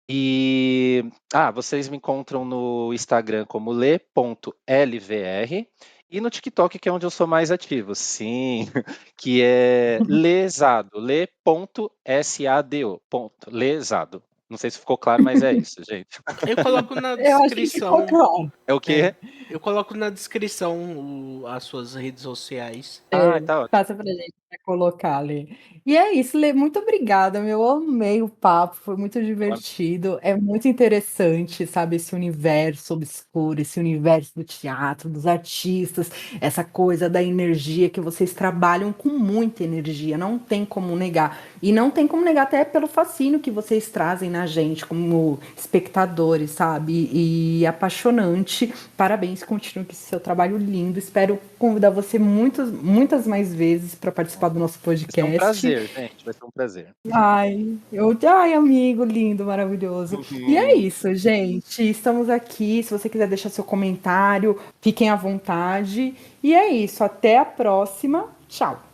e vocês me encontram no Instagram como le.lvr e no TikTok, que é onde eu sou mais ativo. Sim, que é lesado, le.sado, lesado. Não sei se ficou claro, mas é isso, gente. Eu coloco na Eu acho que ficou descrição. claro. É o quê? Eu coloco na descrição as suas redes sociais. Tá ótimo. Passa pra gente pra colocar, Lê. E é isso, Lê, muito obrigada, meu. Eu amei o papo, foi muito divertido. É muito interessante, sabe, esse universo obscuro, esse universo do teatro, dos artistas, essa coisa da energia que vocês trabalham com muita energia, não tem como negar. E não tem como negar até pelo fascínio que vocês trazem na gente como espectadores, sabe? E apaixonante. Parabéns, continue com esse seu trabalho lindo. Espero convidar você muitas mais vezes para participar do nosso Vai ser um podcast. prazer, gente. Vai ser um prazer. Ai, amigo, lindo, maravilhoso. E é Uhum. isso, gente. Estamos aqui. Se você quiser deixar seu comentário, fiquem à vontade. E é isso. Até a próxima. Tchau.